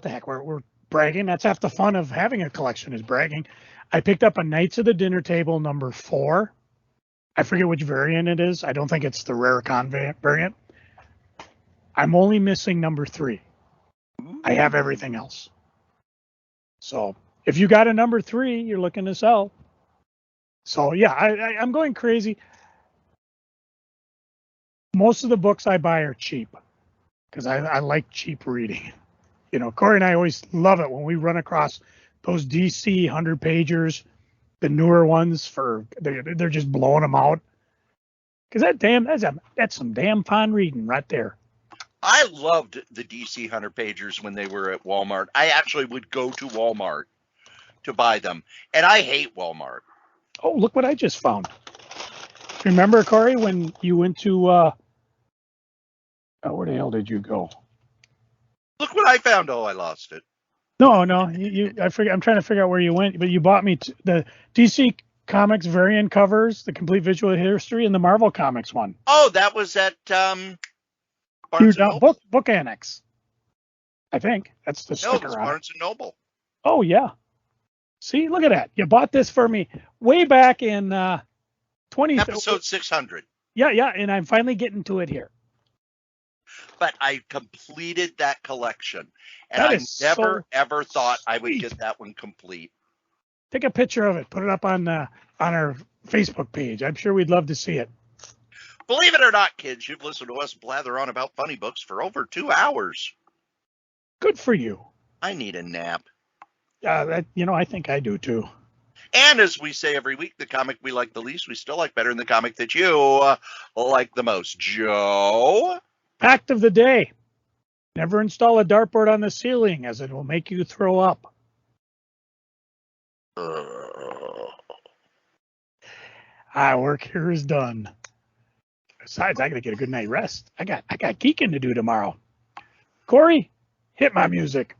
[SPEAKER 1] the heck, we're bragging. That's half the fun of having a collection is bragging. I picked up a Knights of the Dinner Table #4. I forget which variant it is. I don't think it's the Raricon variant. I'm only missing #3. I have everything else. So if you got a number 3, you're looking to sell. So yeah, I'm going crazy. Most of the books I buy are cheap because I like cheap reading. You know, Cory and I always love it when we run across those DC 100-pagers, the newer ones they're just blowing them out. Because that's some damn fun reading right there.
[SPEAKER 2] I loved the DC 100-pagers when they were at Walmart. I actually would go to Walmart to buy them, and I hate Walmart.
[SPEAKER 1] Oh, look what I just found. Remember, Cory, when you went to where the hell did you go?
[SPEAKER 2] Look what I found. Oh, I lost it.
[SPEAKER 1] No, I forget. I'm trying to figure out where you went, but you bought me the DC Comics variant covers, the complete visual history, and the Marvel Comics one.
[SPEAKER 2] Oh, that was at Barnes & Noble.
[SPEAKER 1] Book Annex. I think that's the sticker.
[SPEAKER 2] No, it's Barnes & Noble.
[SPEAKER 1] Oh yeah. See, look at that. You bought this for me way back in
[SPEAKER 2] Episode 600.
[SPEAKER 1] Yeah, and I'm finally getting to it here.
[SPEAKER 2] But I completed that collection, and I never ever thought I would get that one complete.
[SPEAKER 1] Take a picture of it, put it up on our Facebook page. I'm sure we'd love to see it.
[SPEAKER 2] Believe it or not, kids, you've listened to us blather on about funny books for over 2 hours.
[SPEAKER 1] Good for you.
[SPEAKER 2] I need a nap.
[SPEAKER 1] I think I do too.
[SPEAKER 2] And as we say every week, the comic we like the least, we still like better than the comic that you like the most. Joe?
[SPEAKER 1] Fact of the day. Never install a dartboard on the ceiling, as it will make you throw up. Work here is done. Besides, I got to get a good night rest. I got geeking to do tomorrow. Cory, hit my music.